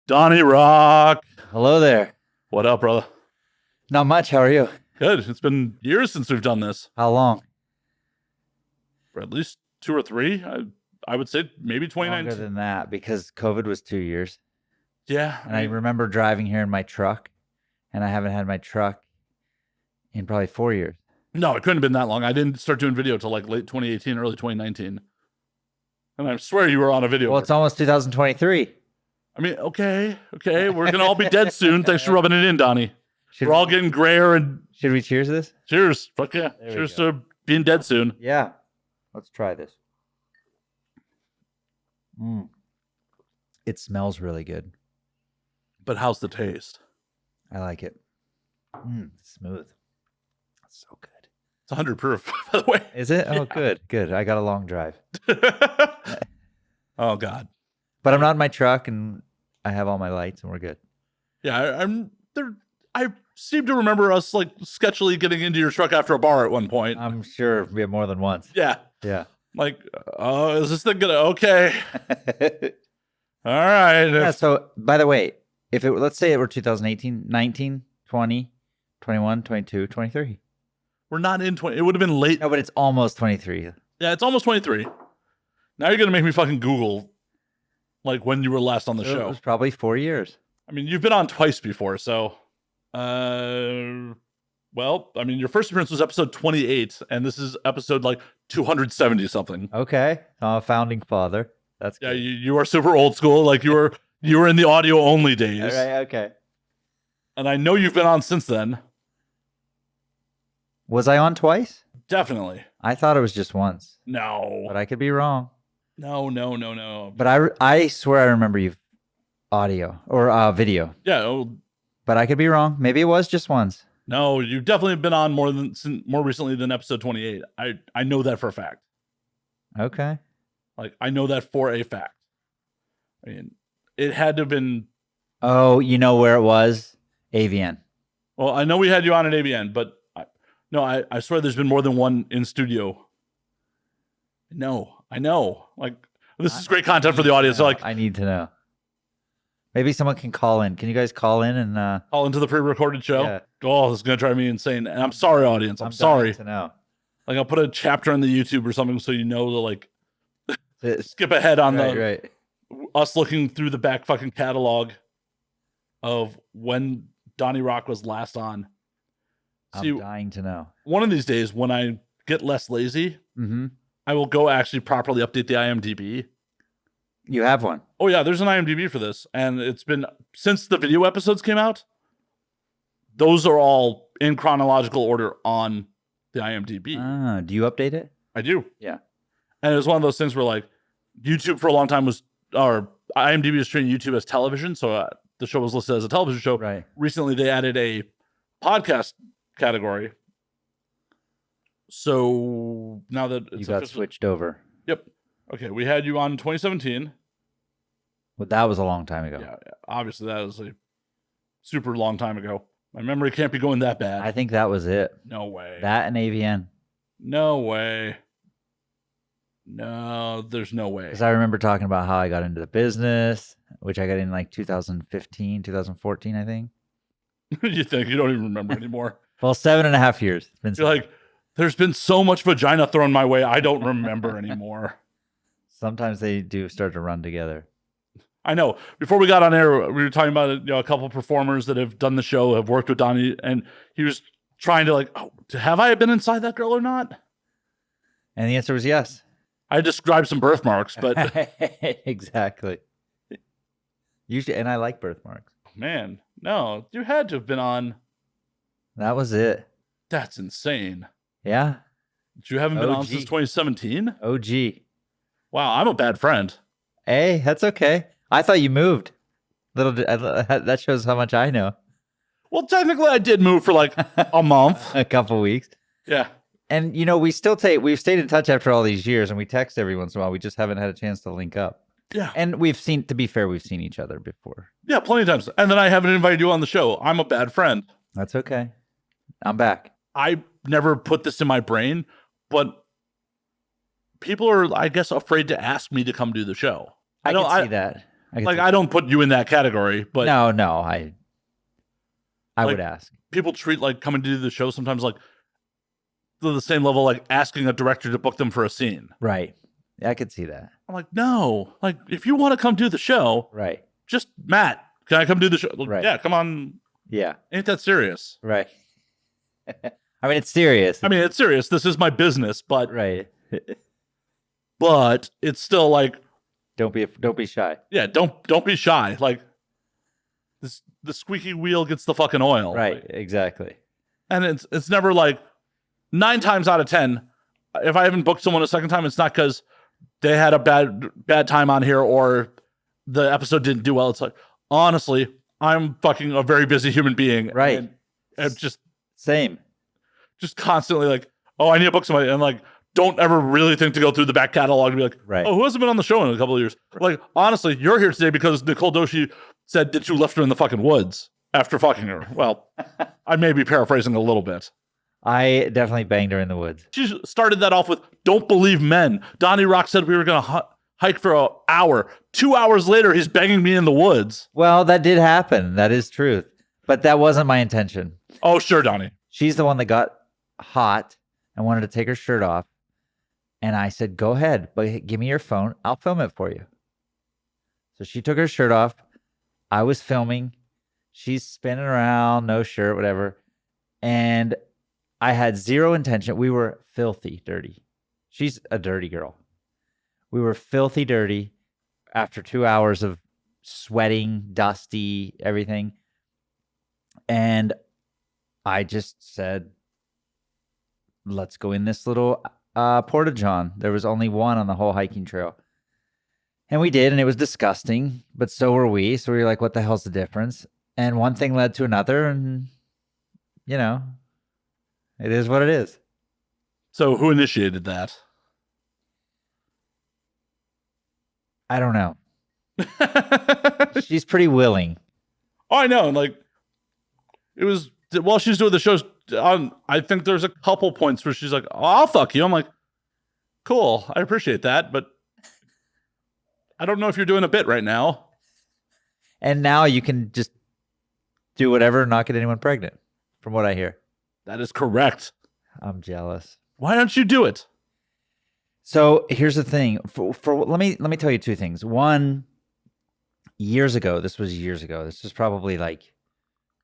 Donnie Rock. Hello there. What up, brother? Not much. How are you? Good. It's been years since we've done this. How long? For at least 2 or 3. I would say maybe 2019. Longer than that, because COVID was 2 years. Yeah. And I remember driving here in my truck, and I haven't had my truck in probably 4 years. No, it couldn't have been that long. I didn't start doing video till like late 2018, early 2019. And I swear you were on a video. Well, it's almost 2023. I mean, okay. We're going to all be dead soon. Thanks for rubbing it in, Donnie. We're all getting grayer and... Should we cheers this? Cheers. Fuck yeah. Cheers to being dead soon. Yeah. Let's try this. It smells really good. But how's the taste? I like it. Smooth. So good. It's 100 proof, by the way. Is it? Oh, good. Good. I got a long drive. Oh, God. But I'm not in my truck, and I have all my lights, and we're good. Yeah, I'm there. I seem to remember us like sketchily getting into your truck after a bar at one point. I'm sure we have more than once. Yeah. Yeah. Like, is this thing gonna? Okay. All right. Yeah. So, by the way, if it let's say it were 2018, 19, 20, 21, 22, 23. We're not in 20. It would have been late. No, but it's almost 23. Yeah, it's almost 23. Now you're gonna make me fucking Google, like when you were last on the show. It was probably 4 years. I mean, you've been on twice before, so. Well, I mean, your first appearance was episode 28, and this is episode like 270 something. Okay, founding father. That's yeah. good. You are super old school. Like you were in the audio only days. All right. Okay. And I know you've been on since then. Was I on twice? Definitely. I thought it was just once. No. But I could be wrong. No. But I swear I remember you audio or video. Yeah. But I could be wrong. Maybe it was just once. No, you've definitely been on more recently than episode 28. I know that for a fact. Okay. Like, I know that for a fact. I mean, it had to have been... Oh, you know where it was? AVN. Well, I know we had you on at AVN, but I swear there's been more than one in studio. No, I know. Like, this is great content for the audience. So, like, I need to know. Maybe someone can call in. Can you guys call in and call into the pre-recorded show? Yeah. Oh, this is gonna drive me insane. And I'm sorry, audience. I'm sorry. To know. Like, I'll put a chapter on the YouTube or something so you know to like skip ahead on us looking through the back fucking catalog of when Donnie Rock was last on. I'm dying to know. One of these days, when I get less lazy, I will go actually properly update the IMDb. You have one? Oh, yeah, there's an IMDb for this. And it's been, since the video episodes came out, those are all in chronological order on the IMDb. Do you update it? I do. Yeah. And it was one of those things where, like, YouTube for a long time was, or IMDb was treating YouTube as television. So the show was listed as a television show. Right. Recently, they added a podcast category. So now that it's you got switched over. Yep. Okay, we had you on in 2017. Well, that was a long time ago. Yeah, obviously that was a super long time ago. My memory can't be going that bad. I think that was it. No way. That and AVN. No way. No, there's no way. Because I remember talking about how I got into the business, which I got in like 2015, 2014, I think. You think? You don't even remember anymore. Well, 7.5 years. It's been You're like, there's been so much vagina thrown my way, I don't remember anymore. Sometimes they do start to run together. I know. Before we got on air, we were talking about a couple of performers that have done the show, have worked with Donnie, and he was trying to like, oh, have I been inside that girl or not? And the answer was yes. I described some birthmarks, but exactly. Usually, and I like birthmarks. Man, no, you had to have been on. That was it. That's insane. Yeah. You haven't been on since 2017? OG. Wow, I'm a bad friend. Hey, that's okay. I thought you moved. That shows how much I know. Well, technically, I did move for like a month, a couple weeks. Yeah, and you know we've stayed in touch after all these years, and we text every once in a while. We just haven't had a chance to link up. Yeah, and we've seen each other before. Yeah, plenty of times. And then I haven't invited you on the show. I'm a bad friend. That's okay. I'm back. I never put this in my brain, but people are, I guess, afraid to ask me to come do the show. I can see that. Like, I don't put you in that category, but no, I would ask. People treat like coming to do the show sometimes like to the same level, like asking a director to book them for a scene. Right. I could see that. I'm like, no, like if you want to come do the show, right? Just Matt, can I come do the show? Right. Yeah, come on. Yeah. Ain't that serious? Right. I mean, it's serious. I mean, it's serious. This is my business, but right. But it's still like, don't be shy. Yeah, don't be shy. Like the squeaky wheel gets the fucking oil. Right. Like, exactly. And it's never like 9 times out of 10. If I haven't booked someone a second time, it's not because they had a bad time on here or the episode didn't do well. It's like, honestly, I'm fucking a very busy human being. Right. And just same. Just constantly like, oh, I need to book somebody. And like, don't ever really think to go through the back catalog and be like, right. Oh, who hasn't been on the show in a couple of years? Like, honestly, you're here today because Nicole Doshi said that you left her in the fucking woods after fucking her. Well, I may be paraphrasing a little bit. I definitely banged her in the woods. She started that off with, don't believe men. Donnie Rock said we were going to hike for an hour. 2 hours later, he's banging me in the woods. Well, that did happen. That is truth. But that wasn't my intention. Oh, sure, Donnie. She's the one that got hot and wanted to take her shirt off. And I said, go ahead, but give me your phone. I'll film it for you. So she took her shirt off. I was filming. She's spinning around, no shirt, whatever. And I had zero intention. We were filthy dirty. She's a dirty girl. We were filthy dirty after 2 hours of sweating, dusty, everything. And I just said, let's go in this little porta-john. There was only one on the whole hiking trail. And we did, and it was disgusting, but so were we. So we were like, what the hell's the difference? And one thing led to another, and, you know, it is what it is. So who initiated that? I don't know. She's pretty willing. Oh, I know. And like, it was while she's doing the shows, I think there's a couple points where she's like, oh, I'll fuck you. I'm like, cool. I appreciate that. But I don't know if you're doing a bit right now. And now you can just do whatever and not get anyone pregnant, from what I hear. That is correct. I'm jealous. Why don't you do it? So here's the thing. Let me tell you two things. One, years ago, this was probably like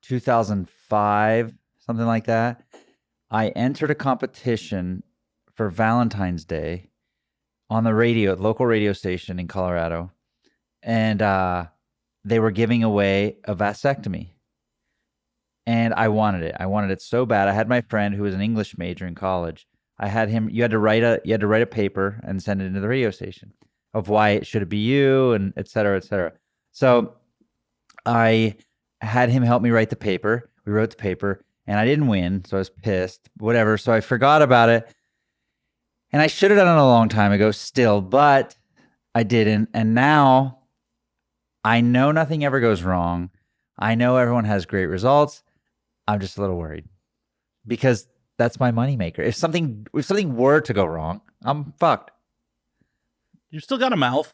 2005, something like that. I entered a competition for Valentine's Day on the radio, local radio station in Colorado. And they were giving away a vasectomy. And I wanted it. I wanted it so bad. I had my friend who was an English major in college. I had him. You had to write a paper and send it into the radio station of why it should be you, and et cetera, et cetera. So I had him help me write the paper. We wrote the paper, and I didn't win, so I was pissed. Whatever. So I forgot about it, and I should have done it a long time ago, still, but I didn't. And now I know nothing ever goes wrong. I know everyone has great results. I'm just a little worried because that's my moneymaker. If something were to go wrong, I'm fucked. You still got a mouth.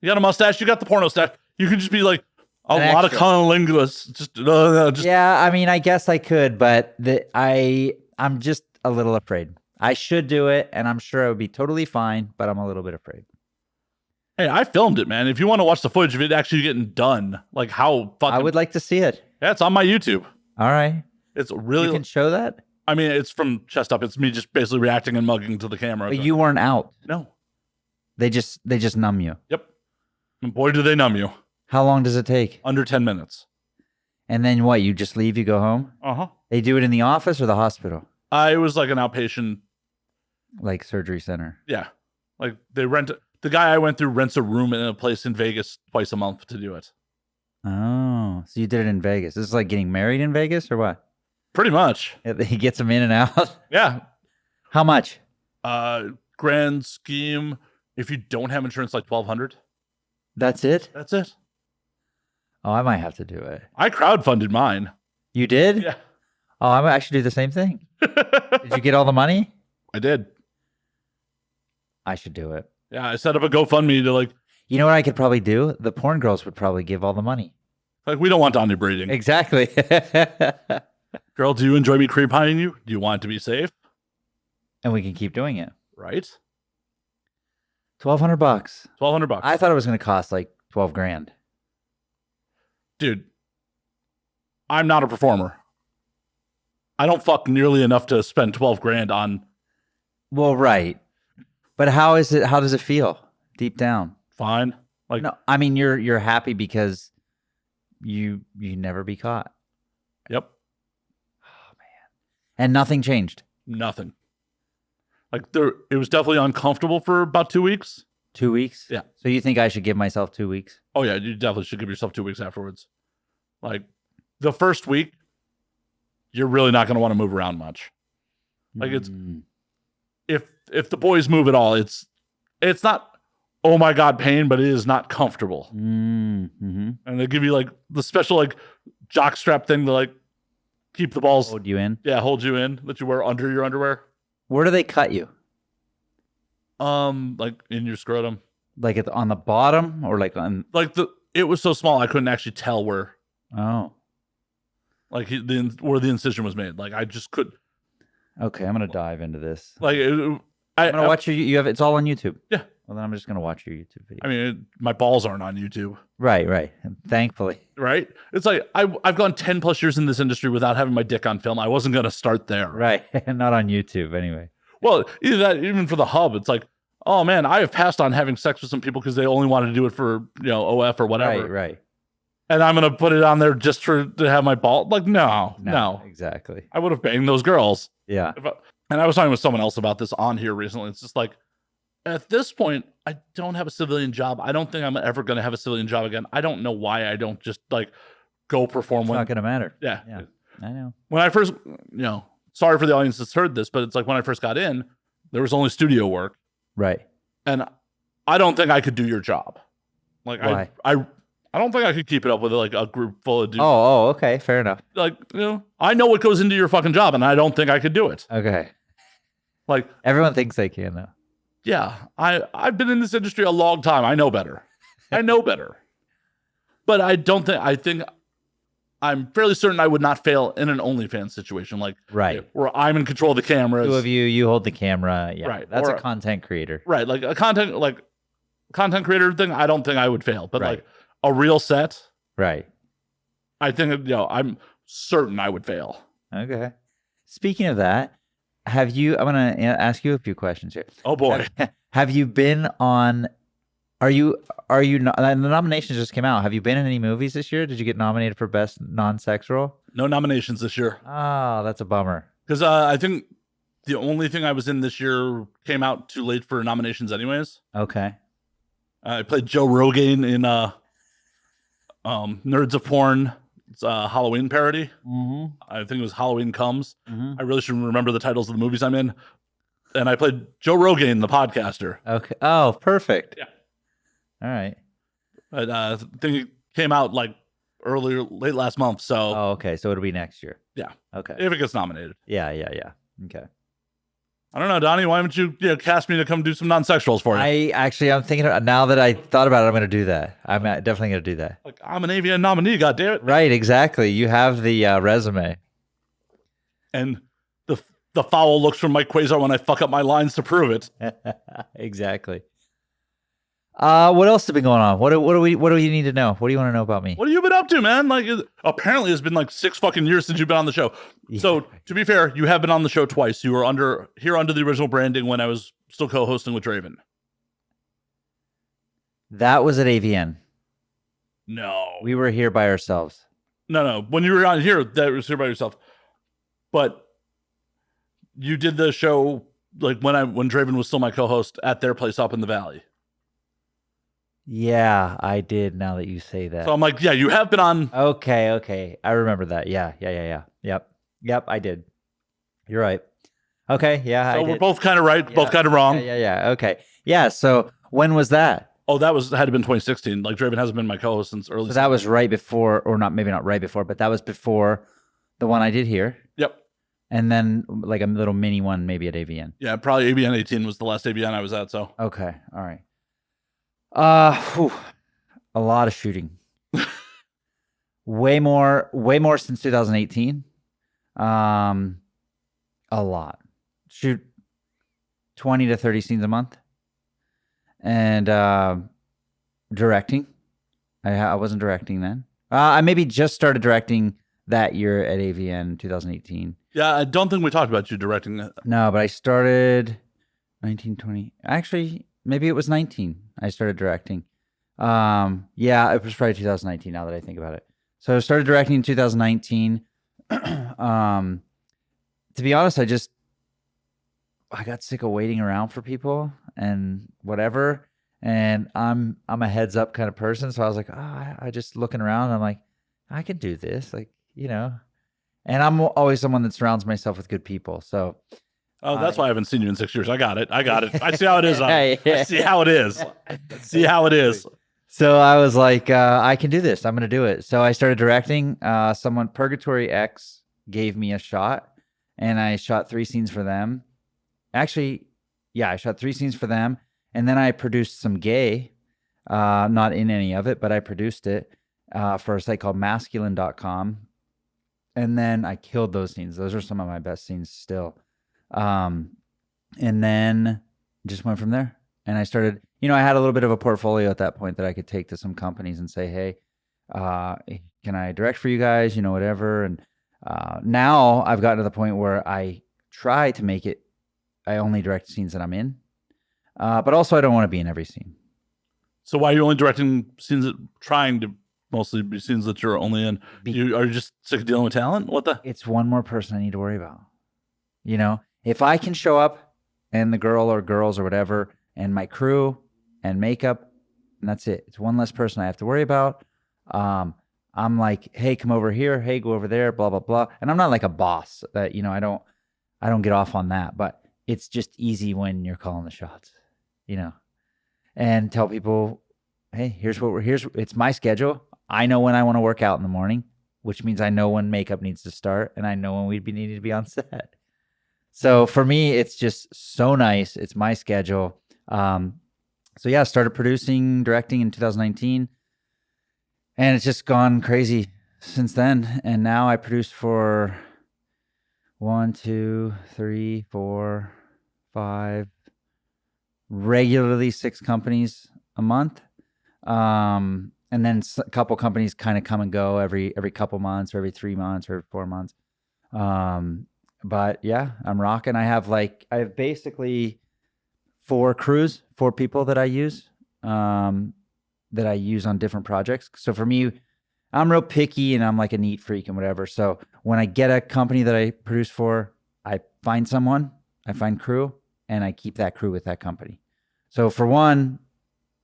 You got a mustache. You got the porno stash. You can just be like a lot of cunnilingus. Just yeah. I mean, I guess I could, but I'm just a little afraid. I should do it, and I'm sure it would be totally fine, but I'm a little bit afraid. Hey, I filmed it, man. If you want to watch the footage of it actually getting done, like how fucking... I would like to see it. Yeah, it's on my YouTube. All right. It's really... You can show that? I mean, it's from chest up. It's me just basically reacting and mugging to the camera. But you weren't out. No. They just numb you. Yep. And boy, do they numb you. How long does it take? Under 10 minutes. And then what? You just leave, you go home? Uh-huh. They do it in the office or the hospital? It was like an outpatient... Like surgery center? Yeah. Like they rent... The guy I went through rents a room in a place in Vegas twice a month to do it. Oh, so you did it in Vegas. This is like getting married in Vegas or what? Pretty much. He gets them in and out? Yeah. How much? Grand scheme, if you don't have insurance, like $1,200. That's it? That's it. Oh, I might have to do it. I crowdfunded mine. You did? Yeah. Oh, I might actually do the same thing. Did you get all the money? I did. I should do it. Yeah, I set up a GoFundMe to like... You know what I could probably do? The porn girls would probably give all the money. Like, we don't want Donnie breeding. Exactly. Girl, do you enjoy me creep pieing you? Do you want it to be safe? And we can keep doing it. Right? $1,200. $1,200. I thought it was going to cost like 12 grand. Dude, I'm not a performer. I don't fuck nearly enough to spend 12 grand on. Well, right. But how is it? How does it feel deep down? Fine. Like, no, I mean, you're happy because you never be caught. Yep. Oh man. And nothing changed. Nothing. Like, it was definitely uncomfortable for about 2 weeks. 2 weeks? Yeah. So you think I should give myself 2 weeks? Oh yeah, you definitely should give yourself 2 weeks afterwards. Like, the first week, you're really not going to want to move around much. Like, it's if the boys move at all, it's not, oh my God, pain, but it is not comfortable. Mm-hmm. And they give you like the special like jock strap thing to like keep the balls. Hold you in? Yeah, hold you in, that you wear under your underwear. Where do they cut you? Like in your scrotum. Like on the bottom or like on? Like it was so small I couldn't actually tell where. Oh. Like where the incision was made. Like I just couldn't. Okay, I'm gonna dive into this. Like I'm gonna watch you have it's all on YouTube. Yeah. Well, then I'm just gonna watch your YouTube video. I mean, my balls aren't on YouTube. Right. Thankfully. Right. It's like I've gone 10 plus years in this industry without having my dick on film. I wasn't gonna start there. Right. Not on YouTube anyway. Well, either that, even for the hub, it's like, oh man, I have passed on having sex with some people because they only wanted to do it for OF or whatever. Right. And I'm gonna put it on there just to have my ball. Like, no. Exactly. I would have banged those girls. Yeah. And I was talking with someone else about this on here recently. It's just like, at this point, I don't have a civilian job. I don't think I'm ever going to have a civilian job again. I don't know why I don't just like go perform. It's not going to matter. Yeah. I know. When I first, sorry for the audience that's heard this, but it's like when I first got in, there was only studio work. Right. And I don't think I could do your job. Like, why? I don't think I could keep it up with like a group full of dudes. Oh, okay. Fair enough. Like, I know what goes into your fucking job and I don't think I could do it. Okay. Like, everyone thinks they can though. Yeah, I've been in this industry a long time. I know better. But I think I'm fairly certain I would not fail in an OnlyFans situation. Like, right. Where I'm in control of the cameras. Two of you hold the camera. Yeah. Right. That's a content creator. Right. Like a content creator thing, I don't think I would fail. But like a real set. Right. I think, I'm certain I would fail. Okay. Speaking of that, I'm going to ask you a few questions here. Oh boy. Have you been on, the nominations just came out. Have you been in any movies this year? Did you get nominated for best non-sex role? No nominations this year. Oh, that's a bummer. Because I think the only thing I was in this year came out too late for nominations anyways. Okay. I played Joe Rogan in Nerds of Porn. It's a Halloween parody. Mm-hmm. I think it was Halloween Comes. Mm-hmm. I really should remember the titles of the movies I'm in. And I played Joe Rogan, the podcaster. Okay. Oh, perfect. Yeah. All right. But I think it came out like late last month. So. Oh, okay. So it'll be next year. Yeah. Okay. If it gets nominated. Yeah. Okay. I don't know, Donnie. Why don't you cast me to come do some non-sexuals for you? I'm thinking now that I thought about it, I'm going to do that. I'm definitely going to do that. Like, I'm an AVN nominee, goddammit. Right, exactly. You have the resume. And the foul looks from Mike Quasar when I fuck up my lines to prove it. Exactly. What else has been going on? What do you need to know? What do you want to know about me? What have you been up to, man? Like, apparently it's been like 6 fucking years since you've been on the show. Yeah. So to be fair, you have been on the show twice. You were under the original branding when I was still co-hosting with Draven. That was at AVN. No. We were here by ourselves. No. When you were on here, that was here by yourself. But you did the show like when Draven was still my co-host at their place up in the valley. Yeah, I did. Now that you say that, so I'm like, yeah, you have been on. Okay, I remember that. Yeah. Yep, I did. You're right. Okay, yeah. So we're both kind of right, both kind of wrong. Yeah. Okay, yeah. So when was that? Oh, had to have been 2016. Like Draven hasn't been my co-host since early. So that was right before, or not? Maybe not right before, but that was before the one I did here. Yep. And then like a little mini one, maybe at AVN. Yeah, probably AVN 18 was the last AVN I was at. So okay, all right. A lot of shooting. way more since 2018. A lot. Shoot 20 to 30 scenes a month. And directing. I wasn't directing then. I maybe just started directing that year at AVN 2018. Yeah, I don't think we talked about you directing that. No, but I started 19, 20. Actually, maybe it was 19. I started directing. Yeah, it was probably 2019 now that I think about it. So I started directing in 2019. To be honest, I got sick of waiting around for people and whatever. And I'm a heads up kind of person. So I was like, I just looking around. I'm like, I can do this. Like, and I'm always someone that surrounds myself with good people. So. Oh, that's why I haven't seen you in 6 years. I got it. I see how it is. I see how it is. See how it is. So I was like, I can do this. I'm going to do it. So I started directing. Purgatory X gave me a shot, and I shot 3 scenes for them. Actually, yeah, I shot 3 scenes for them, and then I produced some gay, not in any of it, but I produced it for a site called masculine.com. And then I killed those scenes. Those are some of my best scenes still. And then just went from there. And I started, I had a little bit of a portfolio at that point that I could take to some companies and say, hey, can I direct for you guys, whatever. And now I've gotten to the point where I try to make it, I only direct scenes that I'm in. But also I don't want to be in every scene. So why are you only directing scenes trying to mostly be scenes that you're only in? Are you just sick of dealing with talent? What the? It's one more person I need to worry about. If I can show up and the girl or girls or whatever and my crew and makeup, and that's it. It's one less person I have to worry about. I'm like, hey, come over here. Hey, go over there, blah, blah, blah. And I'm not like a boss that, I don't get off on that, but it's just easy when you're calling the shots, and tell people, hey, it's my schedule. I know when I want to work out in the morning, which means I know when makeup needs to start and I know when we'd be needing to be on set. So for me, it's just so nice. It's my schedule. So yeah, I started producing, directing in 2019, and it's just gone crazy since then. And now I produce for 1, 2, 3, 4, 5, regularly 6 companies a month. And then a couple companies kind of come and go every couple months or every 3 months or 4 months. But yeah, I'm rocking. I have basically 4 crews, 4 people that I use on different projects. So for me, I'm real picky and I'm like a neat freak and whatever. So when I get a company that I produce for, I find someone, I find crew, and I keep that crew with that company. So for one,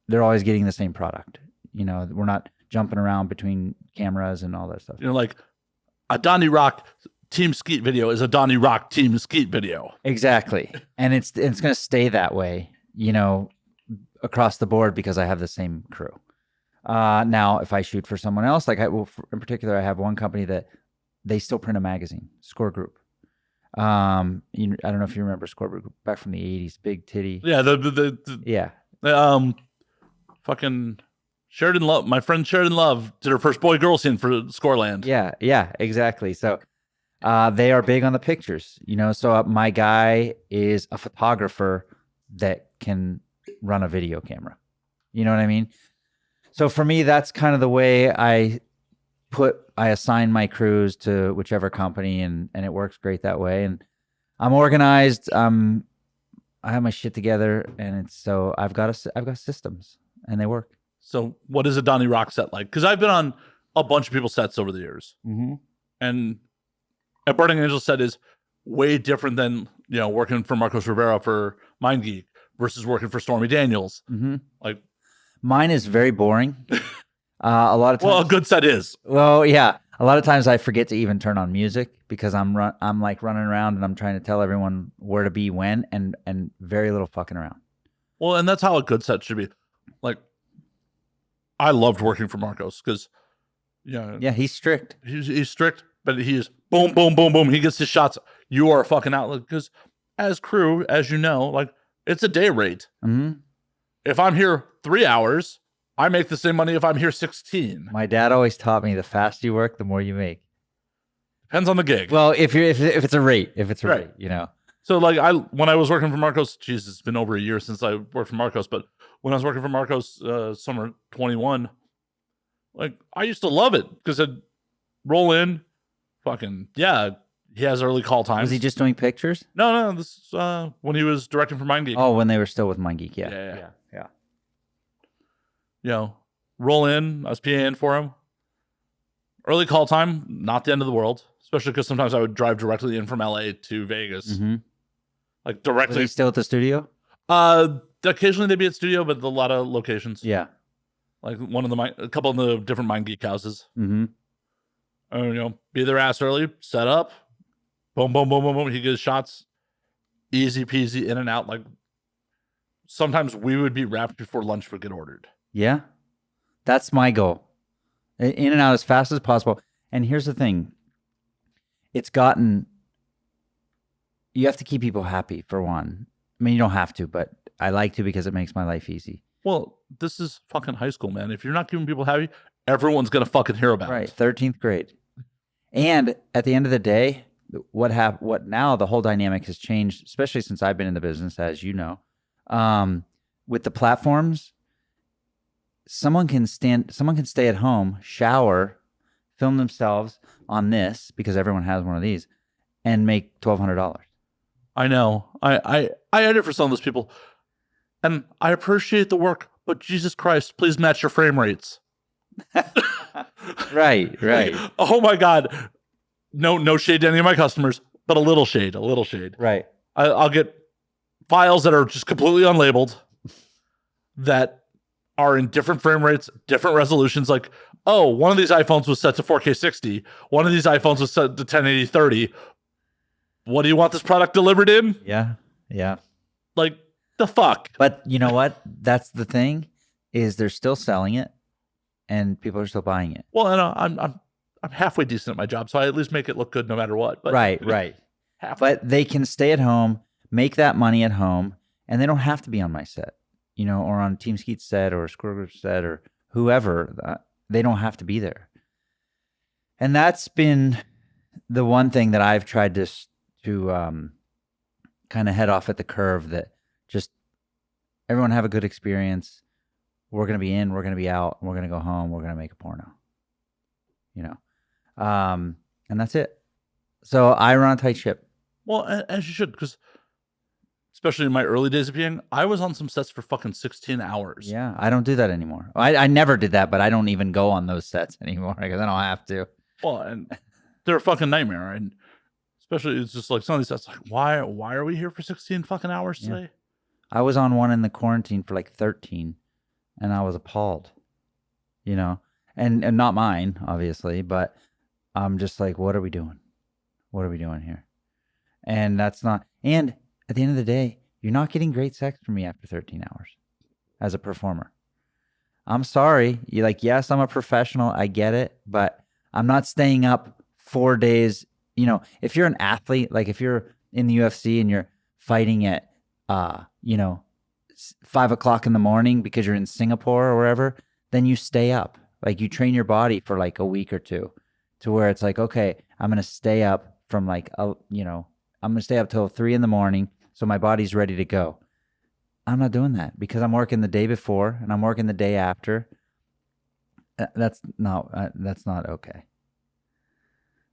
they're always getting the same product. We're not jumping around between cameras and all that stuff. Like a Donnie Rock Team Skeet video is a Donnie Rock Team Skeet video. Exactly. And it's going to stay that way, across the board because I have the same crew. Now, if I shoot for someone else, in particular, I have one company that they still print a magazine, Score Group. I don't know if you remember Score Group back from the 80s, big titty. Yeah. Yeah. Fucking Sheridan Love, my friend Sheridan Love did her first boy-girl scene for Scoreland. Yeah, exactly. So they are big on the pictures, so my guy is a photographer that can run a video camera. You know what I mean? So for me, that's kind of the way I assign my crews to whichever company, and it works great that way. And I'm organized. I have my shit together, and I've got systems, and they work. So what is a Donnie Rock set like? Because I've been on a bunch of people's sets over the years, and a Burning Angel set is way different than working for Marcos Rivera for Mind Geek versus working for Stormy Daniels. Like mine is very boring. A lot of times, well, a good set is. Well, yeah. A lot of times I forget to even turn on music because I'm like running around and I'm trying to tell everyone where to be when, and very little fucking around. Well, and that's how a good set should be. Like, I loved working for Marcos because, yeah, he's strict. He's strict, but he's boom, boom, boom, boom. He gets his shots. You are a fucking outlet because as crew, as you know, like it's a day rate. if I'm here 3 hours, I make the same money if I'm here 16. My dad always taught me the faster you work, the more you make. Depends on the gig. Well, if it's a rate, rate, you know. So like when I was working for Marcos, geez, it's been over a year since I worked for Marcos, but when I was working for Marcos, summer 21, like I used to love it because I'd roll in, fucking yeah. He has early call times. Was he just doing pictures? No. This is when he was directing for MindGeek. Oh, when they were still with MindGeek, Yeah. You know, roll in. I was PAing for him. Early call time, not the end of the world. Especially because sometimes I would drive directly in from LA to Vegas. Mm-hmm. Like directly. Was he still at the studio? Occasionally they'd be at studio, but a lot of locations. Yeah. Like a couple of the different MindGeek houses. Mm-hmm. And, be their ass early, set up. Boom, boom, boom, boom, boom. He gets shots. Easy peasy, in and out. Like sometimes we would be wrapped before lunch would get ordered. Yeah. That's my goal. In and out as fast as possible. And here's the thing. You have to keep people happy, for one. I mean, you don't have to, but I like to because it makes my life easy. Well, this is fucking high school, man. If you're not keeping people happy, everyone's going to fucking hear about it. Right, 13th grade. And at the end of the day, what now the whole dynamic has changed, especially since I've been in the business, as you know. With the platforms, someone can stay at home, shower, film themselves on this because everyone has one of these, and make $1,200. I know. I edit for some of those people, and I appreciate the work, but Jesus Christ, please match your frame rates. Right. Oh my God. No shade to any of my customers, but a little shade. Right. I'll get files that are just completely unlabeled that are in different frame rates, different resolutions. Like, oh, one of these iPhones was set to 4K 60. One of these iPhones was set to 1080 30. What do you want this product delivered in? Yeah. Like, the fuck? But you know what? That's the thing, is they're still selling it and people are still buying it. Well, I'm halfway decent at my job, so I at least make it look good no matter what. But Right. But they can stay at home, make that money at home, and they don't have to be on my set, or on Team Skeet's set or Squirrel's set or whoever. They don't have to be there. And that's been the one thing that I've tried to kind of head off at the curve, that just everyone have a good experience. We're going to be in, we're going to be out, we're going to go home, we're going to make a porno, and that's it. So I run a tight ship. Well, as you should, because especially in my early days of being, I was on some sets for fucking 16 hours. Yeah, I don't do that anymore. I never did that, but I don't even go on those sets anymore because I don't have to. Well, and they're a fucking nightmare. And especially, it's just like some of these sets, like, why are we here for 16 fucking hours today? Yeah. I was on one in the quarantine for like 13, and I was appalled, and not mine, obviously, but I'm just like, what are we doing? What are we doing here? And that's not, and at the end of the day, you're not getting great sex from me after 13 hours as a performer. I'm sorry. You're like, yes, I'm a professional. I get it, but I'm not staying up 4 days. If you're an athlete, like if you're in the UFC and you're fighting at, 5 o'clock in the morning because you're in Singapore or wherever, then you stay up. Like you train your body for like a week or two to where it's like, okay, I'm going to stay up from like, I'm going to stay up till 3 in the morning. So my body's ready to go. I'm not doing that because I'm working the day before and I'm working the day after. That's not okay.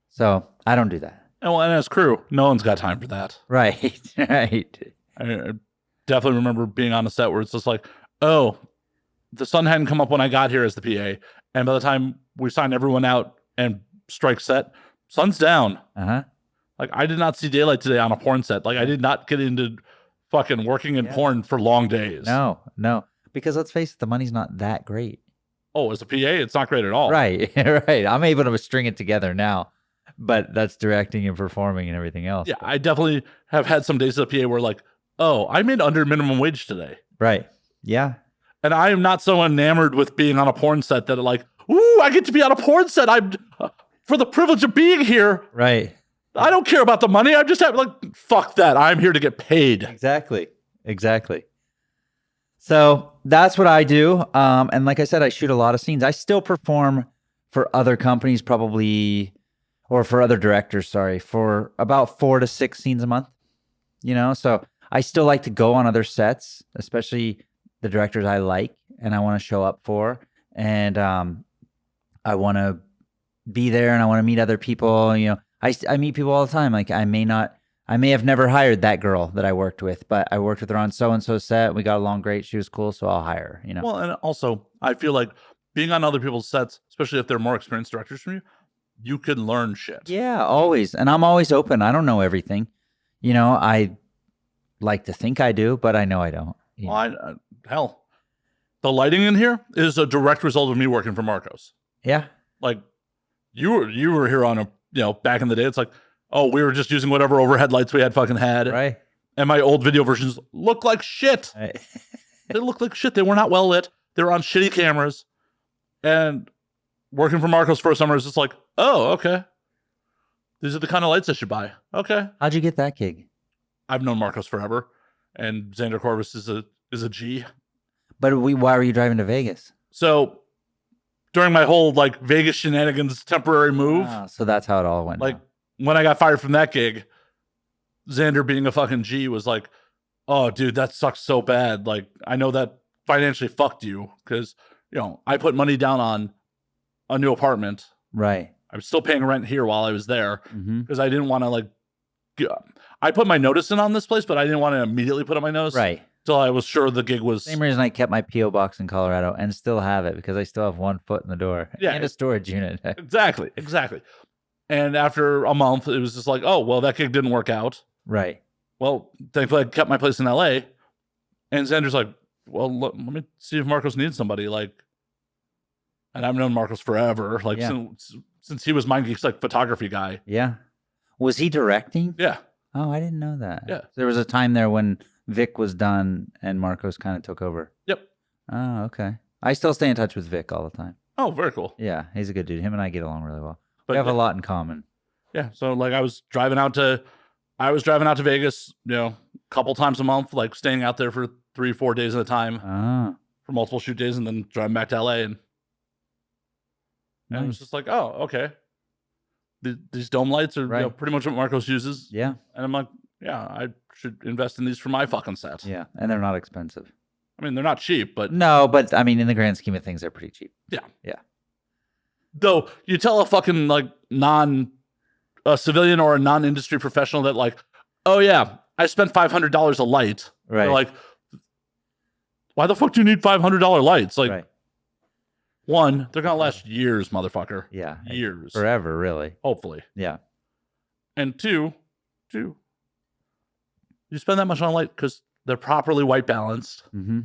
So I don't do that. And as crew, no one's got time for that. Right. I definitely remember being on a set where it's just like, oh, the sun hadn't come up when I got here as the PA. And by the time we signed everyone out and strike set, sun's down. Uh-huh. Like, I did not see daylight today on a porn set. Like, I did not get into fucking working in porn for long days. No. Because let's face it, the money's not that great. Oh, as a PA, it's not great at all. Right. I'm able to string it together now, but that's directing and performing and everything else. Yeah, I definitely have had some days as a PA where like, oh, I made under minimum wage today. Right. Yeah. And I am not so enamored with being on a porn set that like, ooh, I get to be on a porn set. I'm for the privilege of being here. Right. I don't care about the money. I'm just having like, fuck that. I'm here to get paid. Exactly. So that's what I do. And like I said, I shoot a lot of scenes. I still perform for other companies, probably, or for other directors, sorry, for about 4 to 6 scenes a month. So I still like to go on other sets, especially the directors I like and I want to show up for. And I want to be there and I want to meet other people. I meet people all the time. Like I may have never hired that girl that I worked with, but I worked with her on so-and-so set. We got along great. She was cool, so I'll hire her, Well, and also, I feel like being on other people's sets, especially if they're more experienced directors from you, you can learn shit. Yeah, always. And I'm always open. I don't know everything. I like to think I do, but I know I don't. Well, hell, the lighting in here is a direct result of me working for Marcos. Yeah. Like, you were here on back in the day, it's like, oh, we were just using whatever overhead lights we had fucking had. Right. And my old video versions look like shit. Right. They look like shit. They were not well lit. They were on shitty cameras. And working for Marcos for a summer is just like, oh, okay. These are the kind of lights I should buy. Okay. How'd you get that gig? I've known Marcos forever. And Xander Corvus is a G. But why were you driving to Vegas? So during my whole Vegas shenanigans temporary move. So that's how it all went. When I got fired from that gig, Xander being a fucking G was like, oh, dude, that sucks so bad. I know that financially fucked you because, I put money down on a new apartment. Right. I was still paying rent here while I was there because I didn't want to I put my notice in on this place, but I didn't want to immediately put on my notice. Right. Until I was sure the gig was. Same reason I kept my P.O. box in Colorado and still have it because I still have one foot in the door. Yeah. And a storage unit. Exactly. And after a month, it was just like, oh, well, that gig didn't work out. Right. Well, thankfully, I kept my place in LA. And Xander's like, well, let me see if Marcos needs somebody. And I've known Marcos forever. Since he was MindGeek's photography guy. Yeah. Was he directing? Yeah. Oh, I didn't know that. Yeah. There was a time there when Vic was done and Marcos kind of took over. Yep. Oh, okay. I still stay in touch with Vic all the time. Oh, very cool. Yeah, he's a good dude. Him and I get along really well. But we have a lot in common. Yeah. So I was driving out to Vegas, a couple times a month, staying out there for 3-4 days at a time for multiple shoot days, and then driving back to LA. And it was just like, oh, okay. These dome lights are pretty much what Marcos uses. Yeah. And I'm like, yeah, I should invest in these for my fucking set. Yeah. And they're not expensive. I mean, they're not cheap, but. No, but I mean, in the grand scheme of things, they're pretty cheap. Yeah. Yeah. Though you tell a fucking a civilian or a non-industry professional that oh yeah, I spent $500 a light. Right. They're like, why the fuck do you need $500 lights? Right. One, they're gonna last years, motherfucker. Yeah. Years. Forever, really. Hopefully. Yeah. And two, you spend that much on light because they're properly white balanced. Mm-hmm.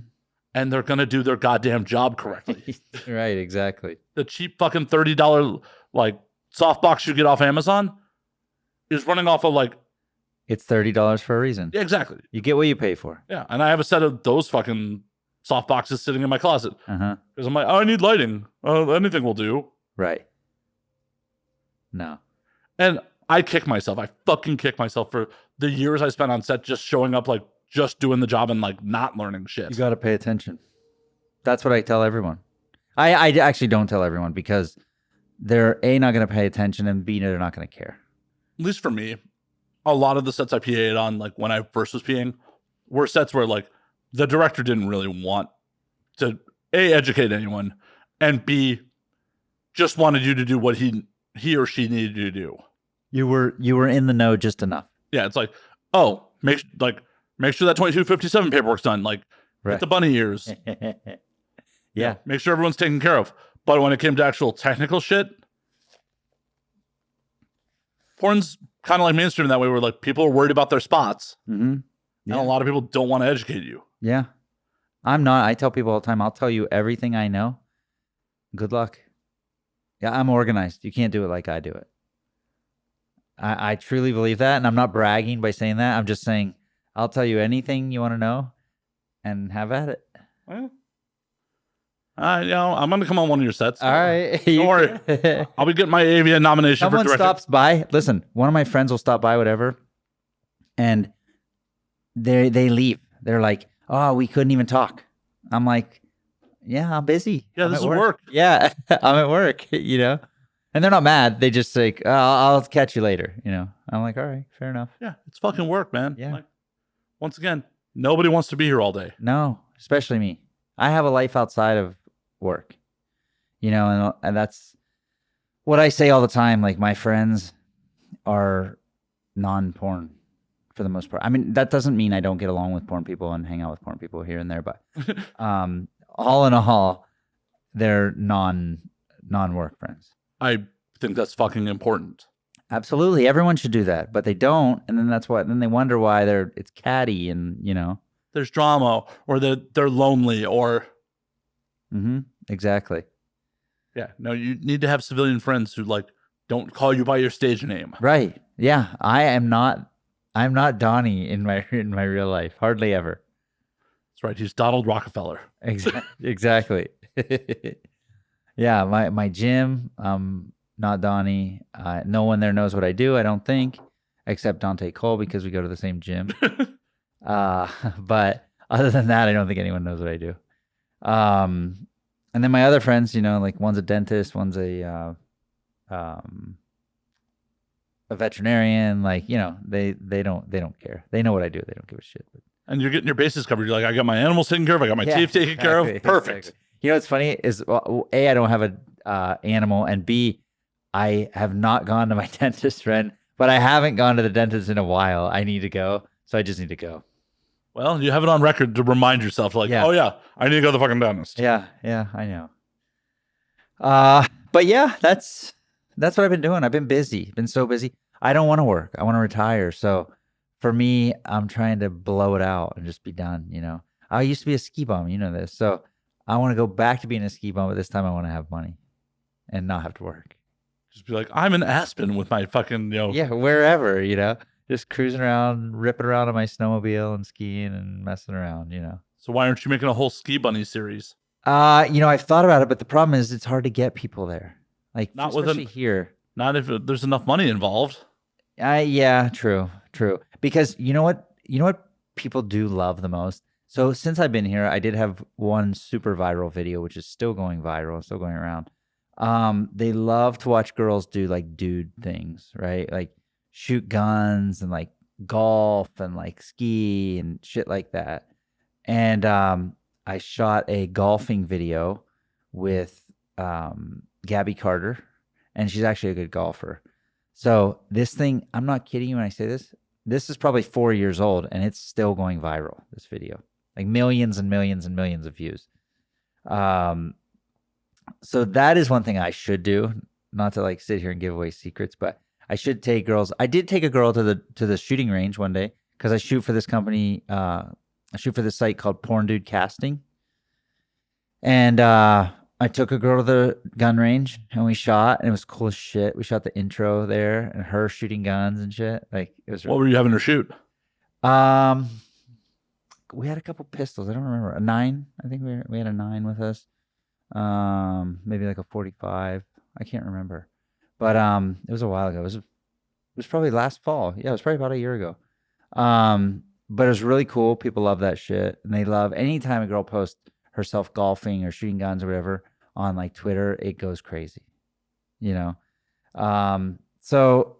And they're gonna do their goddamn job correctly. Right, exactly. The cheap fucking $30 softbox you get off Amazon is running off of it's $30 for a reason. Yeah, exactly. You get what you pay for. Yeah, and I have a set of those fucking soft boxes sitting in my closet because I'm like, oh, I need lighting. Anything will do. Right. No. And I fucking kick myself for the years I spent on set just showing up, just doing the job and not learning shit. You got to pay attention. That's what I tell everyone. I actually don't tell everyone because they're A, not going to pay attention, and B, they're not going to care. At least for me, a lot of the sets I PA'd on, when I first was PAing, were sets where the director didn't really want to A, educate anyone, and B, just wanted you to do what he or she needed you to do. You were in the know just enough. Yeah, it's oh, make sure that 2257 paperwork's done. Get the bunny ears. Yeah. Make sure everyone's taken care of. But when it came to actual technical shit, porn's kind of mainstream that way, where people are worried about their spots. Mm-hmm. Yeah. And a lot of people don't want to educate you. Yeah. I'm not. I tell people all the time, I'll tell you everything I know. Good luck. Yeah, I'm organized. You can't do it like I do it. I truly believe that, and I'm not bragging by saying that. I'm just saying I'll tell you anything you want to know and have at it. Well, I'm going to come on one of your sets. All right. Don't worry. I'll be getting my Avia nomination for director. Someone stops by. Listen, one of my friends will stop by, whatever, and they leave. They're like, oh, we couldn't even talk. I'm like, yeah, I'm busy. Yeah, I'm this at is work. Yeah, I'm at work, And they're not mad. They just like, I'll catch you later, I'm like, all right, fair enough. Yeah, it's fucking work, man. Yeah. Like, once again, nobody wants to be here all day. No, especially me. I have a life outside of work, and that's what I say all the time. Like, my friends are non-porn for the most part. I mean, that doesn't mean I don't get along with porn people and hang out with porn people here and there, but all in all, they're non-work friends. I think that's fucking important. Absolutely. Everyone should do that, but they don't. And then they wonder why it's catty and, There's drama, or they're lonely, or. Mm-hmm. Exactly. Yeah. No, you need to have civilian friends who like don't call you by your stage name. Right. Yeah. I'm not Donnie in my real life. Hardly ever. That's right. He's Donald Rockefeller. Exactly. Yeah. My gym, not Donnie. No one there knows what I do, I don't think, except Dante Cole, because we go to the same gym. But other than that, I don't think anyone knows what I do. And then my other friends, like one's a dentist, one's a veterinarian. Like, they don't care. They know what I do. They don't give a shit. And you're getting your bases covered. You're like, I got my animals taken care of. I got my teeth taken care of. Perfect. Exactly. What's funny is, well, A, I don't have a animal, and B, I have not gone to my dentist friend, but I haven't gone to the dentist in a while. I need to go, so I just need to go. Well, you have it on record to remind yourself, like, oh yeah, I need to go to the fucking dentist. Yeah, I know. But yeah, that's what I've been doing. I've been busy. Been so busy. I don't want to work. I want to retire. So for me, I'm trying to blow it out and just be done. I used to be a ski bum. You know this. So I want to go back to being a ski bum, but this time I want to have money and not have to work. Just be like, I'm in Aspen with my fucking, Yeah, wherever, just cruising around, ripping around on my snowmobile and skiing and messing around, So why aren't you making a whole Ski Bunny series? I've thought about it, but the problem is it's hard to get people there. Like, not especially here. Not if there's enough money involved. Yeah, true. Because you know what people do love the most? So since I've been here, I did have one super viral video, which is still going viral, still going around. They love to watch girls do like dude things, right? Like shoot guns and like golf and like ski and shit like that. And I shot a golfing video with Gabby Carter, and she's actually a good golfer. So this thing, I'm not kidding you when I say this. This is probably 4 years old, and it's still going viral, this video. Like millions and millions and millions of views. So that is one thing I should do. Not to like sit here and give away secrets, but I should take girls. I did take a girl to the shooting range one day because I shoot for this company. I shoot for this site called Porn Dude Casting. And I took a girl to the gun range and we shot, and it was cool as shit. We shot the intro there and her shooting guns and shit. Like, it was. What were you having her shoot? We had a couple pistols. I don't remember. A 9. I think we had a 9 with us. Maybe like a 45. I can't remember. But it was a while ago. It was probably last fall. Yeah, it was probably about a year ago. But it was really cool. People love that shit, and they love anytime a girl posts herself golfing or shooting guns or whatever on like Twitter, it goes crazy. So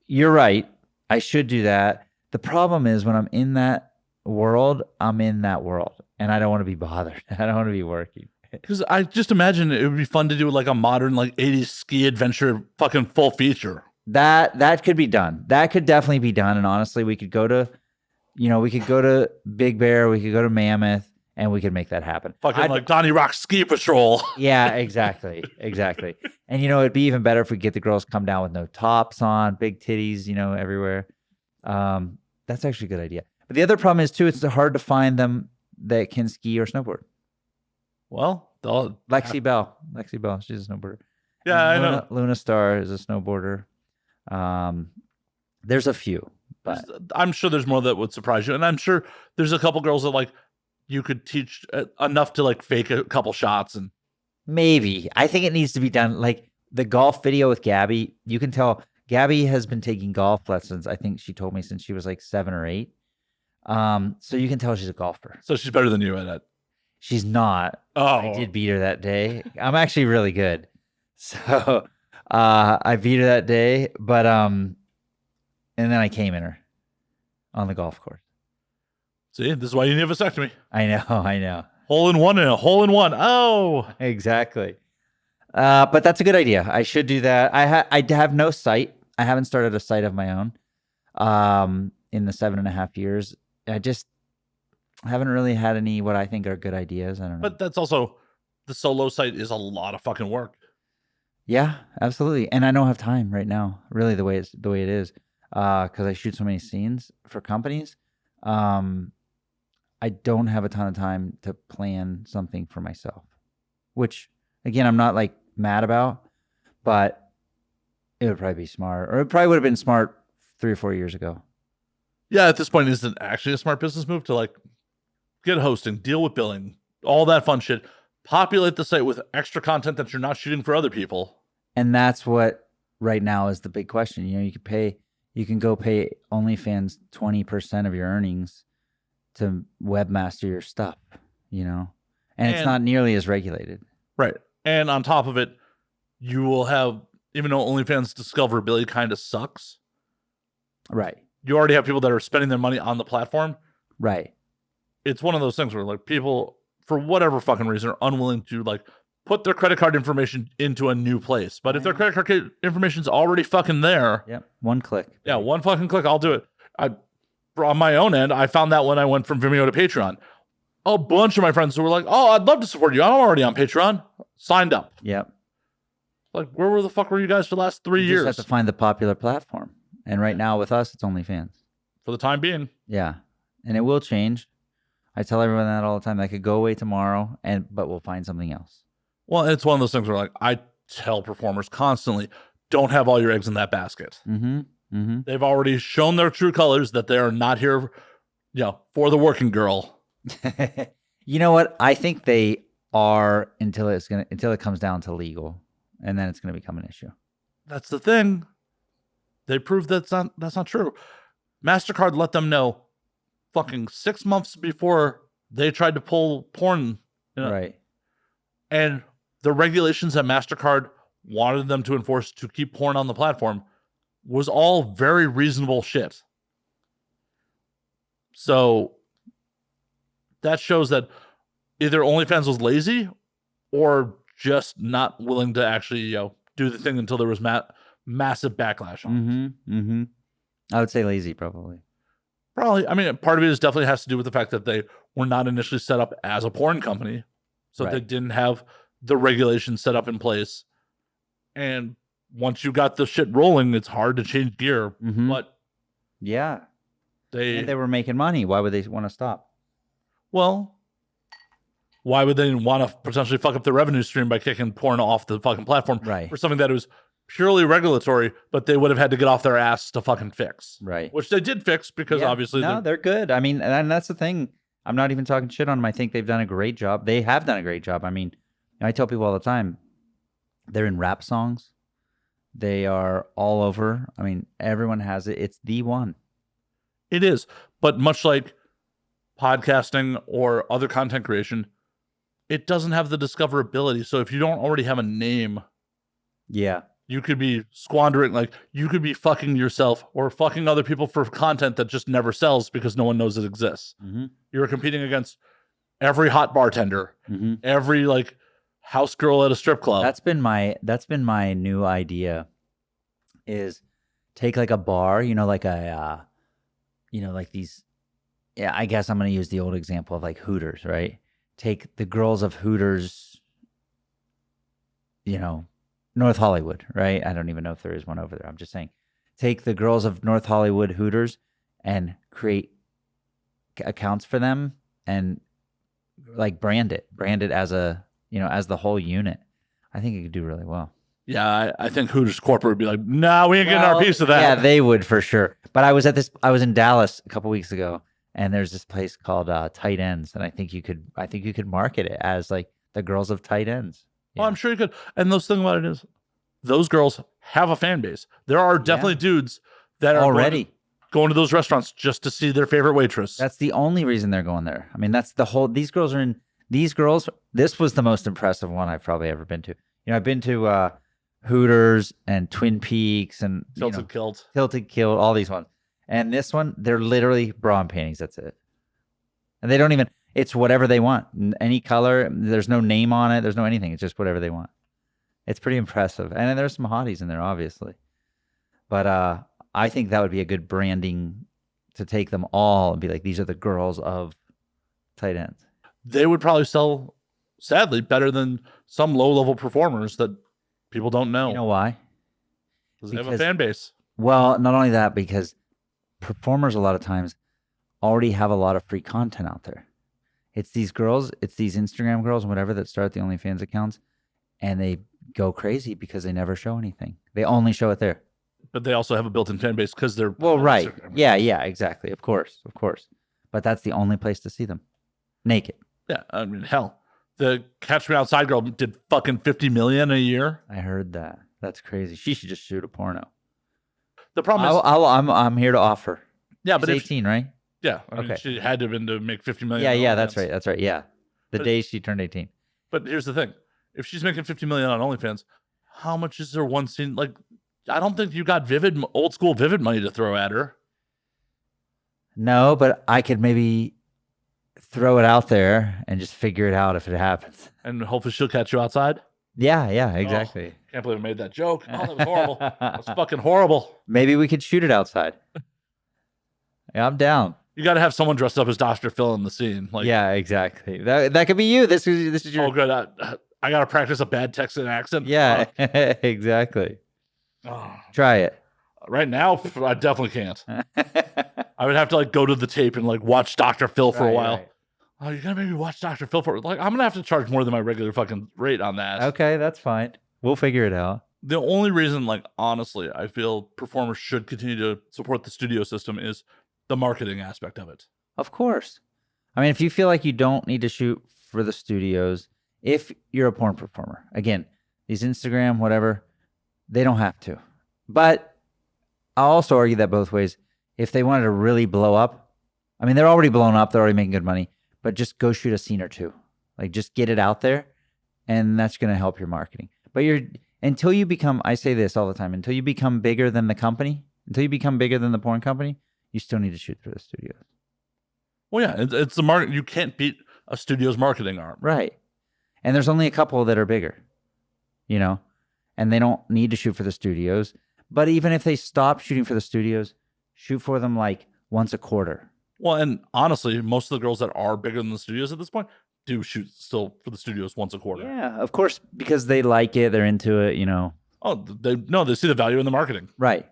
you're right. I should do that. The problem is when I'm in that world, and I don't want to be bothered. I don't want to be working. Because I just imagine it would be fun to do like a modern like 80s ski adventure fucking full feature. That could be done. That could definitely be done. And honestly, we could go to Big Bear, we could go to Mammoth, and we could make that happen. Fucking like Donnie Rock Ski Patrol. Yeah, exactly. And it'd be even better if we get the girls come down with no tops on, big titties, everywhere. That's actually a good idea. But the other problem is too, it's hard to find them that can ski or snowboard. Well, Lexi Bell, she's a snowboarder. Yeah, I know. Luna Star is a snowboarder. There's a few, but I'm sure there's more that would surprise you, and I'm sure there's a couple girls that like you could teach enough to like fake a couple shots. And maybe I think it needs to be done. Like the golf video with Gabby, you can tell Gabby has been taking golf lessons. I think she told me since she was like 7 or 8. So you can tell she's a golfer. So she's better than you at it. She's not. Oh, I did beat her that day. I'm actually really good. So I beat her that day, but and then I came in her on the golf course. See, this is why you need a vasectomy. I know. Hole in one and a hole in one. Oh, exactly. But that's a good idea. I should do that. I have no site. I haven't started a site of my own in the 7.5 years. I haven't really had any what I think are good ideas. I don't know. But that's also, the solo site is a lot of fucking work. Yeah, absolutely. And I don't have time right now, really, the way it is, because I shoot so many scenes for companies. I don't have a ton of time to plan something for myself, which, again, I'm not like mad about, but it would probably be smart, or it probably would have been smart 3 or 4 years ago. Yeah, at this point, is it actually a smart business move to like get hosting, deal with billing, all that fun shit, populate the site with extra content that you're not shooting for other people? And that's what right now is the big question. You can go pay OnlyFans 20% of your earnings to webmaster your stuff, and it's not nearly as regulated. Right. And on top of it, you will have, even though OnlyFans discoverability kind of sucks. Right. You already have people that are spending their money on the platform. Right. It's one of those things where like people, for whatever fucking reason, are unwilling to like put their credit card information into a new place. But if their credit card information's already fucking there. Yep. One click. Yeah. One fucking click. I'll do it. On my own end, I found that when I went from Vimeo to Patreon. A bunch of my friends who were like, oh, I'd love to support you. I'm already on Patreon. Signed up. Yep. Like, where the fuck were you guys for the last 3 years? You just have to find the popular platform. And right now with us, it's OnlyFans. For the time being. Yeah. And it will change. I tell everyone that all the time. That could go away tomorrow, but we'll find something else. Well, it's one of those things where like I tell performers constantly, don't have all your eggs in that basket. Mm-hmm. Mm-hmm. They've already shown their true colors that they are not here, for the working girl. You know what? I think they are until it comes down to legal, and then it's gonna become an issue. That's the thing. They proved that's not true. MasterCard let them know fucking 6 months before they tried to pull porn. Right. And the regulations that MasterCard wanted them to enforce to keep porn on the platform was all very reasonable shit. So that shows that either OnlyFans was lazy or just not willing to actually, do the thing until there was massive backlash on it. Mm-hmm. Mm-hmm. I would say lazy, probably. Probably. I mean, part of it definitely has to do with the fact that they were not initially set up as a porn company. So They didn't have the regulations set up in place. And once you got the shit rolling, it's hard to change gear. Mm-hmm. But yeah, they were making money. Why would they want to stop? Well, why would they want to potentially fuck up the revenue stream by kicking porn off the fucking platform for something that was purely regulatory, but they would have had to get off their ass to fucking fix? Right. Which they did fix because obviously they're good. I mean, and that's the thing. I'm not even talking shit on them. I think they've done a great job. They have done a great job. I mean, I tell people all the time, they're in rap songs. They are all over. I mean, everyone has it. It's the one. It is. But much like podcasting or other content creation, it doesn't have the discoverability. So if you don't already have a name, you could be squandering, like you could be fucking yourself or fucking other people for content that just never sells because no one knows it exists. Mm-hmm. You're competing against every hot bartender, every like house girl at a strip club. That's been my new idea, is take like a bar, like like these. Yeah, I guess I'm going to use the old example of like Hooters, right? Take the girls of Hooters, North Hollywood, right? I don't even know if there is one over there. I'm just saying, take the girls of North Hollywood Hooters and create accounts for them and like brand it as a, as the whole unit. I think it could do really well. Yeah, I think Hooters corporate would be like, nah, we ain't getting our piece of that. Yeah, they would for sure. But I was in Dallas a couple weeks ago, and there's this place called Tight Ends, and I think you could market it as like the girls of Tight Ends. Yeah. Well, I'm sure you could. And the thing about it is, those girls have a fan base. There are definitely dudes that are already going to those restaurants just to see their favorite waitress. That's the only reason they're going there. I mean, that's the whole. These girls are in These girls, this was the most impressive one I've probably ever been to. I've been to Hooters and Twin Peaks and Tilted Kilt, all these ones. And this one, they're literally bra and panties. That's it. And they don't even, it's whatever they want. Any color. There's no name on it. There's no anything. It's just whatever they want. It's pretty impressive. And then there's some hotties in there, obviously. But I think that would be a good branding to take them all and be like, these are the girls of tight ends. They would probably sell, sadly, better than some low-level performers that people don't know. You know why? Because they have a fan base. Well, not only that, because performers a lot of times already have a lot of free content out there. It's these girls, it's these Instagram girls and whatever that start the OnlyFans accounts, and they go crazy because they never show anything. They only show it there. But they also have a built-in fan base because they're... Well, right. Instagram. Yeah, exactly. Of course. But that's the only place to see them. Naked. Yeah, I mean, hell. The Catch Me Outside girl did fucking $50 million a year. I heard that. That's crazy. She should just shoot a porno. The problem is... I'm here to offer. Yeah, She's but 18, right? Yeah. I mean, she had to have been to make $50 million. Yeah, that's right. Yeah. The day she turned 18. But here's the thing. If she's making $50 million on OnlyFans, how much is there one scene? Like, I don't think you got old school Vivid money to throw at her. No, but I could maybe throw it out there and just figure it out if it happens. And hopefully she'll catch you outside. Yeah, exactly. Oh, can't believe I made that joke. Oh, that was horrible. That was fucking horrible. Maybe we could shoot it outside. Yeah, I'm down. You got to have someone dressed up as Dr. Phil in the scene. Like, yeah, exactly. That could be you. This is your... Oh, good. I got to practice a bad Texan accent. Yeah, exactly. Oh. Try it. Right now, I definitely can't. I would have to go to the tape and watch Dr. Phil for a while. Right. Oh, you're going to make me watch Dr. Phil for... I'm going to have to charge more than my regular fucking rate on that. Okay, that's fine. We'll figure it out. The only reason, honestly, I feel performers should continue to support the studio system is the marketing aspect of it. Of course. I mean, if you feel like you don't need to shoot for the studios, if you're a porn performer, again, these Instagram, whatever, they don't have to. But I'll also argue that both ways. If they wanted to really blow up, I mean, they're already blown up. They're already making good money. But just go shoot a scene or two. Just get it out there, and that's going to help your marketing. But until you become, I say this all the time, until you become bigger than the company, until you become bigger than the porn company, you still need to shoot for the studios. Well, yeah, it's the market. You can't beat a studio's marketing arm. Right. And there's only a couple that are bigger, and they don't need to shoot for the studios. But even if they stop shooting for the studios, shoot for them once a quarter. Well, and honestly, most of the girls that are bigger than the studios at this point do shoot still for the studios once a quarter. Yeah, of course, because they like it, they're into it, Oh, they see the value in the marketing. Right.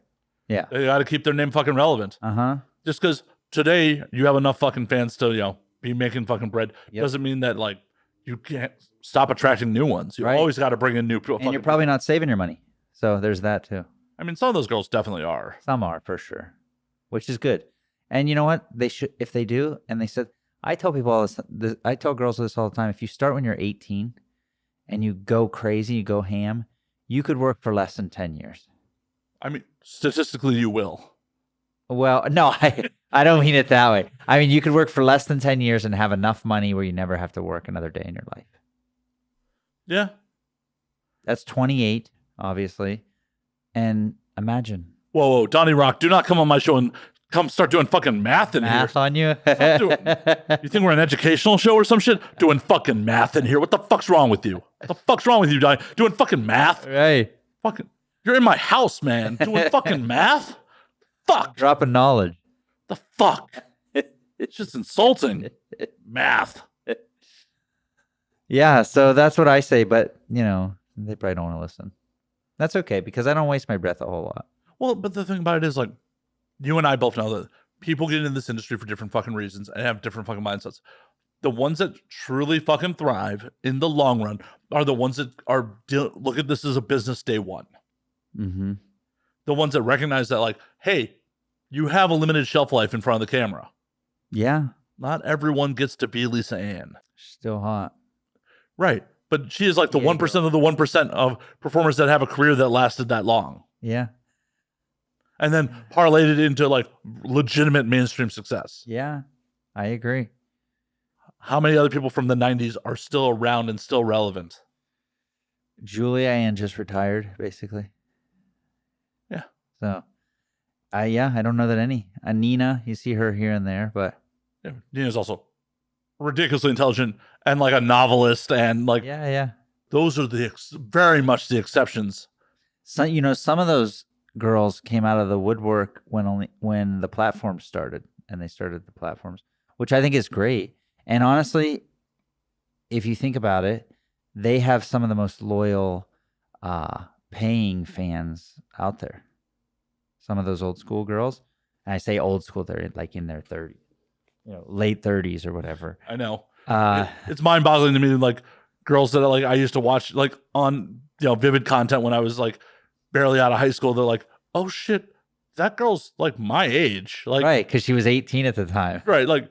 Yeah. They got to keep their name fucking relevant. Just because today you have enough fucking fans to, be making fucking bread doesn't mean that you can't stop attracting new ones. You always got to bring in new people. And you're probably not saving your money. So there's that too. I mean, some of those girls definitely are. Some are for sure, which is good. And you know what? They should, if they do. And they said, I tell people all this. I tell girls this all the time. If you start when you're 18 and you go crazy, you go ham, you could work for less than 10 years. I mean, statistically, you will. Well, no, I don't mean it that way. I mean, you could work for less than 10 years and have enough money where you never have to work another day in your life. Yeah. That's 28, obviously. And imagine. Whoa, Donnie Rock, do not come on my show and come start doing fucking math in here. Math on you? You think we're an educational show or some shit? Doing fucking math in here. What the fuck's wrong with you? What the fuck's wrong with you, Donnie? Doing fucking math? Right. Fucking, you're in my house, man. Doing fucking math? Fuck. Dropping knowledge. The fuck? It's just insulting. Math. Yeah, so that's what I say, but, they probably don't want to listen. That's okay, because I don't waste my breath a whole lot. Well, but the thing about it is, you and I both know that people get into this industry for different fucking reasons and have different fucking mindsets. The ones that truly fucking thrive in the long run are the ones that look at this as a business day one. Mm-hmm. The ones that recognize that, hey, you have a limited shelf life in front of the camera. Yeah. Not everyone gets to be Lisa Ann. Still hot. Right. But she is the 1% of the 1% of performers that have a career that lasted that long. Yeah. And then parlayed it into legitimate mainstream success. Yeah, I agree. how many other people from the 90s are still around and still relevant? Julia just retired, basically. Yeah. So, I don't know that any. Nina, you see her here and there, but yeah, Nina's also ridiculously intelligent and like a novelist, and like those are very much the exceptions. So some of those girls came out of the woodwork when the platforms started, and they started the platforms, which I think is great. And honestly, if you think about it, they have some of the most loyal paying fans out there. Some of those old school girls, and I say old school, they're like in their 30s, late 30s or whatever. I know. It's mind-boggling to me, like girls that like I used to watch like on Vivid content when I was like barely out of high school. They're like, oh shit, that girl's like my age, like right, because she was 18 at the time, right? Like,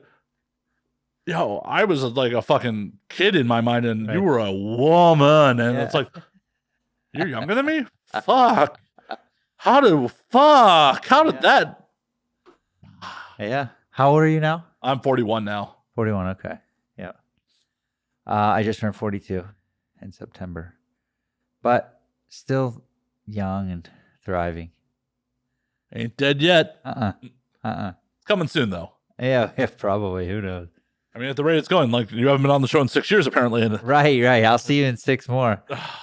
I was like a fucking kid in my mind, and you were a woman, and it's like, you're younger than me. Fuck. How did that? Yeah. How old are you now? I'm 41 now. 41. Okay. Yeah. I just turned 42 in September, but still young and thriving. Ain't dead yet. Coming soon though. Yeah, probably. Who knows? I mean, at the rate it's going, like you haven't been on the show in 6 years apparently. Right. I'll see you in 6 more.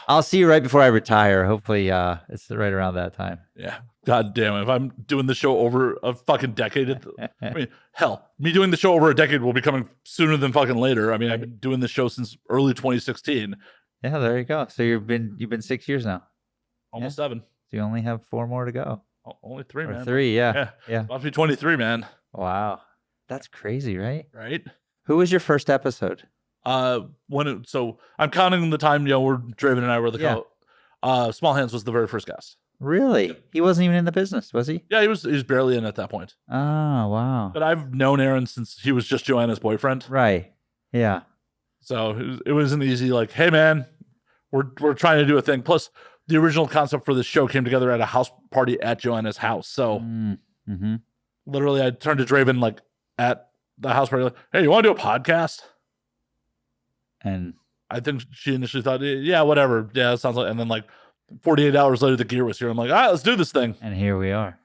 I'll see you right before I retire. Hopefully, it's right around that time. Yeah. God damn it. If I'm doing the show over a fucking decade, I mean, hell, me doing the show over a decade will be coming sooner than fucking later. I mean, I've been doing this show since early 2016. Yeah, there you go. So you've been 6 years now. Almost 7. So you only have 4 more to go. Only 3, man. 3, yeah. About to be 23, man. Wow. That's crazy, right? Right. Who was your first episode? So I'm counting the time, where Draven and I were the Small Hands was the very first guest. Really? He wasn't even in the business, was he? Yeah, he was barely in at that point. Oh, wow. But I've known Aaron since he was just Joanna's boyfriend. Right. Yeah. So it was an easy like, hey man, we're trying to do a thing. Plus, the original concept for this show came together at a house party at Joanna's house. So literally I turned to Draven like at the house party, like, hey, you want to do a podcast? And I think she initially thought, yeah, whatever. Yeah, it sounds like, and then like 48 hours later, the gear was here. I'm like, all right, let's do this thing. And here we are.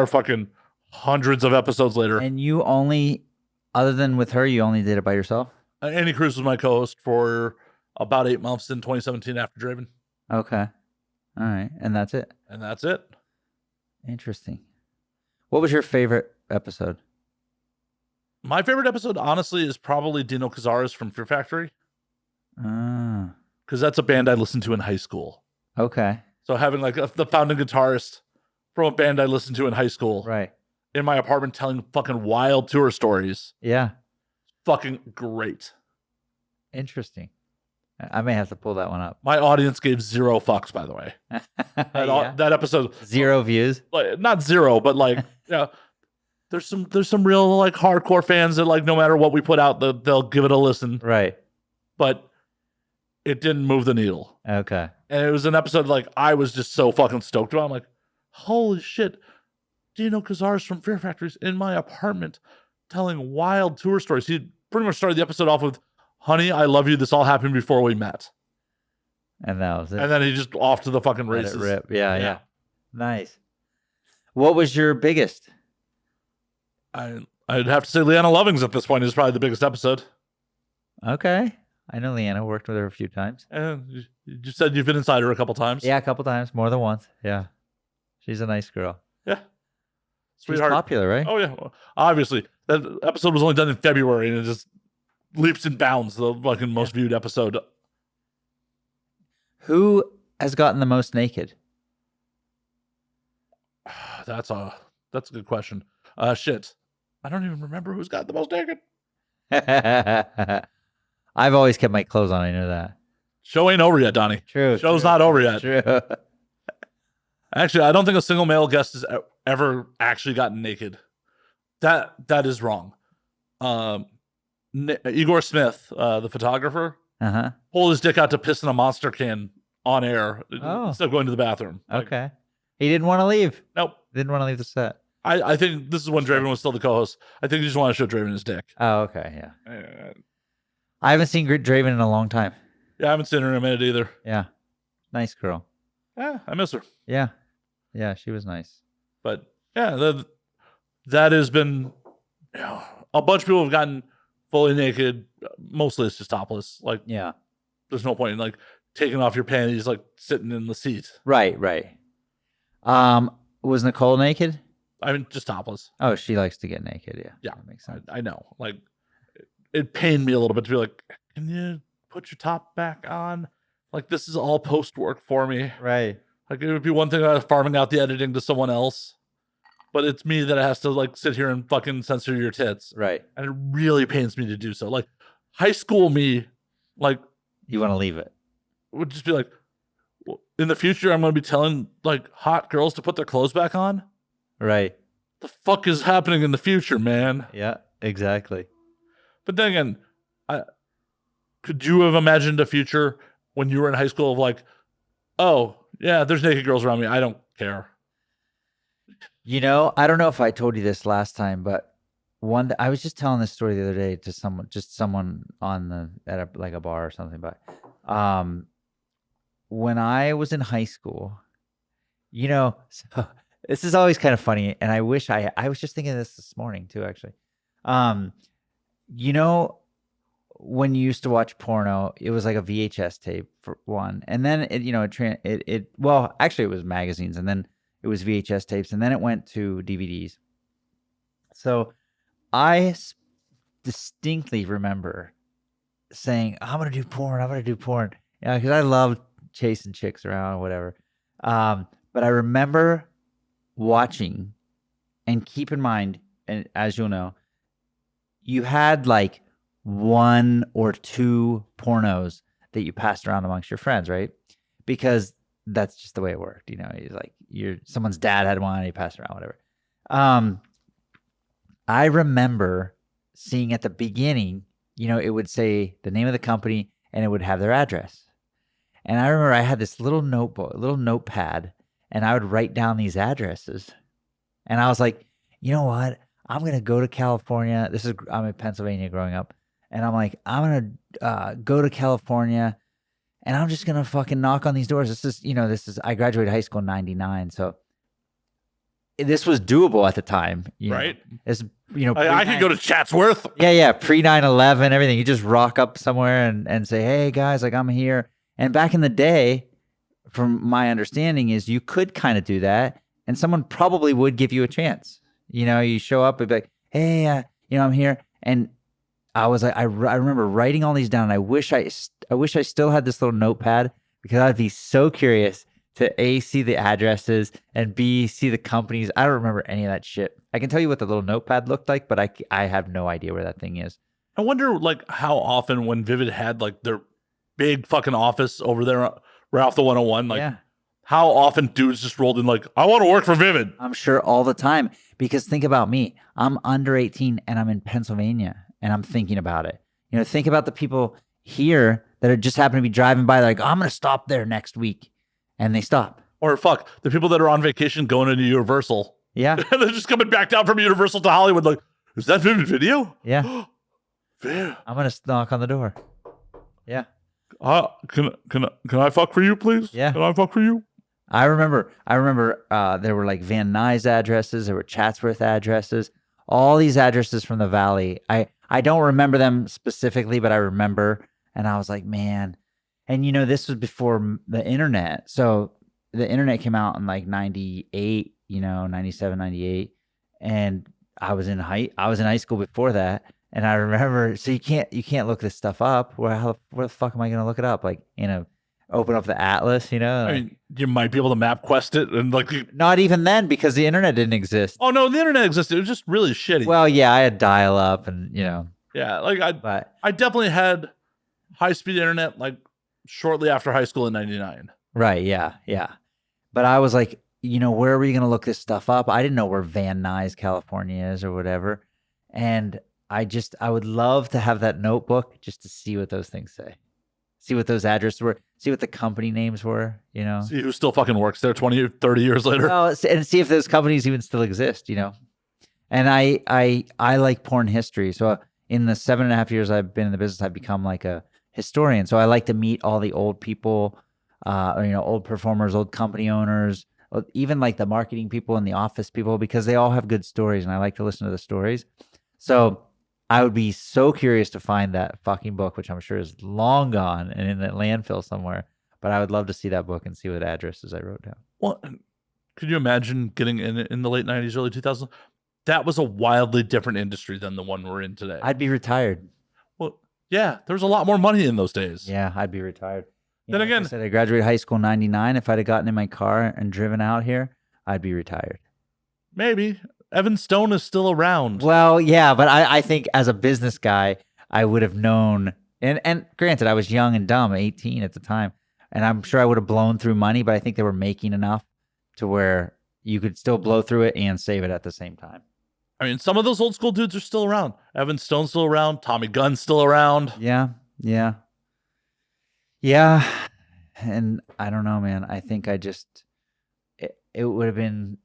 Fucking hundreds of episodes later. And you only, other than with her, you only did it by yourself? Andy Cruz was my co-host for about 8 months in 2017 after Draven. Okay. All right. And that's it? And that's it. Interesting. What was your favorite episode? My favorite episode, honestly, is probably Dino Cazares from Fear Factory. Because that's a band I listened to in high school. Okay. So having like the founding guitarist from a band I listened to in high school, right, in my apartment telling fucking wild tour stories. Yeah. Fucking great. Interesting. I may have to pull that one up. My audience gave 0 fucks, by the way. That episode. 0 views? Like, not 0, but like, there's some real like hardcore fans that like no matter what we put out, they'll give it a listen. Right. But it didn't move the needle. Okay. And it was an episode like I was just so fucking stoked about. I'm like, holy shit. Dino Cazares from Fear Factory's in my apartment telling wild tour stories. He pretty much started the episode off with, honey, I love you. This all happened before we met. And that was it. And then he just off to the fucking races. Let it rip. Yeah. Nice. What was your biggest? I'd have to say Leanna Lovings at this point is probably the biggest episode. Okay. I know Leanna. Worked with her a few times. And you said you've been inside her a couple times. Yeah, a couple times. More than once. Yeah. She's a nice girl. Yeah. Sweetheart. She's popular, right? Oh, yeah. Well, obviously. That episode was only done in February, and it just leaps and bounds the fucking most viewed episode. Who has gotten the most naked? That's a good question. Shit. I don't even remember who's got the most naked. I've always kept my clothes on. I know that. Show ain't over yet, Donnie. True. Show's not over yet. True. Actually, I don't think a single male guest has ever actually gotten naked. That is wrong. Igor Smith, the photographer, pulled his dick out to piss in a Monster can on air instead of going to the bathroom. Okay. He didn't want to leave. Nope. Didn't want to leave the set. I think this is when Draven was still the co-host. I think you just want to show Draven his dick. Oh, okay, yeah. I haven't seen Draven in a long time. Yeah, I haven't seen her in a minute either. Yeah, nice girl. Yeah, I miss her. Yeah, she was nice. But yeah, that has been, a bunch of people have gotten fully naked. Mostly it's just topless. Like, yeah, there's no point in like taking off your panties, like sitting in the seat. Right. Was Nicole naked? I mean, just topless. Oh, she likes to get naked. Yeah. Yeah. That makes sense. I know. Like, it pained me a little bit to be like, can you put your top back on? Like, this is all post work for me. Right. Like, it would be one thing if I was farming out the editing to someone else, but it's me that has to like sit here and fucking censor your tits. Right. And it really pains me to do so. Like, high school me, like, you want to leave it. Would just be like, well, in the future, I'm going to be telling like hot girls to put their clothes back on. Right. The fuck is happening in the future, man? Yeah, exactly. But then again, could you have imagined a future when you were in high school of like, oh, yeah, there's naked girls around me. I don't care. I don't know if I told you this last time, but I was just telling this story the other day to someone at a bar or something. But when I was in high school, so this is always kind of funny, and I wish I was just thinking of this morning too, actually. When you used to watch porno, it was like a VHS tape for one, and then it was magazines, and then it was VHS tapes, and then it went to DVDs. So I distinctly remember saying, I'm going to do porn. Because I loved chasing chicks around or whatever. But I remember watching, and keep in mind, and as you'll know, you had like 1 or 2 pornos that you passed around amongst your friends, right? Because that's just the way it worked. It's like someone's dad had one and you passed around, whatever. I remember seeing at the beginning, it would say the name of the company and it would have their address. And I remember I had this little notepad, and I would write down these addresses. And I was like, you know what? I'm going to go to California. I'm in Pennsylvania growing up. And I'm like, I'm going to go to California, and I'm just going to fucking knock on these doors. I graduated high school in 99. So this was doable at the time. Right. I could go to Chatsworth. Yeah. Pre 9/11, everything. You just rock up somewhere and say, hey guys, like I'm here. And back in the day, from my understanding, is you could kind of do that, and someone probably would give you a chance. You show up and be like, hey, I'm here. And I was like, I remember writing all these down, and I wish I still had this little notepad, because I'd be so curious to A, see the addresses, and B, see the companies. I don't remember any of that shit. I can tell you what the little notepad looked like, but I have no idea where that thing is. I wonder like how often when Vivid had like their big fucking office over there right off the 101, like how often dudes just rolled in like, I want to work for Vivid. I'm sure all the time, because think about me. I'm under 18 and I'm in Pennsylvania, and I'm thinking about it. Think about the people here that are just happen to be driving by. They're like, oh, I'm going to stop there next week. And they stop. Or fuck, the people that are on vacation going into Universal. Yeah. And they're just coming back down from Universal to Hollywood like, is that Vivid Video? Yeah. I'm going to knock on the door. Yeah. Can I fuck for you, please? Yeah. Can I fuck for you? I remember there were like Van Nuys addresses, there were Chatsworth addresses, all these addresses from the Valley. I don't remember them specifically, but I remember, and I was like, man. And this was before the internet. So the internet came out in like 98, 97, 98. And I was in high school before that. And I remember, so you can't look this stuff up. Where the fuck am I going to look it up? Like, open up the atlas, I mean, you might be able to map quest it and like. Not even then, because the internet didn't exist. Oh no, the internet existed. It was just really shitty. Well, yeah, I had dial up and Yeah, like I definitely had high speed internet like shortly after high school in 99. Right, yeah. But I was like, where are we going to look this stuff up? I didn't know where Van Nuys, California is or whatever. And I would love to have that notebook just to see what those things say. See what those addresses were. see what the company names were, you know. See who still fucking works there 20 or 30 years later. Oh, and see if those companies even still exist, you know. And I like porn history. So in the 7.5 years I've been in the business, I've become like a historian. So I like to meet all the old people, old performers, old company owners, even like the marketing people and the office people, because they all have good stories and I like to listen to the stories. So I would be so curious to find that fucking book, which I'm sure is long gone and in the landfill somewhere. But I would love to see that book and see what addresses I wrote down. Well, could you imagine getting in the late 90s, early 2000s? That was a wildly different industry than the one we're in today. I'd be retired. Well, yeah, there's a lot more money in those days. Yeah, I'd be retired. Then again, like I said, I graduated high school in 99. If I'd have gotten in my car and driven out here, I'd be retired. Maybe. Evan Stone is still around. Well, yeah, but I think as a business guy, I would have known. And granted, I was young and dumb, 18 at the time. And I'm sure I would have blown through money, but I think they were making enough to where you could still blow through it and save it at the same time. I mean, some of those old school dudes are still around. Evan Stone's still around. Tommy Gunn's still around. Yeah. And I don't know, man. I think it would have been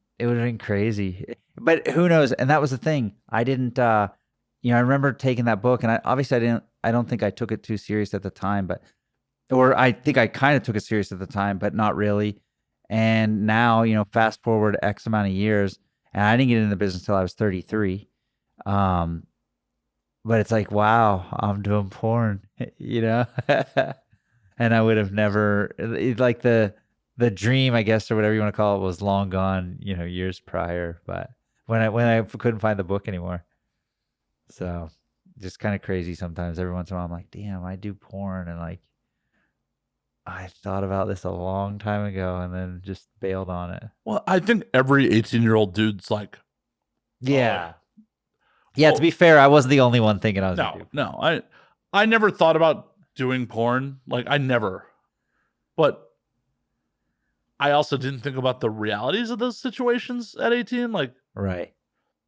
crazy. But who knows? And that was the thing. I didn't, I remember taking that book, and I don't think I took it too serious at the time, or I think I kind of took it serious at the time, but not really. And now, fast forward X amount of years, and I didn't get into the business until I was 33. But it's like, wow, I'm doing porn, and I would have never, like the dream, I guess, or whatever you want to call it, was long gone, years prior. But when I couldn't find the book anymore, so just kind of crazy sometimes. Every once in a while, I'm like, damn, I do porn, and like, I thought about this a long time ago and then just bailed on it. Well, I think every 18-year-old dude's like, yeah. Yeah, to be fair, I wasn't the only one thinking I was No. I never thought about doing porn. Like, I never. But I also didn't think about the realities of those situations at 18. Like, right.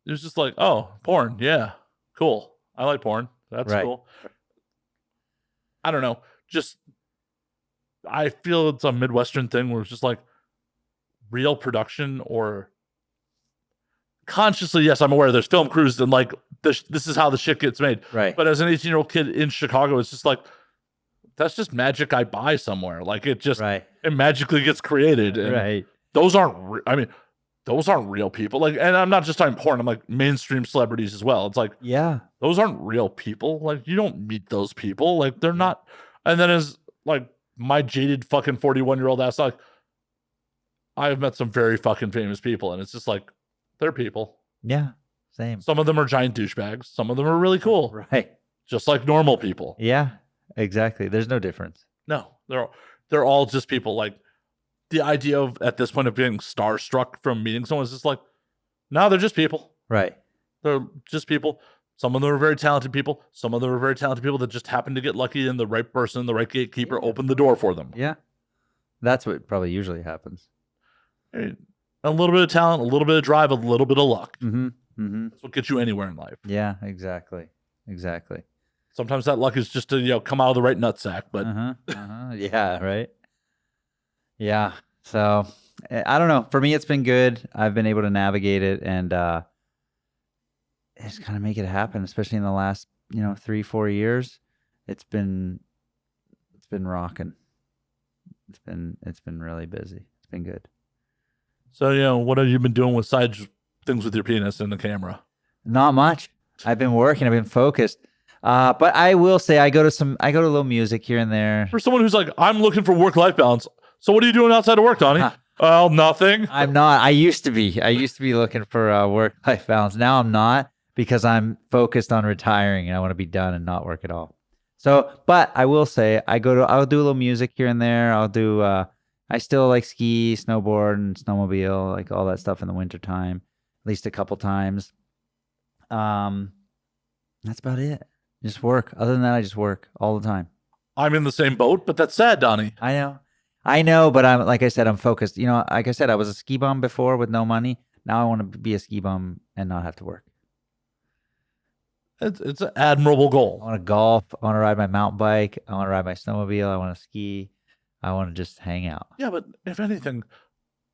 It was just like, oh, porn. Yeah, cool. I like porn. That's cool. I don't know. Just, I feel it's a Midwestern thing where it's just like real production, or consciously, yes, I'm aware there's film crews and like this is how the shit gets made. Right. But as an 18-year-old kid in Chicago, it's just like, that's just magic I buy somewhere. Like it just, it magically gets created. And those aren't, those aren't real people. Like, and I'm not just talking porn, I'm like mainstream celebrities as well. It's like, those aren't real people. Like, you don't meet those people. Like, they're not. And then as like my jaded fucking 41-year-old ass, like, I've met some very fucking famous people, and it's just like, they're people. Yeah, same. Some of them are giant douchebags. Some of them are really cool. Right. Just like normal people. Yeah, exactly. There's no difference. No, they're all just people. Like, the idea of, at this point, of being starstruck from meeting someone is just like, no, they're just people. Right. They're just people. Some of them are very talented people. Some of them are very talented people that just happen to get lucky, and the right person, the right gatekeeper opened the door for them. Yeah. That's what probably usually happens. A little bit of talent, a little bit of drive, a little bit of luck. Mm-hmm. Mm-hmm. That's what gets you anywhere in life. Yeah, exactly. Exactly. Sometimes that luck is just to, come out of the right nutsack, but yeah, right. Yeah. So I don't know. For me, it's been good. I've been able to navigate it and just kind of make it happen, especially in the last, 3-4 years. It's been rocking. It's been really busy. It's been good. So, what have you been doing with side things with your penis in the camera? Not much. I've been working. I've been focused. But I will say I go to a little music here and there. For someone who's like, I'm looking for work-life balance. So what are you doing outside of work, Donnie? Well, nothing. I'm not. I used to be looking for work-life balance. Now I'm not, because I'm focused on retiring and I want to be done and not work at all. So, but I will say I'll do a little music here and there. I still like ski, snowboard, and snowmobile, like all that stuff in the wintertime, at least a couple times. That's about it. Just work. Other than that, I just work all the time. I'm in the same boat, but that's sad, Donnie. I know, but like I said, I'm focused. Like I said, I was a ski bum before with no money. Now I want to be a ski bum and not have to work. It's an admirable goal. I want to golf. I want to ride my mountain bike. I want to ride my snowmobile. I want to ski. I want to just hang out. Yeah, but if anything,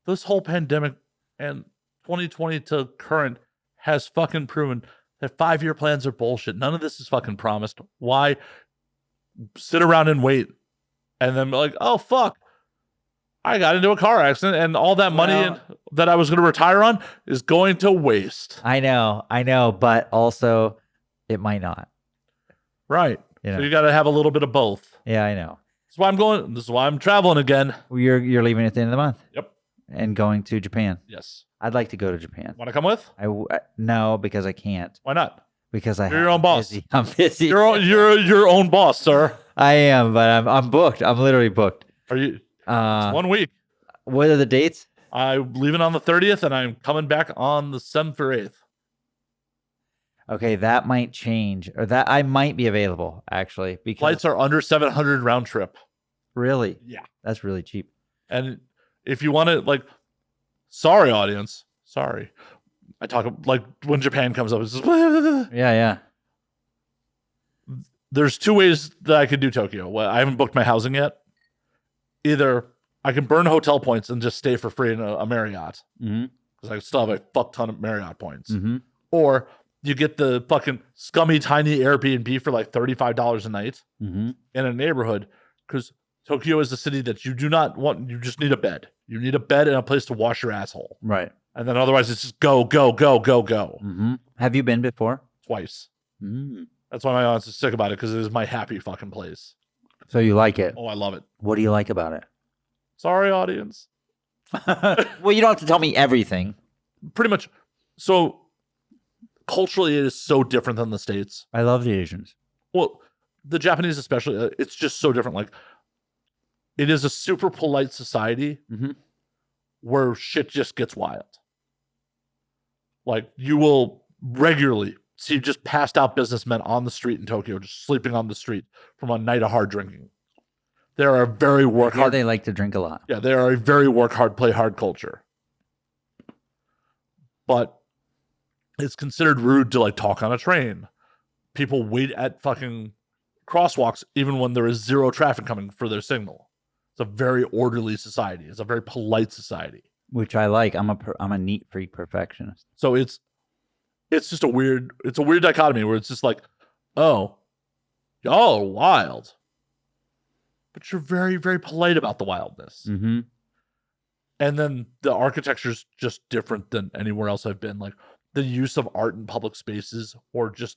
this whole pandemic and 2020 to current has fucking proven that 5-year plans are bullshit. None of this is fucking promised. Why sit around and wait and then be like, oh, fuck, I got into a car accident and all that money that I was going to retire on is going to waste. I know, but also it might not. Right. So you got to have a little bit of both. Yeah, I know. That's why I'm going. This is why I'm traveling again. You're leaving at the end of the month. Yep. And going to Japan. Yes. I'd like to go to Japan. Want to come with? No, because I can't. Why not? Because you're your own boss. I'm busy. You're your own boss, sir. I am, but I'm booked. I'm literally booked. Are you? It's 1 week. What are the dates? I'm leaving on the 30th, and I'm coming back on the 7th or 8th. Okay, that might change, or that I might be available actually. Because flights are under $700 round trip. Really? Yeah, that's really cheap. And if you want to, like, sorry, audience, sorry, I talk like when Japan comes up. It's just, yeah. There's 2 ways that I could do Tokyo. Well, I haven't booked my housing yet. Either I can burn hotel points and just stay for free in a Marriott, because I still have a fuck ton of Marriott points, or you get the fucking scummy tiny Airbnb for like $35 a night in a neighborhood, because Tokyo is a city that you do not want. You just need a bed. You need a bed and a place to wash your asshole. Right. And then otherwise it's just go. Have you been before? Twice. That's why my aunt's is sick about it, because it is my happy fucking place. So you like it? Oh, I love it. What do you like about it? Sorry, audience. Well, you don't have to tell me everything. Pretty much. So culturally, it is so different than the States. I love the Asians. Well, the Japanese especially, it's just so different. Like, it is a super polite society where shit just gets wild. Like, you will regularly see just passed out businessmen on the street in Tokyo, just sleeping on the street from a night of hard drinking. They are a very work hard. They like to drink a lot. Yeah, they are a very work hard, play hard culture. But it's considered rude to like talk on a train. People wait at fucking crosswalks even when there is zero traffic coming for their signal. It's a very orderly society. It's a very polite society, which I like. I'm a neat freak perfectionist. So it's just a weird dichotomy where it's just like, oh, y'all are wild, but you're very, very polite about the wildness. And then the architecture's just different than anywhere else I've been. Like, the use of art in public spaces, or just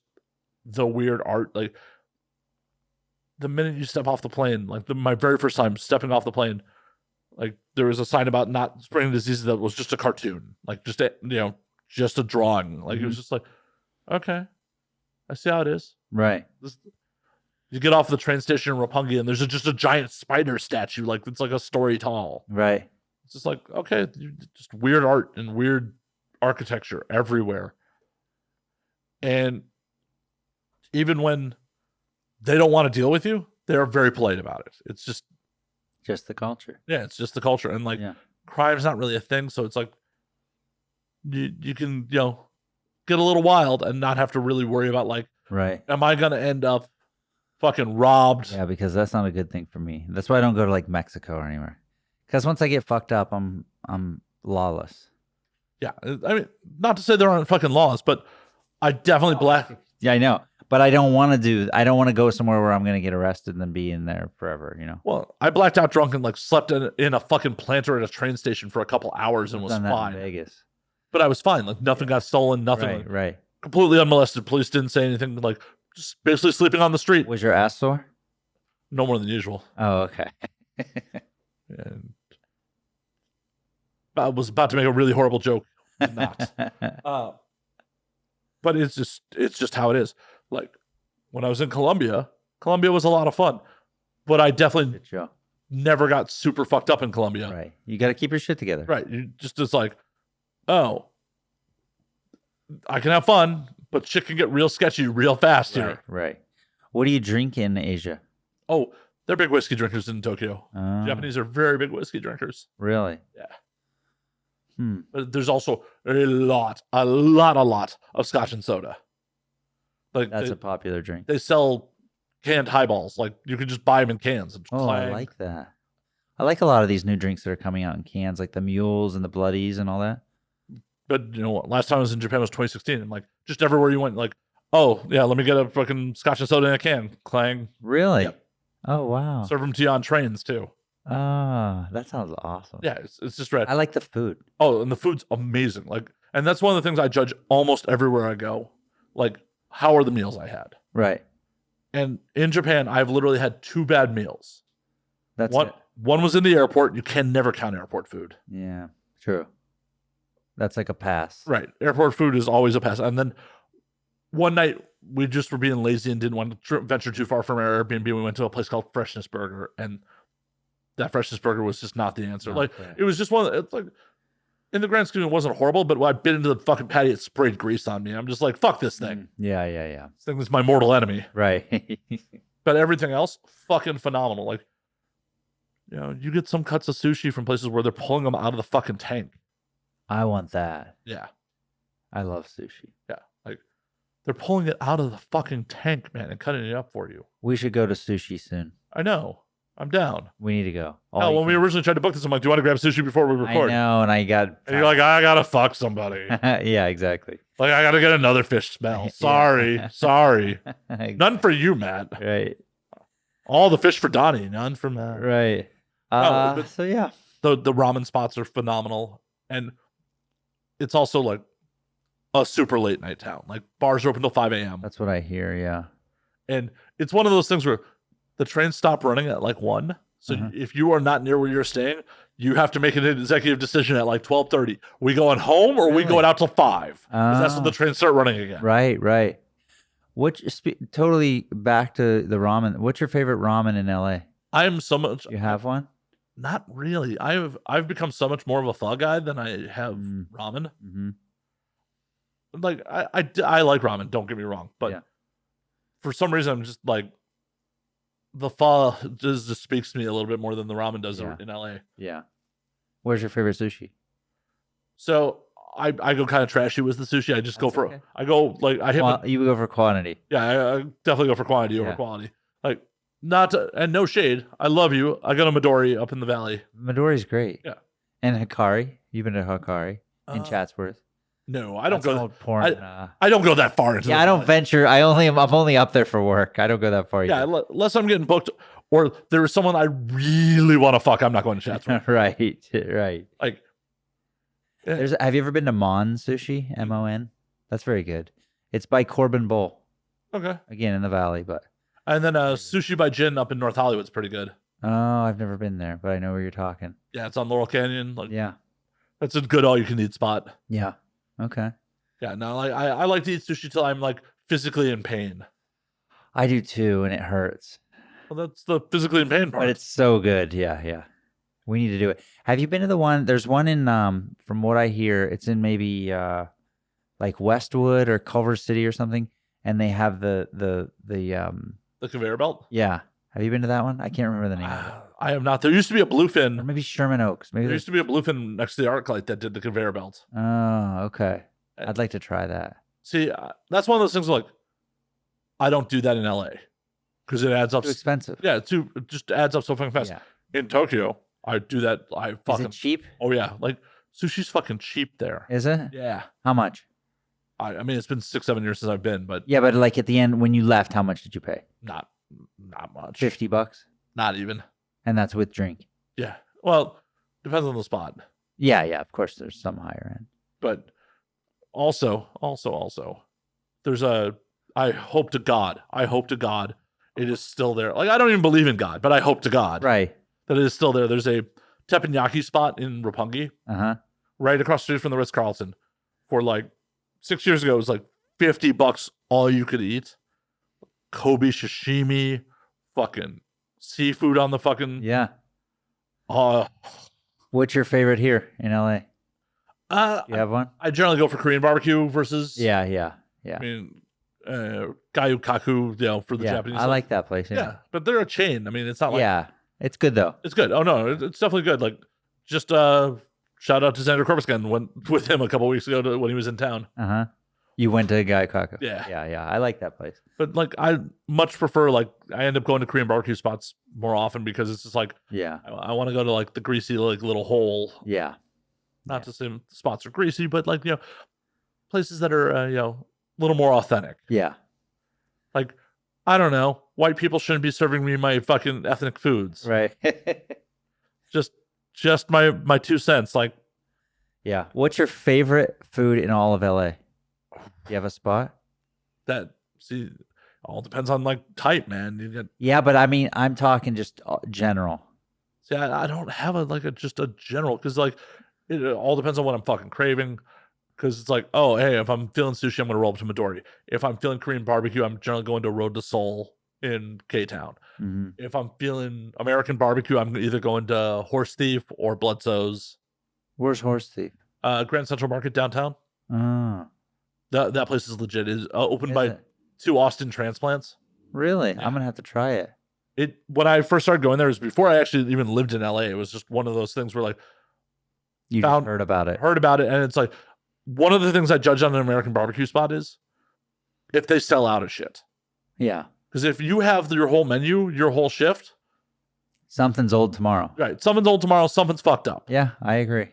the weird art. Like, the minute you step off the plane, like my very first time stepping off the plane, like, there was a sign about not spreading diseases that was just a cartoon, like just a drawing. Like, it was just like, okay, I see how it is. Right. You get off the train station in Roppongi and there's just a giant spider statue. Like, it's like a story tall. Right. It's just like, okay, just weird art and weird architecture everywhere. And even when they don't want to deal with you, they're very polite about it. It's just the culture. Yeah, it's just the culture. And like, crime's not really a thing. So it's like, you can, get a little wild and not have to really worry about, like, right, am I going to end up fucking robbed? Yeah, because that's not a good thing for me. That's why I don't go to like Mexico or anywhere. Because once I get fucked up, I'm lawless. Yeah, I mean, not to say there aren't fucking laws, but I definitely Yeah, I know. But I don't want to go somewhere where I'm going to get arrested and then be in there forever, Well, I blacked out drunk and like slept in a fucking planter at a train station for a couple hours and was fine. In Vegas. But I was fine. Like, nothing got stolen, nothing. Right. Completely unmolested. Police didn't say anything. Like, just basically sleeping on the street. Was your ass sore? No more than usual. Oh, okay. And I was about to make a really horrible joke. Did not. But it's just how it is. Like, when I was in Colombia was a lot of fun, but I definitely never got super fucked up in Colombia. Right. You got to keep your shit together. Right. It's like, oh, I can have fun, but shit can get real sketchy real fast here. Right. What do you drink in Asia? Oh, they're big whiskey drinkers in Tokyo. Japanese are very big whiskey drinkers. Really? Yeah. But there's also a lot of scotch and soda. Like, that's a popular drink. They sell canned highballs. Like, you can just buy them in cans. And I like that. I like a lot of these new drinks that are coming out in cans, like the mules and the bloodies and all that. But you know what? Last time I was in Japan was 2016, and like just everywhere you went, like, oh yeah, let me get a fucking scotch and soda in a can. Clang. Really? Yep. Oh wow. Serve them to you on trains too. Ah, that sounds awesome. Yeah, it's just rad. I like the food. Oh, and the food's amazing. Like, and that's one of the things I judge almost everywhere I go. Like, how are the meals I had? Right. And in Japan, I've literally had 2 bad meals. That's one. it. One was in the airport. You can never count airport food. Yeah, true. That's like a pass. Right. Airport food is always a pass. And then one night we just were being lazy and didn't want to venture too far from our Airbnb. We went to a place called Freshness Burger, and that Freshness Burger was just not the answer. Like, it was just one. It's like, in the grand scheme, it wasn't horrible, but when I bit into the fucking patty, it sprayed grease on me. I'm just like, fuck this thing. Yeah. This thing is my mortal enemy. Right. But everything else, fucking phenomenal. Like, you know, you get some cuts of sushi from places where they're pulling them out of the fucking tank. I want that. Yeah. I love sushi. Yeah. Like, they're pulling it out of the fucking tank, man, and cutting it up for you. We should go to sushi soon. I know. I'm down. We need to go. Oh, when we originally tried to book this, I'm like, do you want to grab sushi before we record? I know, and I got... And you're like, I gotta fuck somebody. Yeah, exactly. Like, I gotta get another fish smell. Sorry. None for you, Matt. Right. All the fish for Donnie, none for Matt. Right. So yeah. The ramen spots are phenomenal. And it's also like a super late night town. Like, bars are open till 5 a.m. That's what I hear, yeah. And it's one of those things where the trains stop running at like 1. So if you are not near where you're staying, you have to make an executive decision at like 12:30. We going home or we going out till 5? Because that's when the trains start running again. Right. Totally back to the ramen. What's your favorite ramen in LA? I'm so much. You have one? Not really. I've become so much more of a pho guy than I have ramen. Mm-hmm. Like I like ramen. Don't get me wrong, but for some reason I'm just like, the pho just speaks to me a little bit more than the ramen does in LA. Yeah. Where's your favorite sushi? So I go kind of trashy with the sushi. I just go for you go for quantity. Yeah, I definitely go for quantity over quality. Like, and no shade. I love you. I got a Midori up in the valley. Midori's great. Yeah. And Hikari. You've been to Hikari in Chatsworth. No, I don't go. Porn, I don't go that far into. Yeah, I don't venture. I'm only up there for work. I don't go that far. Yeah, unless I'm getting booked or there is someone I really want to fuck. I'm not going to Chatsworth. Right. Like, have you ever been to Mon Sushi? MON. That's very good. It's by Corbin Bowl. Okay. Again in the valley, but. And then Sushi by Jin up in North Hollywood's pretty good. Oh, I've never been there, but I know where you're talking. Yeah, it's on Laurel Canyon. Like, yeah. That's a good all-you-can-eat spot. Yeah. Okay. Yeah, no, I like to eat sushi till I'm like physically in pain. I do too, and it hurts. Well, that's the physically in pain part. But it's so good. Yeah. We need to do it. Have you been to the one? There's one in from what I hear, it's in maybe like Westwood or Culver City or something, and they have the conveyor belt. Yeah. Have you been to that one? I can't remember the name of it. I have not. There used to be a Bluefin. Or maybe Sherman Oaks. Maybe there used to be a Bluefin next to the ArcLight that did the conveyor belt. Oh, okay. I'd like to try that. See, that's one of those things like, I don't do that in LA because it adds up. Too expensive. Yeah, it just adds up so fucking fast. Yeah. In Tokyo, I do that. Is it cheap? Oh yeah, like sushi's fucking cheap there. Is it? Yeah. How much? I mean, it's been 6-7 years since I've been, but yeah, but like at the end when you left, how much did you pay? Not much. $50? Not even. And that's with drink. Yeah. Well, depends on the spot. Yeah. Of course, there's some higher end. But also, there's I hope to God it is still there. Like, I don't even believe in God, but I hope to God that it is still there. There's a teppanyaki spot in Roppongi, right across the street from the Ritz-Carlton. For like 6 years ago, it was like $50 all you could eat. Kobe sashimi, fucking seafood on the fucking What's your favorite here in LA? You have one? I generally go for Korean barbecue versus Yeah. I mean, Gayu Kaku, for the Japanese. I like that place. Yeah, but they're a chain. I mean, it's not like it's good though. It's good. Oh no, it's definitely good. Like, just shout out to Xander Corbiscan. Went with him a couple weeks ago when he was in town. You went to Gaikaku. Yeah. Yeah. I like that place. But like, I much prefer, like, I end up going to Korean barbecue spots more often because it's just like, Yeah. I want to go to like the greasy, like, little hole. Yeah. Not to say spots are greasy, but like, places that are, a little more authentic. Yeah. Like, I don't know, white people shouldn't be serving me my fucking ethnic foods. Right. just my 2 cents. Like, yeah. What's your favorite food in all of LA? Do you have a spot? All depends on like type, man. Yeah, but I mean, I'm talking just general. See, I don't have just a general, because like it all depends on what I'm fucking craving. Because it's like, oh, hey, if I'm feeling sushi, I'm gonna roll up to Midori. If I'm feeling Korean barbecue, I'm generally going to Road to Seoul in K-Town. Mm-hmm. If I'm feeling American barbecue, I'm either going to Horse Thief or Bloodsoe's. Where's Horse Thief? Grand Central Market downtown. Oh. That place is legit. It's opened by 2 Austin transplants. Really? Yeah. I'm gonna have to try it. When I first started going there, was before I actually even lived in LA. It was just one of those things where like you just heard about it, and it's like, one of the things I judge on an American barbecue spot is if they sell out of shit. Yeah. Because if you have your whole menu, your whole shift, something's old tomorrow. Right. Something's old tomorrow. Something's fucked up. Yeah, I agree.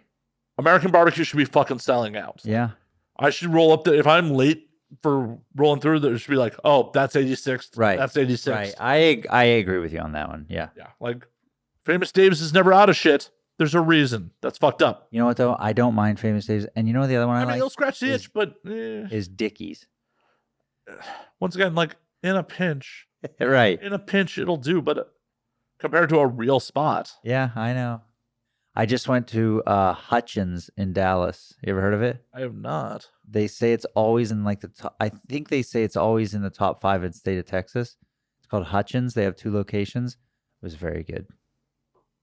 American barbecue should be fucking selling out. Yeah. I should roll up if I'm late for rolling through, there should be like, oh, that's 86. Right. That's 86. Right. I agree with you on that one. Yeah. Yeah. Like, Famous Dave's is never out of shit. There's a reason. That's fucked up. You know what, though? I don't mind Famous Dave's. And you know the other one I like? It'll scratch the itch, but... is Dickies. Once again, like, in a pinch. Right. In a pinch, it'll do, but compared to a real spot. Yeah, I know. I just went to Hutchins in Dallas. You ever heard of it? I have not. They say it's always in like the top... I think they say it's always in the top 5 in the state of Texas. It's called Hutchins. They have 2 locations. It was very good.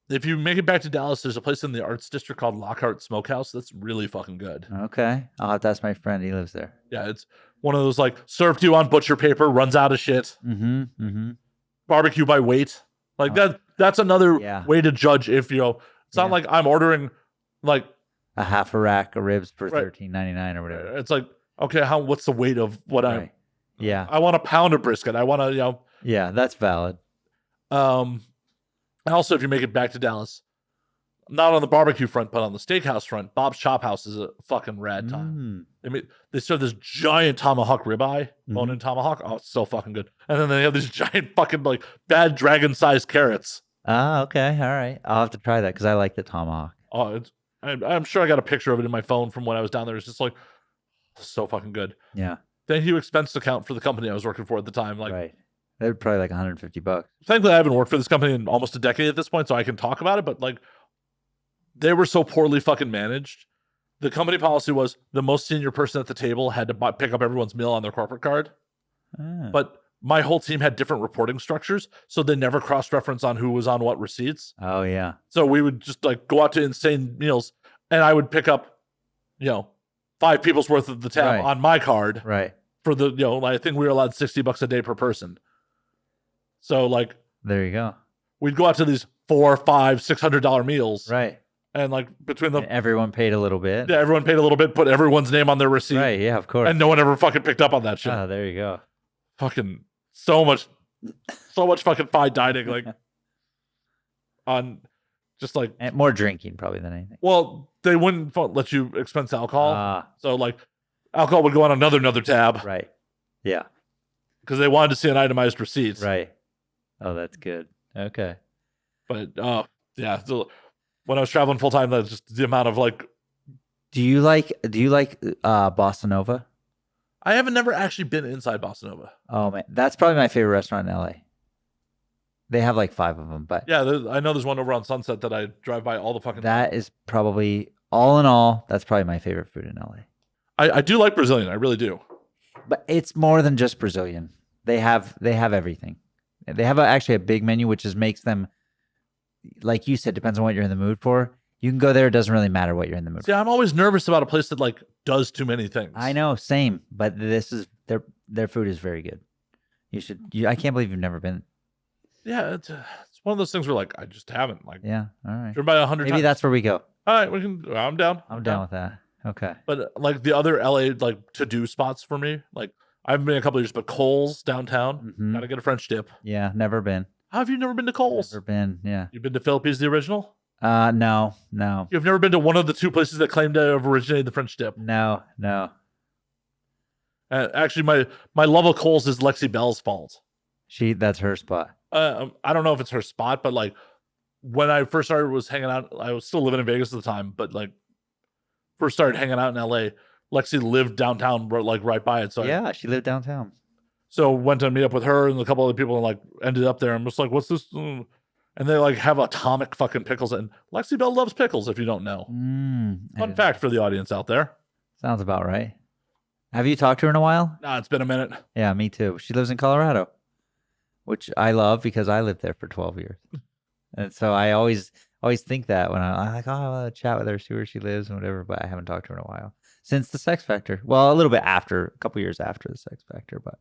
If you make it back to Dallas, there's a place in the Arts District called Lockhart Smokehouse that's really fucking good. Okay. I'll have to ask my friend. He lives there. Yeah, it's one of those like served to you on butcher paper, runs out of shit. Mm-hmm. Mm-hmm. Barbecue by weight. Like that's another way to judge if, it's not like I'm ordering like a half a rack of ribs for $13.99 or whatever. It's like, okay, what's the weight of what I'm... Yeah. I want a pound of brisket. I want to, Yeah, that's valid. Also, if you make it back to Dallas, not on the barbecue front, but on the steakhouse front, Bob's Chop House is a fucking rad time. They serve this giant tomahawk ribeye, bone-in tomahawk. Oh, it's so fucking good. And then they have these giant fucking like bad dragon-sized carrots. Ah, okay, all right. I'll have to try that because I like the tomahawk. Oh, I'm sure I got a picture of it in my phone from when I was down there. It's just like so fucking good. Yeah. Thank you, expense account for the company I was working for at the time. Like, right. They're probably like $150. Thankfully, I haven't worked for this company in almost a decade at this point, so I can talk about it. But like, they were so poorly fucking managed. The company policy was the most senior person at the table had to pick up everyone's meal on their corporate card. But my whole team had different reporting structures, so they never cross-reference on who was on what receipts. Oh yeah. So we would just like go out to insane meals, and I would pick up, 5 people's worth of the tab on my card. Right. For the I think we were allowed $60 a day per person. So like there you go. We'd go out to these $400, $500, $600 meals. Right. And like between them, everyone paid a little bit. Yeah, everyone paid a little bit, put everyone's name on their receipt. Right, yeah, of course. And no one ever fucking picked up on that shit. Oh, there you go. Fucking so much fucking fine dining, like on just like and more drinking probably than anything. Well, they wouldn't let you expense alcohol. So like alcohol would go on another tab. Right. Yeah. Because they wanted to see an itemized receipt. Right. Oh, that's good. Okay. But yeah. So when I was traveling full time, that's just the amount of like. Do you like Bossa Nova? I haven't never actually been inside Bossa Nova. Oh man, that's probably my favorite restaurant in LA. They have like 5 of them, but yeah, I know there's one over on Sunset that I drive by all the fucking. That is probably all in all. That's probably my favorite food in LA. I do like Brazilian, I really do. But it's more than just Brazilian. They have everything. They have actually a big menu, which makes them, like you said, depends on what you're in the mood for. You can go there. It doesn't really matter what you're in the mood for. I'm always nervous about a place that like does too many things. I know, same. But this is their food is very good. You should. I can't believe you've never been. Yeah, it's one of those things where like I just haven't like. Yeah, all right. Driven by 100 Maybe times. that's where we go. All right, we can. I'm down. I'm down with that. Okay. But like the other LA like to do spots for me, like I've been a couple of years, but Kohl's downtown, gotta get a French dip. Yeah, never been. How have you never been to Kohl's? Never been. Yeah. You've been to Philippines, the original? No. You've never been to one of the two places that claim to have originated the French dip? No. Actually, my love of Kohl's is Lexi Bell's fault. That's her spot. I don't know if it's her spot, but like when I first was hanging out, I was still living in Vegas at the time, but like first started hanging out in LA, Lexi lived downtown, like right by it. So yeah, she lived downtown. So went to meet up with her and a couple other people and like ended up there and was like, what's this? And they like have atomic fucking pickles. And Lexi Bell loves pickles, if you don't know. Fun fact for the audience out there. Sounds about right. Have you talked to her in a while? Nah, it's been a minute. Yeah, me too. She lives in Colorado, which I love because I lived there for 12 years. And so I always think that when I'm like, oh, I want to chat with her, see where she lives and whatever, but I haven't talked to her in a while. Since the Sex Factor. Well, a little bit after, a couple years after the Sex Factor, but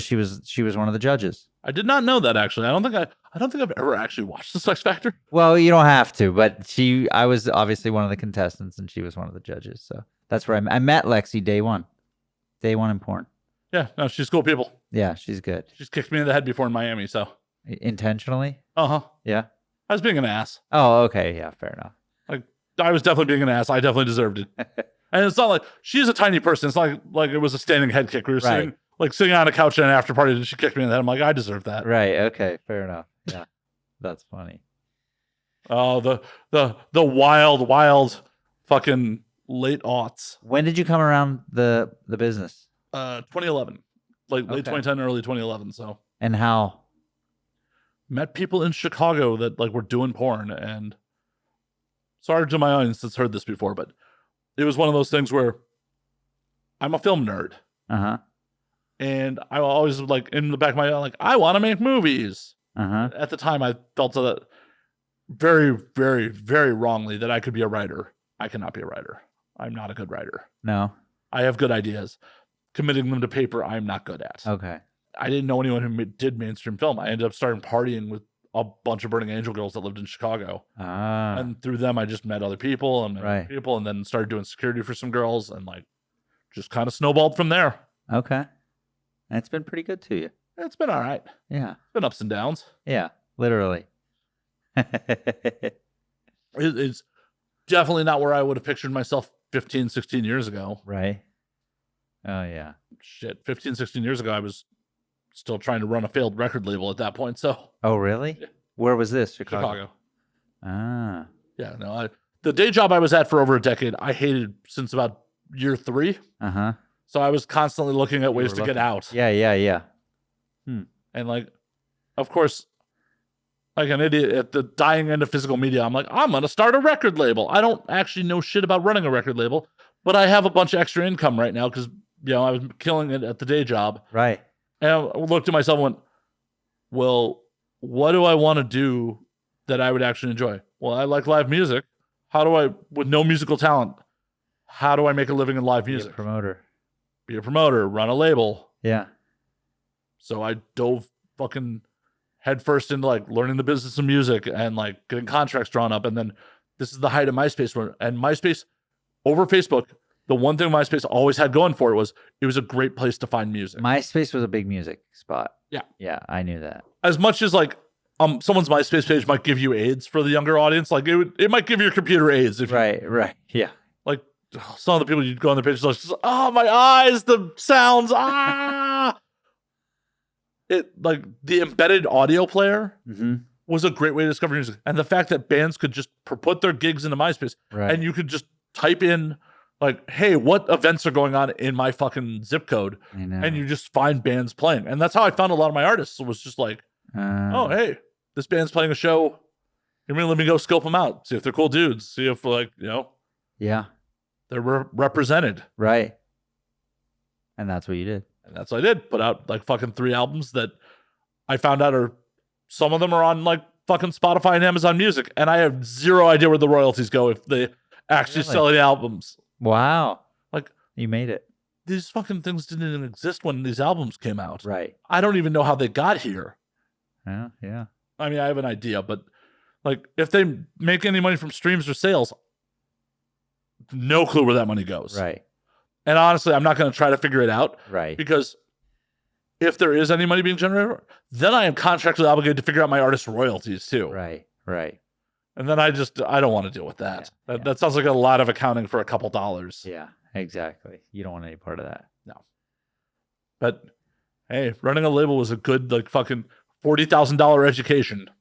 she was one of the judges. I did not know that actually. I don't think I've ever actually watched the Sex Factor. Well, you don't have to, but I was obviously one of the contestants and she was one of the judges. So that's where I met Lexi day one in porn. Yeah, no, she's cool people. Yeah, she's good. She's kicked me in the head before in Miami, so. Intentionally? Yeah. I was being an ass. Oh, okay. Yeah, fair enough. Like I was definitely being an ass. I definitely deserved it. And it's not like she's a tiny person. It's not like it was a standing head kick. We were sitting on a couch at an after party and she kicked me in the head. I'm like, I deserve that. Right. Okay. Fair enough. Yeah. That's funny. Oh, the wild fucking late aughts. When did you come around the business? 2011. Like late 2010, early 2011. So. And how? Met people in Chicago that like were doing porn, and sorry to my audience that's heard this before, but it was one of those things where I'm a film nerd. And I always like in the back of my mind, like, I want to make movies. At the time, I felt that very, very, very wrongly that I could be a writer. I cannot be a writer. I'm not a good writer. No. I have good ideas. Committing them to paper, I'm not good at. Okay. I didn't know anyone who did mainstream film. I ended up starting partying with a bunch of Burning Angel girls that lived in Chicago. And through them, I just met other people and then started doing security for some girls and like just kind of snowballed from there. Okay. And it's been pretty good to you. It's been all right. Yeah. It's been ups and downs. Yeah, literally. It's definitely not where I would have pictured myself 15, 16 years ago. Right. Oh, yeah. Shit. 15, 16 years ago, I was still trying to run a failed record label at that point. So. Oh, really? Yeah. Where was this? Chicago. Ah. Yeah. No. The day job I was at for over a decade, I hated since about year 3. So I was constantly looking at ways to get out. Yeah. And like, of course, like an idiot at the dying end of physical media, I'm like, I'm going to start a record label. I don't actually know shit about running a record label, but I have a bunch of extra income right now because, I was killing it at the day job. Right. And I looked at myself and went, well, what do I want to do that I would actually enjoy? Well, I like live music. How do I, with no musical talent, how do I make a living in live music? Be a promoter, run a label. Yeah. So I dove fucking headfirst into like learning the business of music and like getting contracts drawn up. And then this is the height of MySpace. And MySpace over Facebook, the one thing MySpace always had going for it was a great place to find music. MySpace was a big music spot. Yeah. Yeah, I knew that. As much as like someone's MySpace page might give you AIDS for the younger audience, like it might give your computer AIDS. Right. Yeah. Like some of the people you'd go on their page like, oh, my eyes, the sounds, It like the embedded audio player was a great way to discover music. And the fact that bands could just put their gigs into MySpace and you could just type in like, hey, what events are going on in my fucking zip code? And you just find bands playing. And that's how I found a lot of my artists. It was just like, oh, hey, this band's playing a show. Let me go scope them out. See if they're cool dudes. See if like, yeah, they're represented. Right. And that's what you did. And that's what I did. Put out like fucking 3 albums that I found out some of them are on like fucking Spotify and Amazon Music. And I have zero idea where the royalties go if they actually sell the albums. Wow. Like you made it. These fucking things didn't even exist when these albums came out. Right. I don't even know how they got here. Yeah. I mean, I have an idea, but like if they make any money from streams or sales, no clue where that money goes. Right. And honestly, I'm not going to try to figure it out. Right. Because if there is any money being generated, then I am contractually obligated to figure out my artist royalties too. Right. Right. And then I don't want to deal with that. That sounds like a lot of accounting for a couple dollars. Yeah, exactly. You don't want any part of that. No. But hey, running a label was a good like fucking $40,000 education.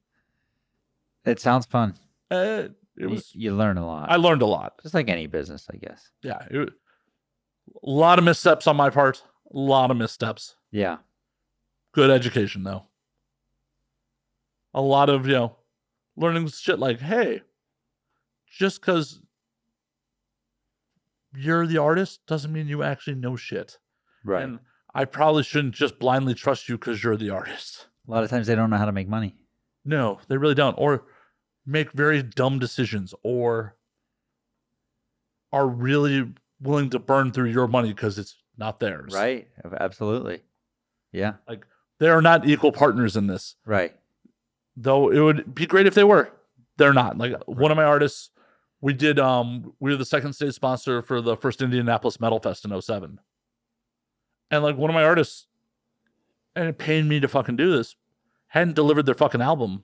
It sounds fun. It was. You learn a lot. I learned a lot. Just like any business, I guess. Yeah. A lot of missteps on my part. A lot of missteps. Yeah. Good education though. A lot of, learning shit like, hey, just because you're the artist doesn't mean you actually know shit. Right. And I probably shouldn't just blindly trust you because you're the artist. A lot of times they don't know how to make money. No, they really don't. Or make very dumb decisions or are really willing to burn through your money because it's not theirs. Right. Absolutely. Yeah. Like, they are not equal partners in this. Right. Though it would be great if they were. They're not. Like, one of my artists, we were the second stage sponsor for the first Indianapolis Metal Fest in 2007. And like one of my artists, and it pained me to fucking do this, hadn't delivered their fucking album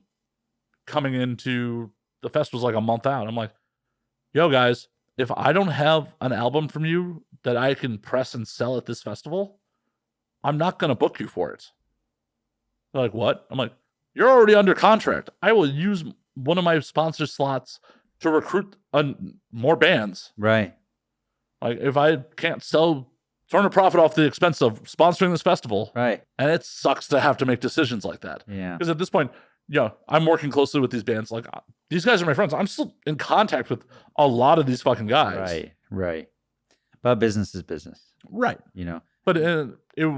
coming into the festival's like a month out. I'm like, yo guys, if I don't have an album from you that I can press and sell at this festival, I'm not going to book you for it. They're like, what? I'm like, you're already under contract. I will use one of my sponsor slots to recruit more bands. Right. Like, if I can't turn a profit off the expense of sponsoring this festival. Right. And it sucks to have to make decisions like that. Yeah. Because at this point, I'm working closely with these bands. Like, these guys are my friends. I'm still in contact with a lot of these fucking guys. Right. Right. But business is business. Right. But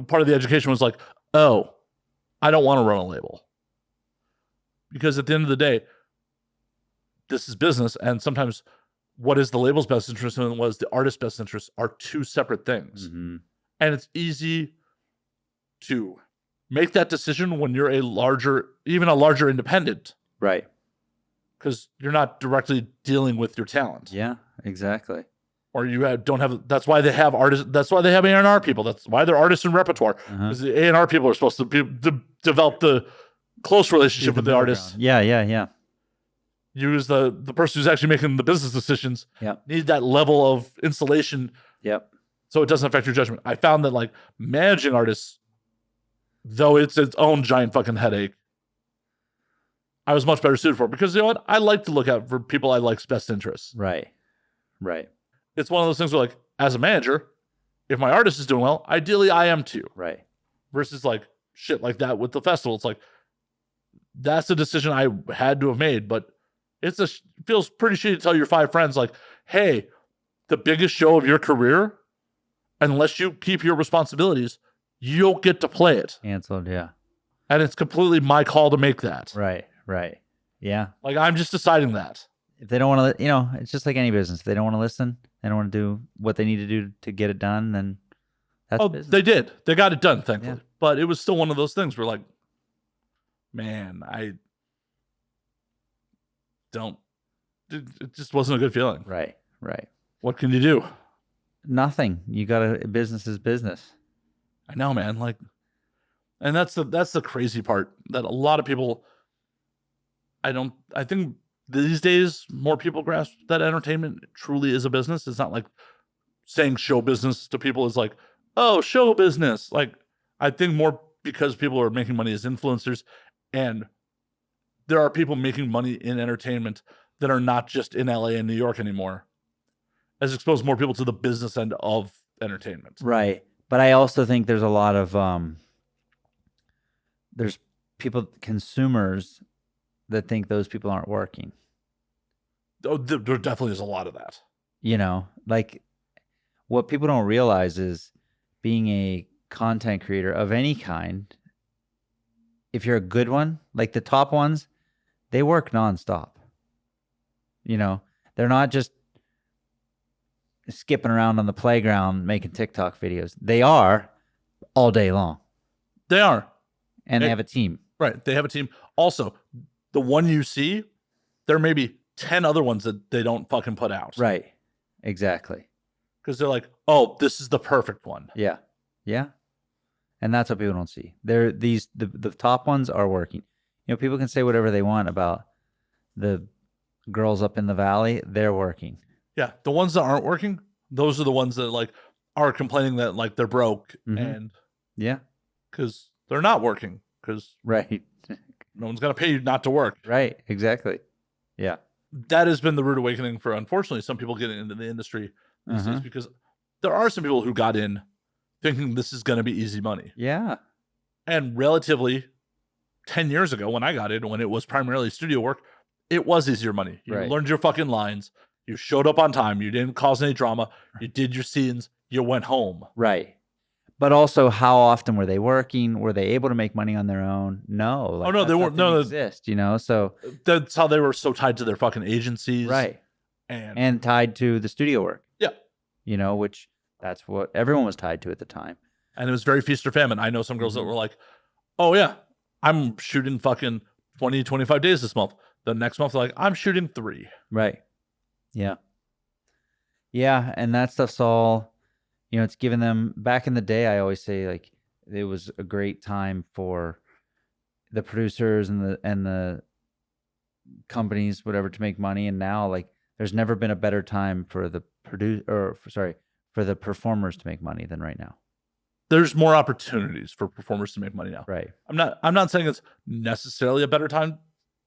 part of the education was like, oh, I don't want to run a label. Because at the end of the day, this is business. And sometimes what is the label's best interest and what is the artist's best interest are two separate things. Mm-hmm. And it's easy to make that decision when you're even a larger independent. Right. Because you're not directly dealing with your talent. Yeah, exactly. Or don't have, that's why they have artists, that's why they have A&R people. That's why they're artists in repertoire. Because the A&R people are supposed to develop the close relationship with the artist. Yeah. Use the person who's actually making the business decisions. Yep. Need that level of insulation. Yep. So it doesn't affect your judgment. I found that like managing artists, though it's its own giant fucking headache, I was much better suited for it because you know what? I like to look out for people I like's best interests. Right. Right. It's one of those things where like, as a manager, if my artist is doing well, ideally I am too. Right. Versus like shit like that with the festival. It's like, that's a decision I had to have made, but feels pretty shitty to tell your 5 friends like, hey, the biggest show of your career, unless you keep your responsibilities, you don't get to play it. Canceled, yeah. And it's completely my call to make that. Right. Yeah. Like, I'm just deciding that. If they don't want to, it's just like any business. If they don't want to listen, they don't want to do what they need to do to get it done, then that's business. They did. They got it done, thankfully. Yeah. But it was still one of those things where like, man, it just wasn't a good feeling. Right. What can you do? Nothing. Business is business. I know, man. Like, and that's the crazy part that a lot of people, I think these days more people grasp that entertainment truly is a business. It's not like saying show business to people is like, oh, show business. Like, I think more because people are making money as influencers, and there are people making money in entertainment that are not just in LA and New York anymore, has exposed more people to the business end of entertainment. Right. But I also think there's a lot of there's consumers that think those people aren't working. Oh, there definitely is a lot of that. Like what people don't realize is being a content creator of any kind, if you're a good one, like the top ones, they work nonstop. They're not just skipping around on the playground making TikTok videos. They are all day long. They are. And they have a team. Right. They have a team. Also, the one you see, there may be 10 other ones that they don't fucking put out. Right. exactly. Because they're like, oh, this is the perfect one. Yeah. Yeah. And that's what people don't see. The top ones are working. You know, people can say whatever they want about the girls up in the valley. They're working. Yeah. The ones that aren't working, those are the ones that like are complaining that like they're broke. And yeah, because they're not working. Because right. No one's going to pay you not to work. Right. Exactly. Yeah. That has been the rude awakening for, unfortunately, some people getting into the industry these days, because there are some people who got in thinking this is going to be easy money. Yeah. And relatively 10 years ago when I got in, when it was primarily studio work, it was easier money. You learned your fucking lines. You showed up on time. You didn't cause any drama. You did your scenes. You went home. Right. But also, how often were they working? Were they able to make money on their own? No. Like, no, they weren't. No, exist. You know, so that's how they were so tied to their fucking agencies, right? And tied to the studio work. Yeah. You know, which that's what everyone was tied to at the time. And it was very feast or famine. I know some girls that were like, "Oh yeah, I'm shooting fucking 20, 25 days this month. The next month, like I'm shooting 3." Right. Yeah. Yeah, and that stuff's all. You know, it's given them back in the day. I always say like it was a great time for the producers and the companies, whatever, to make money. And now, like, there's never been a better time for the for the performers to make money than right now. There's more opportunities for performers to make money now. Right. I'm not saying it's necessarily a better time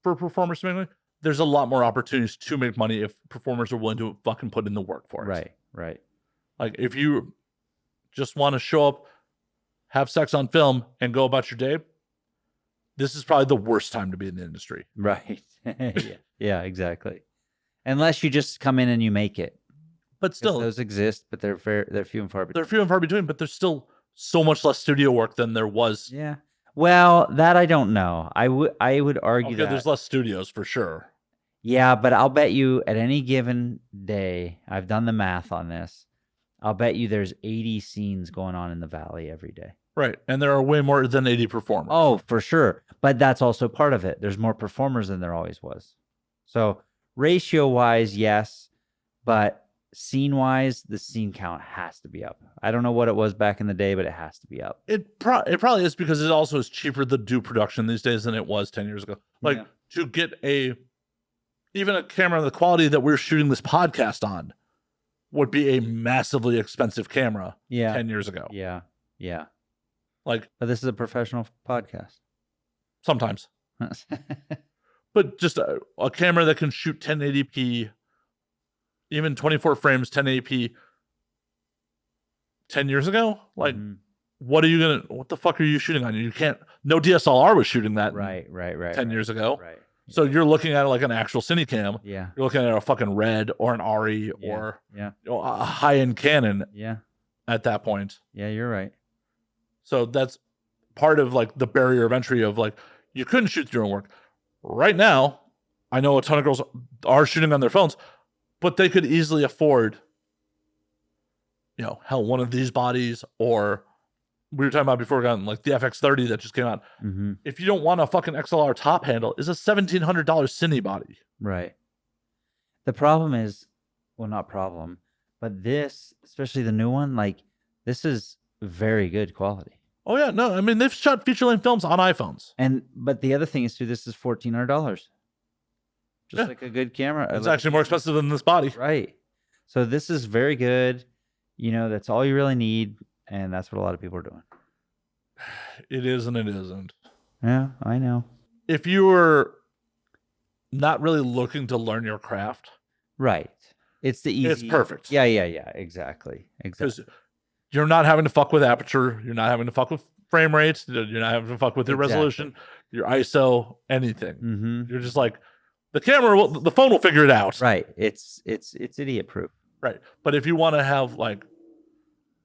for performers to make money. There's a lot more opportunities to make money if performers are willing to fucking put in the work for it. Right. Right. Like, if you just want to show up, have sex on film, and go about your day, this is probably the worst time to be in the industry. Right. Yeah, exactly. Unless you just come in and you make it. But still, those exist, but they're few and far between. They're few and far between, but there's still so much less studio work than there was. Yeah. Well, that I don't know. I would argue that there's less studios for sure. Yeah, but I'll bet you at any given day, I've done the math on this, I'll bet you there's 80 scenes going on in the Valley every day. Right. And there are way more than 80 performers. Oh, for sure. But that's also part of it. There's more performers than there always was. So ratio-wise, yes. But scene-wise, the scene count has to be up. I don't know what it was back in the day, but it has to be up. It probably is, because it also is cheaper to do production these days than it was 10 years ago. Like, to get even a camera the quality that we're shooting this podcast on would be a massively expensive camera 10 years ago. Yeah. Yeah. Like, but this is a professional podcast. Sometimes. But just a camera that can shoot 1080p, even 24 frames, 1080p 10 years ago? Like, what the fuck are you shooting on? You can't, no DSLR was shooting that right 10 years ago. Right. So you're looking at it like an actual Cinecam. Yeah. You're looking at a fucking Red or an Ari or a high-end Canon. Yeah. At that point. Yeah, you're right. So that's part of like the barrier of entry of like, you couldn't shoot your own work. Right now, I know a ton of girls are shooting on their phones, but they could easily afford, one of these bodies, or we were talking about before, like the FX30 that just came out. If you don't want a fucking XLR top handle, is a $1,700 Cine body. Right. The problem is, well, not problem, but this, especially the new one, like, this is very good quality. Oh yeah, no, I mean, they've shot feature-length films on iPhones. But the other thing is too, this is $1,400. Just like a good camera. It's actually more expensive than this body. Right. So this is very good. That's all you really need. And that's what a lot of people are doing. It is and it isn't. Yeah, I know. If you were not really looking to learn your craft. Right. It's the easy. It's perfect. Yeah. Exactly. Because you're not having to fuck with aperture. You're not having to fuck with frame rates. You're not having to fuck with your resolution, your ISO, anything. You're just like, the phone will figure it out. Right. It's idiot proof. Right. But if you want to have like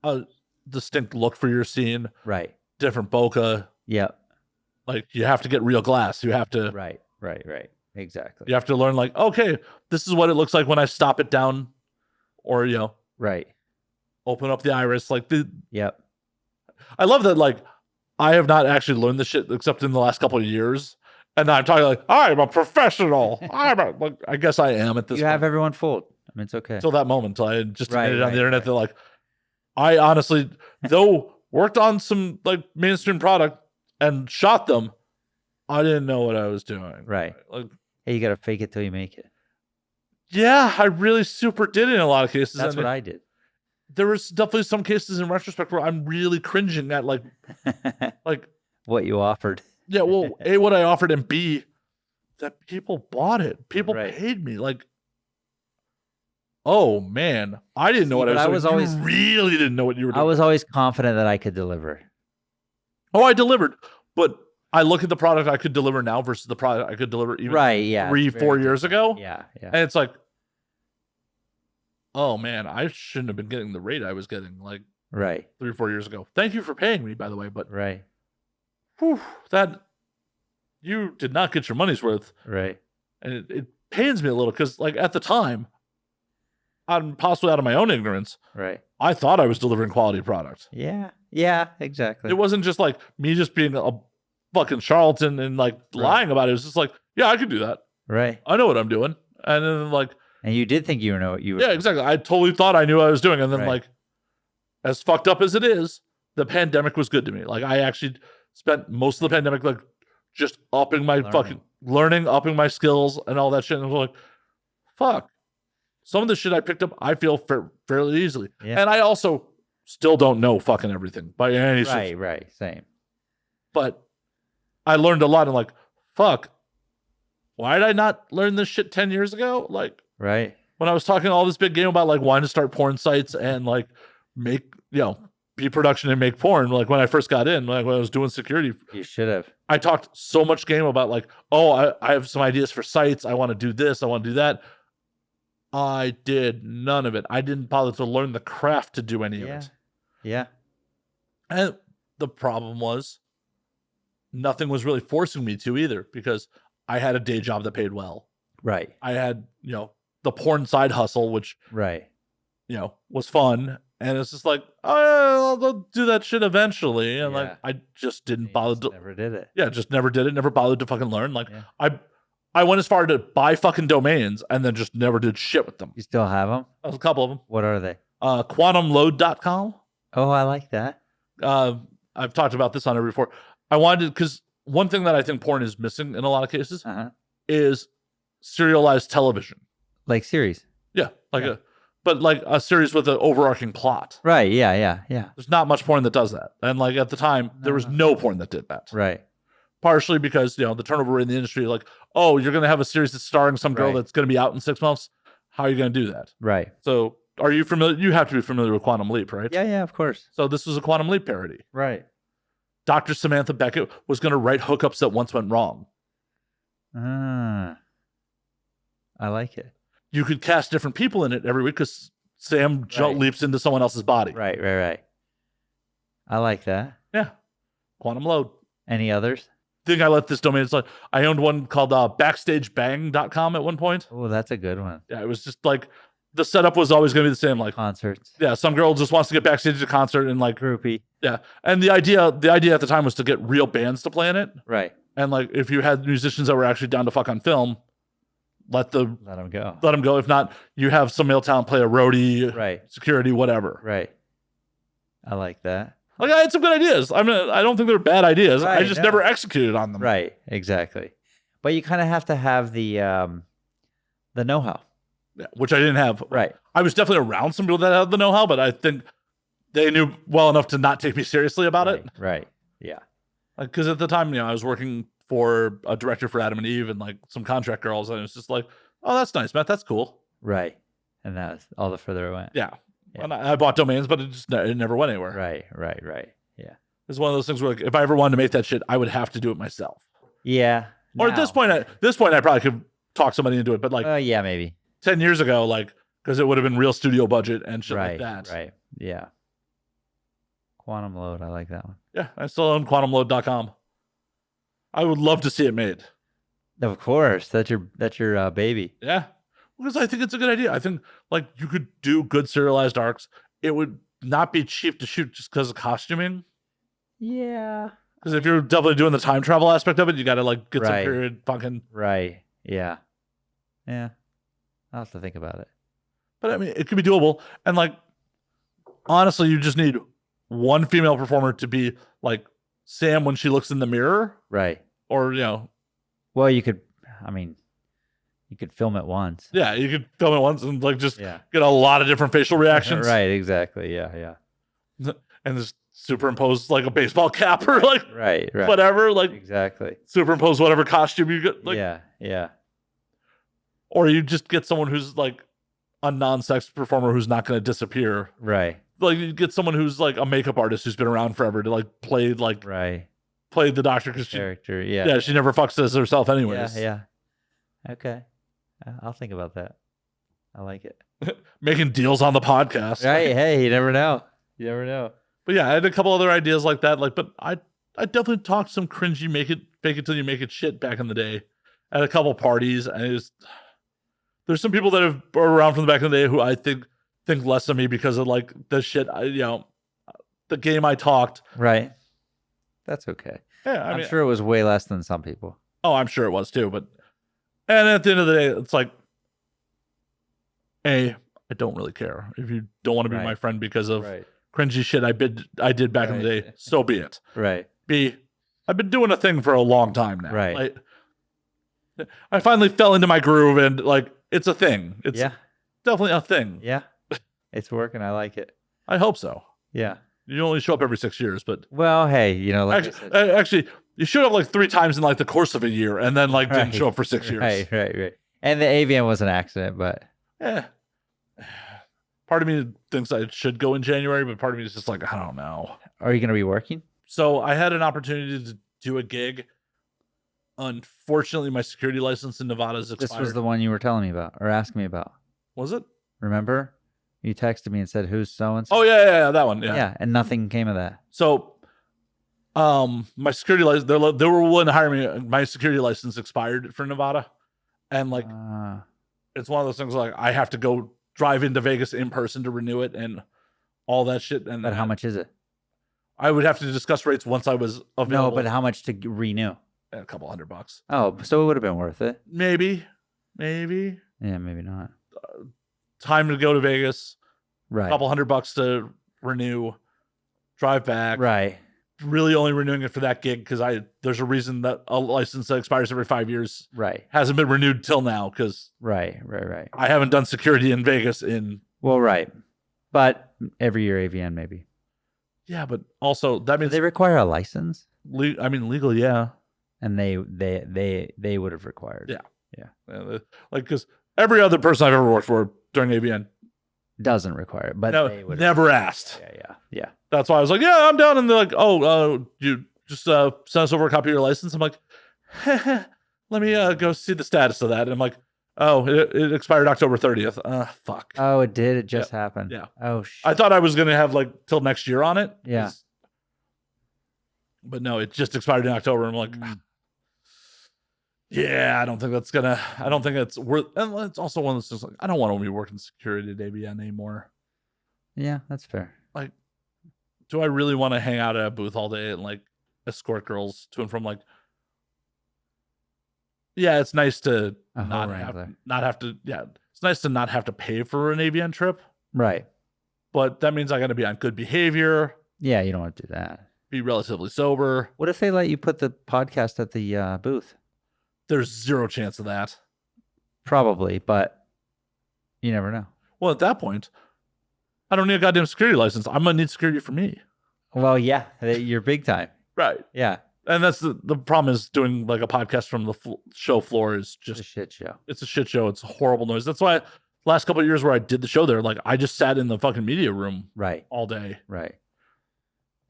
a distinct look for your scene, right, different bokeh, like you have to get real glass. You have to right, exactly. You have to learn like, okay, this is what it looks like when I stop it down, or right, open up the iris. Like Yep. I love that. Like, I have not actually learned this shit except in the last couple of years, and I'm talking like I'm a professional. I guess I am at this. You have everyone fooled. I It's okay. Until that moment, until I just admitted on the internet that like, I honestly, though worked on some like mainstream product and shot them, I didn't know what I was doing. Right. Like, hey, you got to fake it till you make it. Yeah, I really super did in a lot of cases. That's what I did. There was definitely some cases in retrospect where I'm really cringing at like what you offered. Yeah, well, A, what I offered, and B, that people bought it. People paid me. Like, oh man, I didn't know what I was doing. You really didn't know what you were doing. I was always confident that I could deliver. Oh, I delivered, but I look at the product I could deliver now versus the product I could deliver even 3-4 years ago. Yeah. And it's like, oh man, I shouldn't have been getting the rate I was getting like 3 or 4 years ago. Thank you for paying me, by the way, but whew, that you did not get your money's worth. Right. And it pains me a little because like at the time, I'm possibly out of my own ignorance. Right. I thought I was delivering quality product. Yeah. Yeah, exactly. It wasn't just like me just being a fucking charlatan and like lying about it. It was just like, yeah, I could do that. Right. I know what I'm doing. And then like, and you did think you know what you were doing. Exactly. I totally thought I knew what I was doing. And then like, as fucked up as it is, the pandemic was good to me. Like I actually spent most of the pandemic like just upping my upping my skills and all that shit. And I was like, fuck. Some of the shit I picked up, I feel fairly easily. Yeah. And I also still don't know fucking everything by any stretch. Right. Same. But I learned a lot and like, fuck, why did I not learn this shit 10 years ago? Like, when I was talking all this big game about like wanting to start porn sites and like make, be production and make porn. Like when I first got in, like when I was doing security. You should have. I talked so much game about like, oh, I have some ideas for sites. I want to do this. I want to do that. I did none of it. I didn't bother to learn the craft to do any of it. Yeah. And the problem was nothing was really forcing me to either because I had a day job that paid well. Right. I had, the porn side hustle, which, was fun. And it's just like, oh, I'll do that shit eventually. And like, I just didn't bother to. Never did it. Yeah, just never did it. Never bothered to fucking learn. Like, I went as far to buy fucking domains and then just never did shit with them. You still have them? A couple of them. What are they? Quantumload.com. Oh, I like that. I've talked about this on it before. I wanted, because one thing that I think porn is missing in a lot of cases is serialized television. Like series. Yeah. But a series with an overarching plot. Right. Yeah. There's not much porn that does that. And like at the time, there was no porn that did that. Right. Partially because, the turnover in the industry, like, oh, you're going to have a series that's starring some girl that's going to be out in 6 months. How are you going to do that? Right. So are you familiar? You have to be familiar with Quantum Leap, right? Yeah, of course. So this was a Quantum Leap parody. Right. Dr. Samantha Beckett was going to write hookups that once went wrong. I like it. You could cast different people in it every week because Sam leaps into someone else's body. Right. I like that. Yeah. Quantum Load. Any others? I think I let this domain. It's like I owned one called BackstageBang.com at one point. Oh, that's a good one. Yeah, it was just like the setup was always going to be the same. Like concerts. Yeah, some girl just wants to get backstage at a concert and like groupie. Yeah, and the idea at the time was to get real bands to play in it. Right. And like if you had musicians that were actually down to fuck on film, let them go. If not, you have some male talent play a roadie, security, whatever. Right. I like that. Like I had some good ideas. I mean, I don't think they're bad ideas. I just never executed on them. Right. Exactly. But you kind of have to have the know-how. Yeah, which I didn't have. Right. I was definitely around some people that had the know-how, but I think they knew well enough to not take me seriously about it. Right. Yeah. Because at the time, I was working for a director for Adam and Eve and like some contract girls, and it was just like, oh, that's nice, Matt. That's cool. Right. And that's all the further it went. Yeah. And I bought domains, but it never went anywhere. Right. Yeah. It's one of those things where like, if I ever wanted to make that shit, I would have to do it myself. Yeah. Or at this point, I probably could talk somebody into it. But like, yeah, maybe 10 years ago, like, because it would have been real studio budget and shit like that. Right. Yeah. Quantum Load. I like that one. Yeah. I still own quantumload.com. I would love to see it made. Of course. That's your baby. Yeah. Because I think it's a good idea. I think like you could do good serialized arcs. It would not be cheap to shoot just because of costuming. Yeah. Because if you're definitely doing the time travel aspect of it, you got to like get some period fucking. Right. Yeah. I'll have to think about it. But I mean, it could be doable. And like, honestly, you just need one female performer to be like Sam when she looks in the mirror. Right. Or, you know. Well, you could film it once. Yeah, you could film it once and like just get a lot of different facial reactions. Right, exactly. Yeah. And just superimpose like a baseball cap or like right. whatever. Like exactly. Superimpose whatever costume you get. Like, yeah. Or you just get someone who's like a non-sex performer who's not going to disappear. Right. Like you get someone who's like a makeup artist who's been around forever to like play the doctor because character. She never fucks as herself anyways. Yeah. Okay, I'll think about that. I like it. Making deals on the podcast. Right. Hey, you never know. But yeah, I had a couple other ideas like that. Like, but I definitely talked some cringy fake it till you make it shit back in the day at a couple parties. And there's some people that have been around from the back in the day who I think less of me because of like the shit, the game I talked. Right. That's okay. Yeah. I'm sure it was way less than some people. Oh, I'm sure it was too. And at the end of the day, it's like, I don't really care. If you don't want to be my friend because of cringy shit I did back in the day, so be it. Right. B, I've been doing a thing for a long time now. Right. Like, I finally fell into my groove and like, it's a thing. It's definitely a thing. Yeah. It's working. I like it. I hope so. Yeah. You only show up every 6 years, but well, hey, like actually, you showed up like 3 times in like the course of a year, and then like didn't show up for 6 years. Right. And the AVN was an accident, but part of me thinks I should go in January, but part of me is just like, I don't know. Are you going to be working? So I had an opportunity to do a gig. Unfortunately, my security license in Nevada is expired. This was the one you were telling me about or asking me about. Was it? Remember? You texted me and said, who's so-and-so? Oh, yeah, that one. Yeah, and nothing came of that. So, my security license, they were willing to hire me. My security license expired for Nevada. And, like, it's one of those things like I have to go drive into Vegas in person to renew it and all that shit. And but how much is it? I would have to discuss rates once I was available. No, but how much to renew? A couple $100. Oh, so it would have been worth it. Maybe. Yeah, maybe not. Time to go to Vegas. Right. A couple $100 to renew. Drive back. Right. Really only renewing it for that gig because there's a reason that a license that expires every 5 years hasn't been renewed till now because right. I haven't done security in Vegas in but every year AVN maybe. Yeah, but also that means they require a license. Legally, yeah. And they would have required. Yeah. Like because every other person I've ever worked for during AVN doesn't require it, but they would never asked. Yeah. That's why I was like, yeah, I'm down. And they're like, you just send us over a copy of your license. I'm like, let me go see the status of that. And I'm like, oh, it expired October 30th. Fuck. Oh, it did. It just happened. Yeah. Oh, shit. I thought I was gonna have like till next year on it. Yeah. But no, it just expired in October. I'm like, yeah, I don't think it's worth. And it's also one of those things like I don't want to be working security at ABN anymore. Yeah, that's fair. Like, do I really want to hang out at a booth all day and like escort girls to and from like? Yeah, it's nice to not have to. Yeah, it's nice to not have to pay for an AVN trip. Right. But that means I got to be on good behavior. Yeah, you don't want to do that. Be relatively sober. What if they let you put the podcast at the booth? There's zero chance of that. Probably, but you never know. Well, at that point, I don't need a goddamn security license. I'm going to need security for me. Well, yeah, you're big time. Right. Yeah. And that's the problem is doing like a podcast from the show floor is just a shit show. It's a shit show. It's a horrible noise. That's why last couple of years where I did the show there, like I just sat in the fucking media room all day. Right.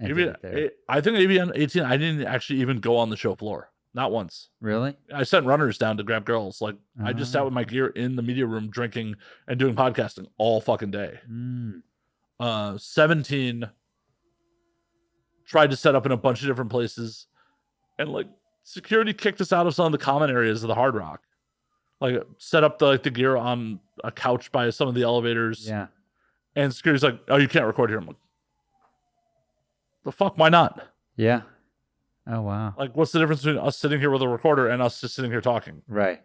I think AVN 18, I didn't actually even go on the show floor. Not once. Really? I sent runners down to grab girls. Like I just sat with my gear in the media room drinking and doing podcasting all fucking day. 17 tried to set up in a bunch of different places and like security kicked us out of some of the common areas of the Hard Rock. Like set up the gear on a couch by some of the elevators. Yeah. And security's like, oh, you can't record here. I'm like, the fuck, why not? Yeah. Oh, wow. Like, what's the difference between us sitting here with a recorder and us just sitting here talking? Right.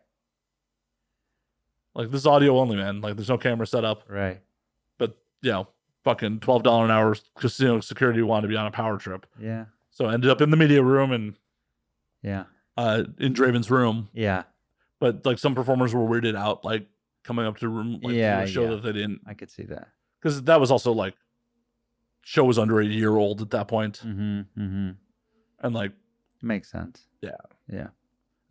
Like, this is audio only, man. Like, there's no camera set up. Right. But, fucking $12 an hour casino security wanted to be on a power trip. Yeah. So I ended up in the media room and in Draven's room. Yeah. But, like, some performers were weirded out, like, coming up to the room, like, to a show that they didn't. I could see that. Because that was also, like, show was under a year old at that point. Mm-hmm. Mm-hmm. And, like. Makes sense. Yeah. Yeah.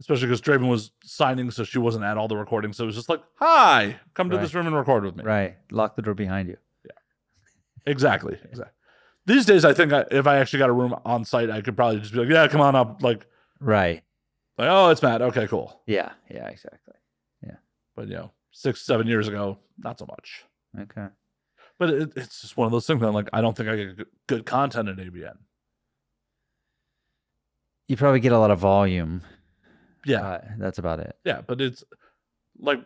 Especially because Draven was signing, so she wasn't at all the recordings. So it was just like, hi, come to this room and record with me. Right. Lock the door behind you. Yeah. Exactly. These days, I think if I actually got a room on site, I could probably just be like, yeah, come on up. Like, right. Like, oh, it's Matt. Okay, cool. Yeah. Yeah, exactly. Yeah. But, 6-7 years ago, not so much. Okay. But it's just one of those things that I'm like, I don't think I get good content in ABN. You probably get a lot of volume. Yeah. That's about it. Yeah, but it's like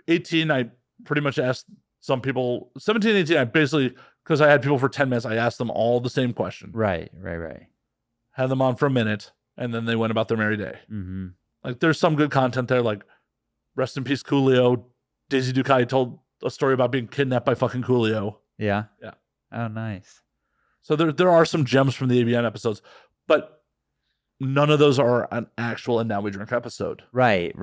18, I pretty much asked some people, 17, 18, I basically, because I had people for 10 minutes, I asked them all the same question. Right. Had them on for a minute, and then they went about their merry day. Mm-hmm. Like, there's some good content there, like, rest in peace, Coolio. Daisy Dukai told a story about being kidnapped by fucking Coolio. Yeah? Yeah. Oh, nice. So there are some gems from the ABN episodes, but none of those are an actual And Now We Drink episode. Right.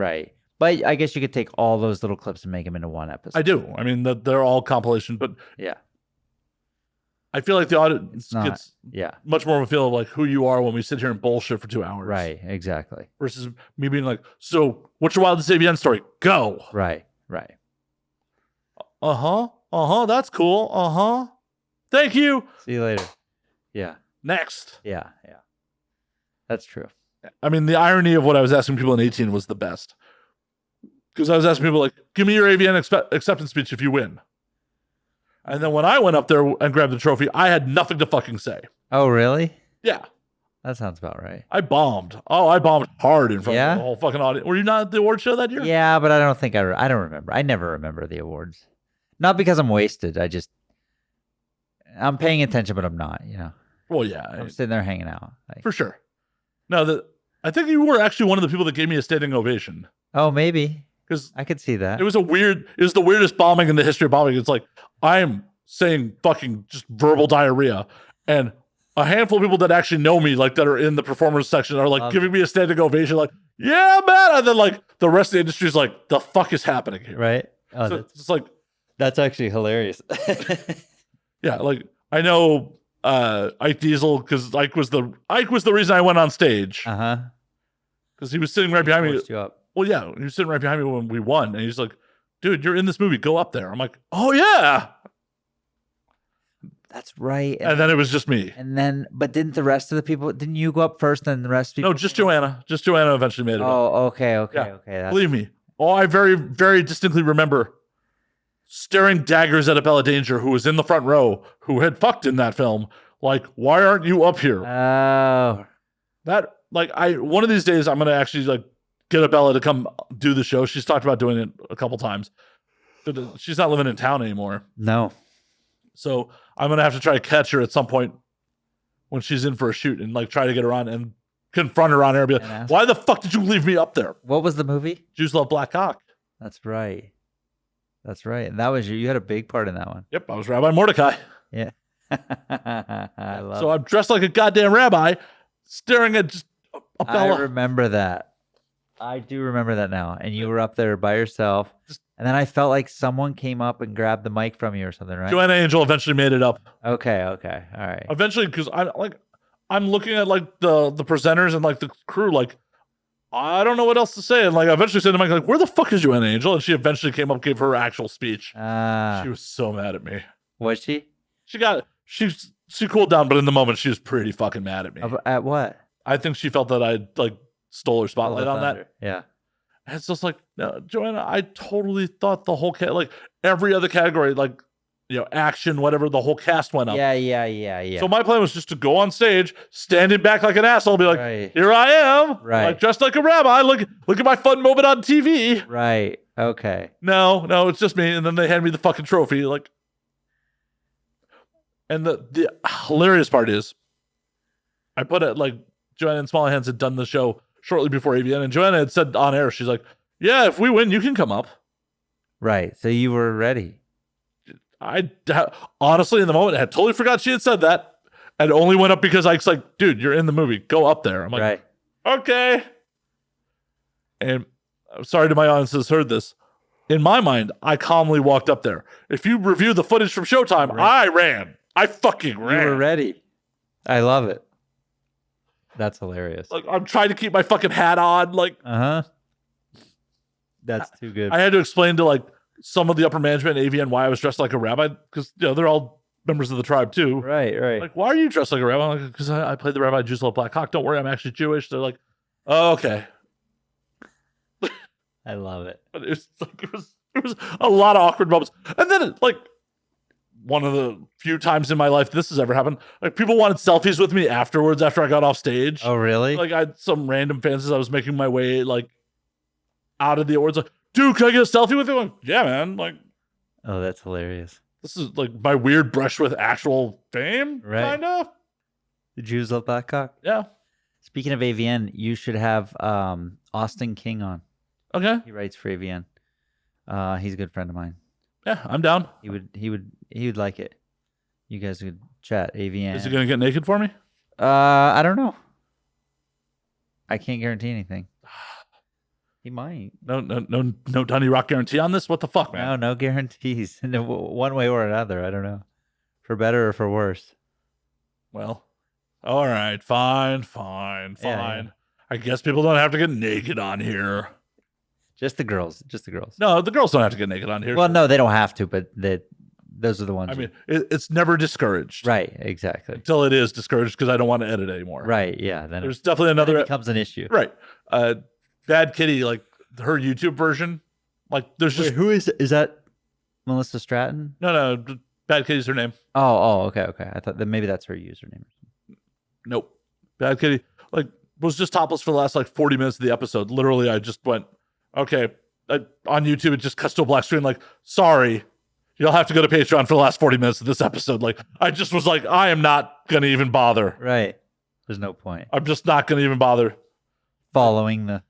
But I guess you could take all those little clips and make them into one episode. I do. I mean, they're all compilation, but yeah, I feel like the audience gets much more of a feel of like who you are when we sit here and bullshit for 2 hours. Right, exactly. Versus me being like, so what's your wildest ABN story? Go. Right. That's cool. Thank you. See you later. Yeah. Next. Yeah. That's true. I mean, the irony of what I was asking people in 18 was the best. Because I was asking people, like, give me your AVN acceptance speech if you win. And then when I went up there and grabbed the trophy, I had nothing to fucking say. Oh, really? Yeah. That sounds about right. I bombed. Oh, I bombed hard in front of the whole fucking audience. Were you not at the award show that year? Yeah, but I don't think I don't remember. I never remember the awards. Not because I'm wasted. I'm paying attention, but I'm not, Well, yeah. I'm sitting there hanging out. For sure. No, I think you were actually one of the people that gave me a standing ovation. Oh, maybe. Because I could see that. It was the weirdest bombing in the history of bombing. It's like, I'm saying fucking just verbal diarrhea. And a handful of people that actually know me, like, that are in the performers section are like giving me a standing ovation, like, yeah, man. And then like the rest of the industry is like, the fuck is happening here? Right. Oh, so it's like, that's actually hilarious. Yeah. Like, I know Ike Diesel, because Ike was the reason I went on stage. Because he was sitting right behind me. You up. Well, yeah, he was sitting right behind me when we won, and he's like, "Dude, you're in this movie. Go up there." I'm like, "Oh yeah, that's right." And then it was just me. But didn't the rest of the people? Didn't you go up first, and the rest of people? No, just Joanna. Just Joanna eventually made it. Oh, okay. Yeah. Believe me. Oh, I very, very distinctly remember staring daggers at a Bella Danger who was in the front row, who had fucked in that film. Like, why aren't you up here? Oh, one of these days I'm gonna actually like get a Bella to come do the show. She's talked about doing it a couple times. But she's not living in town anymore. No. So I'm gonna have to try to catch her at some point when she's in for a shoot and like try to get her on and confront her on air and be like, why the fuck did you leave me up there? What was the movie? Jews Love Black Cock. That's right. And that was you had a big part in that one. Yep, I was Rabbi Mordecai. Yeah. So I'm dressed like a goddamn rabbi, staring at just a Bella. I remember that. I do remember that now. And you were up there by yourself. And then I felt like someone came up and grabbed the mic from you or something, right? Joanna Angel eventually made it up. Okay. All right. Eventually, because I'm looking at like the presenters and like the crew, like, I don't know what else to say. And like I eventually said to Mike, like, where the fuck is Joanna Angel? And she eventually came up, gave her actual speech. She was so mad at me. Was she? She cooled down, but in the moment she was pretty fucking mad at me. At what? I think she felt that I like stole her spotlight on that. Yeah. And it's just like, no, Joanna, I totally thought the whole like every other category, like, action, whatever, the whole cast went up. Yeah. So my plan was just to go on stage, standing back like an asshole, be like, Here I am. Right. Like, dressed like a rabbi. Look at my fun moment on TV. Right. Okay. No, it's just me. And then they hand me the fucking trophy. Like, and the hilarious part is, I put it like Joanna and Smallhands had done the show shortly before AVN, and Joanna had said on air, she's like, yeah, if we win, you can come up. Right. So you were ready. I honestly, in the moment, I had totally forgot she had said that, and only went up because I was like, dude, you're in the movie. Go up there. I'm like, Right. Okay. And I'm sorry to my audience that's heard this. In my mind, I calmly walked up there. If you review the footage from Showtime, right. I ran. I fucking ran. You were ready. I love it. That's hilarious. Like, I'm trying to keep my fucking hat on. Like, That's too good. I had to explain to like some of the upper management in AVN why I was dressed like a rabbi, because they're all members of the tribe too. Right. Like, why are you dressed like a rabbi? I'm like, because I played the rabbi Jews Love Black Hawk. Don't worry, I'm actually Jewish. They're like, oh, okay. I love it. But it was a lot of awkward moments. And then like one of the few times in my life this has ever happened, like people wanted selfies with me afterwards after I got off stage. Oh, really? Like I had some random fans as I was making my way like out of the awards, like, dude, can I get a selfie with you? I'm like, yeah, man. Like, oh, that's hilarious. This is like my weird brush with actual fame, kind of. The Jews Love Black Hawk. Yeah. Speaking of AVN, you should have Austin King on. Okay. He writes for AVN. He's a good friend of mine. Yeah, I'm down. He would like it. You guys could chat AVN. Is he gonna get naked for me? I don't know. I can't guarantee anything. He might. No Donnie Rock guarantee on this? What the fuck, man? No guarantees. No, one way or another. I don't know. For better or for worse. Well, all right. Fine. Yeah. I guess people don't have to get naked on here. Just the girls. No, the girls don't have to get naked on here. Well, no, they don't have to, but those are the ones. I mean, it's never discouraged. Right, exactly. Until it is discouraged because I don't want to edit anymore. Right, yeah. Then there's definitely another... Then it becomes an issue. Right. Bad Kitty, like her YouTube version, like there's just... Wait, who is that? Melissa Stratton? No, Bad Kitty's her name. Oh, okay. I thought that maybe that's her username. Nope. Bad Kitty, like, was just topless for the last like 40 minutes of the episode. Literally, I just went, okay, on YouTube, it just cuts to a black screen, like, sorry, you'll have to go to Patreon for the last 40 minutes of this episode. Like, I just was like, I am not going to even bother. Right. There's no point. I'm just not going to even bother. Following the...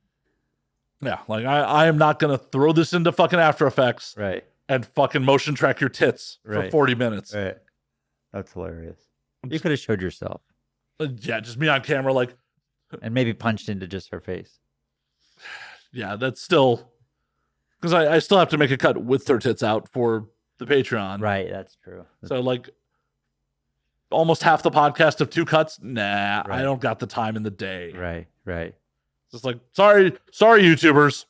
Yeah, like, I am not going to throw this into fucking After Effects. Right. And fucking motion track your tits for 40 minutes. Right. That's hilarious. You could have showed yourself. Yeah, just me on camera, like... And maybe punched into just her face. Yeah, that's still... Because I still have to make a cut with her tits out for the Patreon. Right, that's true. So, like, almost half the podcast of 2 cuts? Nah, right. I don't got the time in the day. Right. Just like, sorry, YouTubers.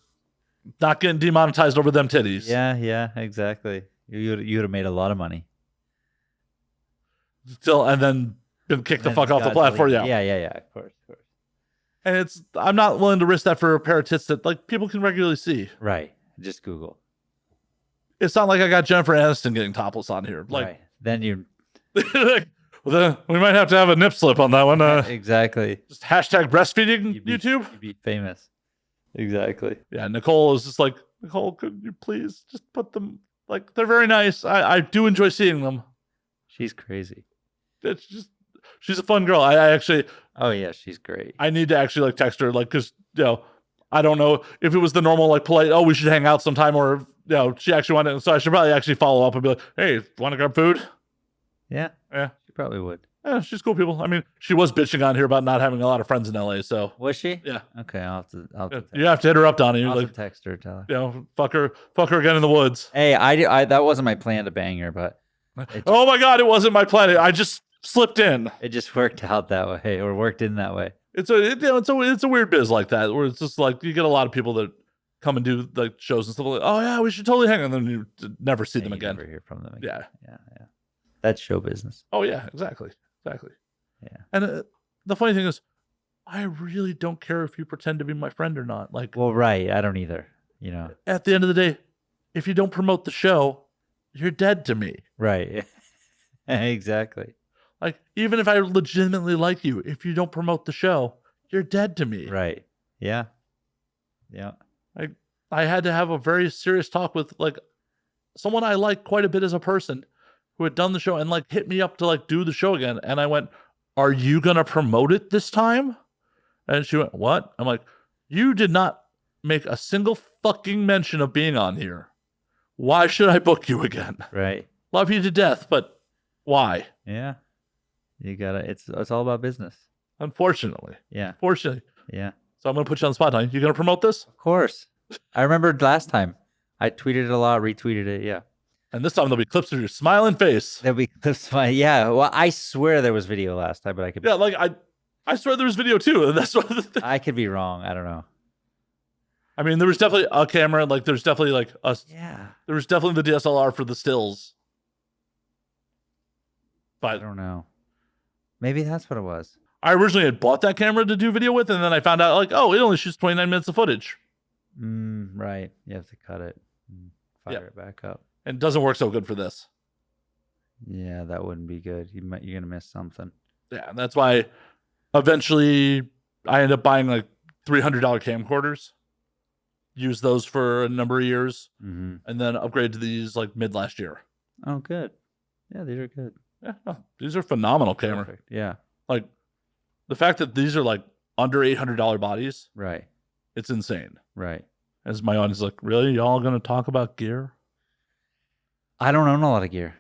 Not getting demonetized over them titties. Yeah, exactly. You would have made a lot of money. And then been kicked the fuck off the platform. Yeah, of course. And I'm not willing to risk that for a pair of tits that like people can regularly see. Right. Just Google. It's not like I got Jennifer Aniston getting topless on here. Like, right. Then you... well, we might have to have a nip slip on that one. Exactly. Just hashtag breastfeeding YouTube. You'd be famous. Exactly. Yeah, Nicole is just like, Nicole, could you please just put them, like, they're very nice. I do enjoy seeing them. She's crazy. It's just, she's a fun girl. I actually... Oh, yeah, she's great. I need to actually, like, text her, like, because, I don't know if it was the normal, like, polite, oh, we should hang out sometime, or, she actually wanted, so I should probably actually follow up and be like, hey, want to grab food? Yeah. She probably would. Yeah, she's cool people. I mean, she was bitching on here about not having a lot of friends in LA, so. Was she? Yeah. Okay, I'll have to you have to hit her up, Donnie. I'll like, text her, tell her. Fuck her again in the woods. Hey, I that wasn't my plan to bang her, but. Oh my God, it wasn't my plan. I just slipped in. It just worked out that way, or worked in that way. It's a weird biz like that, where it's just like, you get a lot of people that come and do like shows and stuff like, oh yeah, we should totally hang on, and then you never see them again. Never hear from them again. Yeah. That's show business. Oh yeah, exactly. Yeah. And the funny thing is, I really don't care if you pretend to be my friend or not. Like, well, right. I don't either. At the end of the day, if you don't promote the show, you're dead to me. Right. Exactly. Like, even if I legitimately like you, if you don't promote the show, you're dead to me. Right. Yeah. I had to have a very serious talk with like someone I like quite a bit as a person who had done the show and like hit me up to like do the show again. And I went, are you going to promote it this time? And she went, what? I'm like, you did not make a single fucking mention of being on here. Why should I book you again? Right. Love you to death, but why? Yeah. You gotta. It's all about business. Unfortunately. Yeah. Fortunately. Yeah. So I'm gonna put you on the spot, Donnie. You gonna promote this? Of course. I remember last time. I tweeted it a lot, retweeted it. Yeah. And this time there'll be clips of your smiling face. There'll be clips. Yeah. Well, I swear there was video last time, but I could. Yeah, like I swear there was video too, and that's what I could be wrong. I don't know. I mean, there was definitely a camera. Like, there's definitely like a. Yeah. There was definitely the DSLR for the stills. But I don't know. Maybe that's what it was. I originally had bought that camera to do video with, and then I found out like, oh, it only shoots 29 minutes of footage. Right. You have to cut it and fire it back up. And it doesn't work so good for this. Yeah, that wouldn't be good. You're gonna miss something. Yeah, and that's why eventually I ended up buying like $300 camcorders. Use those for a number of years, and then upgrade to these like mid last year. Oh, good. Yeah, these are good. Yeah, no, these are phenomenal camera. Perfect. Yeah. Like the fact that these are like under $800 bodies. Right. It's insane. Right. As my audience is like, really? Y'all gonna talk about gear? I don't own a lot of gear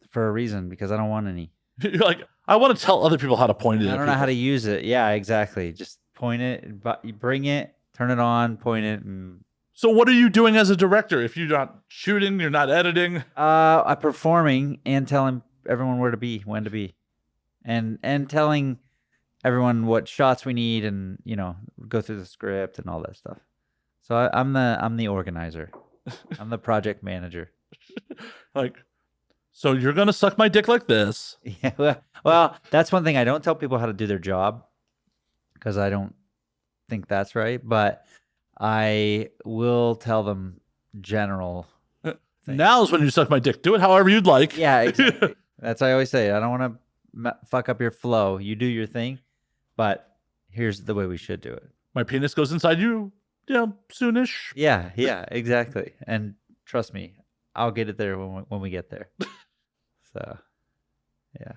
for a reason because I don't want any. You're like, I want to tell other people how to point it. I don't know how to use it. Yeah, exactly. Just point it, but you bring it, turn it on, point it, and. So what are you doing as a director if you're not shooting, you're not editing? I'm performing and telling everyone where to be, when to be, and telling everyone what shots we need, and go through the script and all that stuff. So I'm the organizer. I'm the project manager. Like, so you're gonna suck my dick like this? Yeah. Well, that's one thing I don't tell people how to do their job because I don't think that's right, but I will tell them general things. Now's when you suck my dick. Do it however you'd like. Yeah, exactly. That's what I always say. I don't want to fuck up your flow. You do your thing, but here's the way we should do it. My penis goes inside you, soonish. Yeah, exactly. And trust me, I'll get it there when we get there. So, yeah.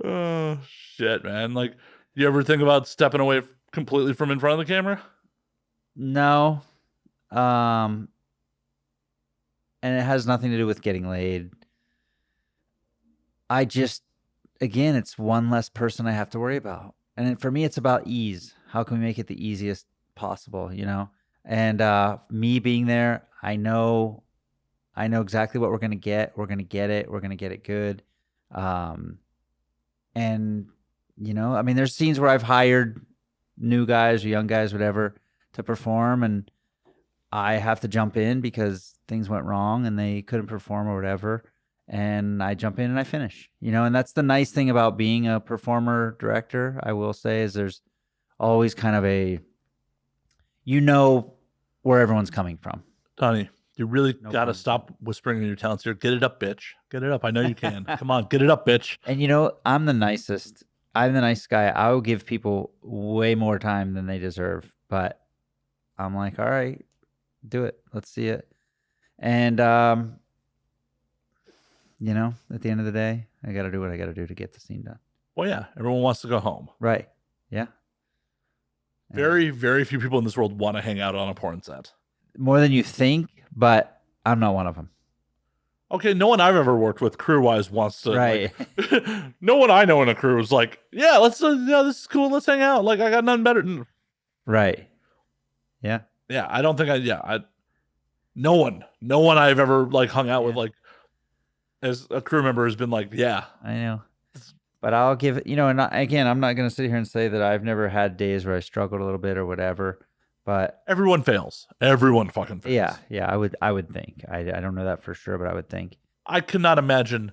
Oh, shit, man. Like, you ever think about stepping away completely from in front of the camera? No. And it has nothing to do with getting laid. I just, again, it's one less person I have to worry about. And for me, it's about ease. How can we make it the easiest possible, And me being there, I know exactly what we're going to get. We're going to get it. We're going to get it good. And, I mean, there's scenes where I've hired new guys or young guys, whatever, to perform, and I have to jump in because things went wrong and they couldn't perform or whatever. And I jump in and I finish, and that's the nice thing about being a performer director, I will say, is there's always kind of where everyone's coming from. Donnie, you really got to stop whispering in your talents here. Get it up, bitch. Get it up. I know you can. Come on, get it up, bitch. And I'm the nicest. I'm the nice guy. I will give people way more time than they deserve, but I'm like, all right, do it. Let's see it. And, at the end of the day, I got to do what I got to do to get the scene done. Well, yeah, everyone wants to go home. Right. Yeah. Very, very few people in this world want to hang out on a porn set. More than you think, but I'm not one of them. Okay, no one I've ever worked with crew-wise wants to. Right. Like, no one I know in a crew is like, yeah, let's, this is cool. Let's hang out. Like, I got nothing better. Right. Yeah. Yeah, I don't think no one I've ever like hung out with like as a crew member has been like, yeah. I know. But I'll give it, and again, I'm not going to sit here and say that I've never had days where I struggled a little bit or whatever, but everyone fails. Everyone fucking fails. Yeah, I would think. I don't know that for sure, but I would think. I cannot imagine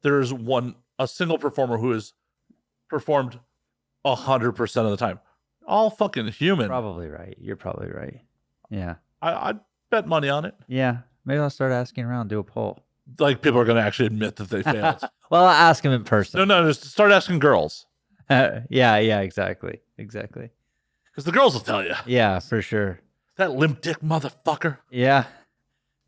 there's a single performer who has performed 100% of the time. All fucking human. Probably right. You're probably right. Yeah. I'd bet money on it. Yeah. Maybe I'll start asking around, do a poll. Like, people are going to actually admit that they failed. Well, I'll ask them in person. No, just start asking girls. Yeah, exactly. Because the girls will tell you. Yeah, for sure. That limp dick motherfucker. Yeah.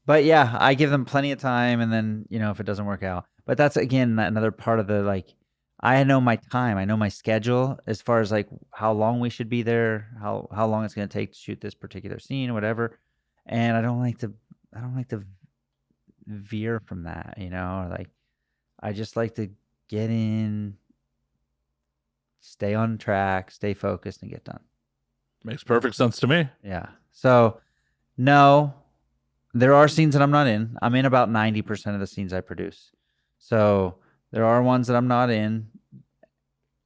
But yeah, I give them plenty of time, and then, if it doesn't work out. But that's, again, another part of the, like, I know my time. I know my schedule as far as, like, how long we should be there, how long it's going to take to shoot this particular scene or whatever. And I don't like to veer from that, like I just like to get in, stay on track, stay focused, and get done. Makes perfect sense to me. Yeah. So, no, there are scenes that I'm not in. I'm in about 90% of the scenes I produce. So there are ones that I'm not in.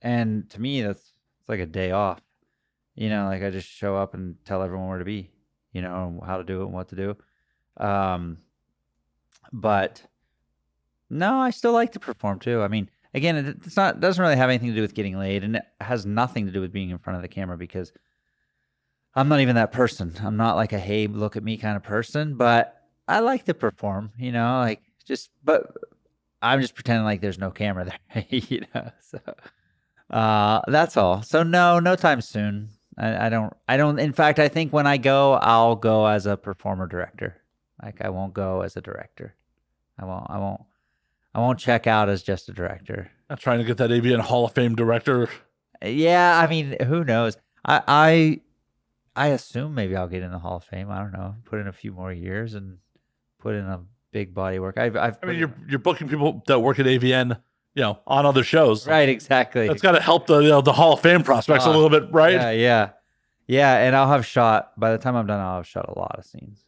And to me, it's like a day off. Like I just show up and tell everyone where to be, how to do it and what to do. But no, I still like to perform too. I mean, again, it doesn't really have anything to do with getting laid, and it has nothing to do with being in front of the camera because I'm not even that person. I'm not like a hey, look at me kind of person, but I like to perform, but I'm just pretending like there's no camera there, So that's all. So no time soon. I don't. In fact, I think when I go, I'll go as a performer director. Like I won't go as a director. I won't check out as just a director. I'm trying to get that AVN Hall of Fame director. Yeah, I mean, who knows? I assume maybe I'll get in the Hall of Fame. I don't know. Put in a few more years and put in a big body work. I mean, you're booking people that work at AVN, on other shows. Right, exactly. That's got to help the Hall of Fame prospects a little bit, right? Yeah. And I'll have shot, by the time I'm done, I'll have shot a lot of scenes.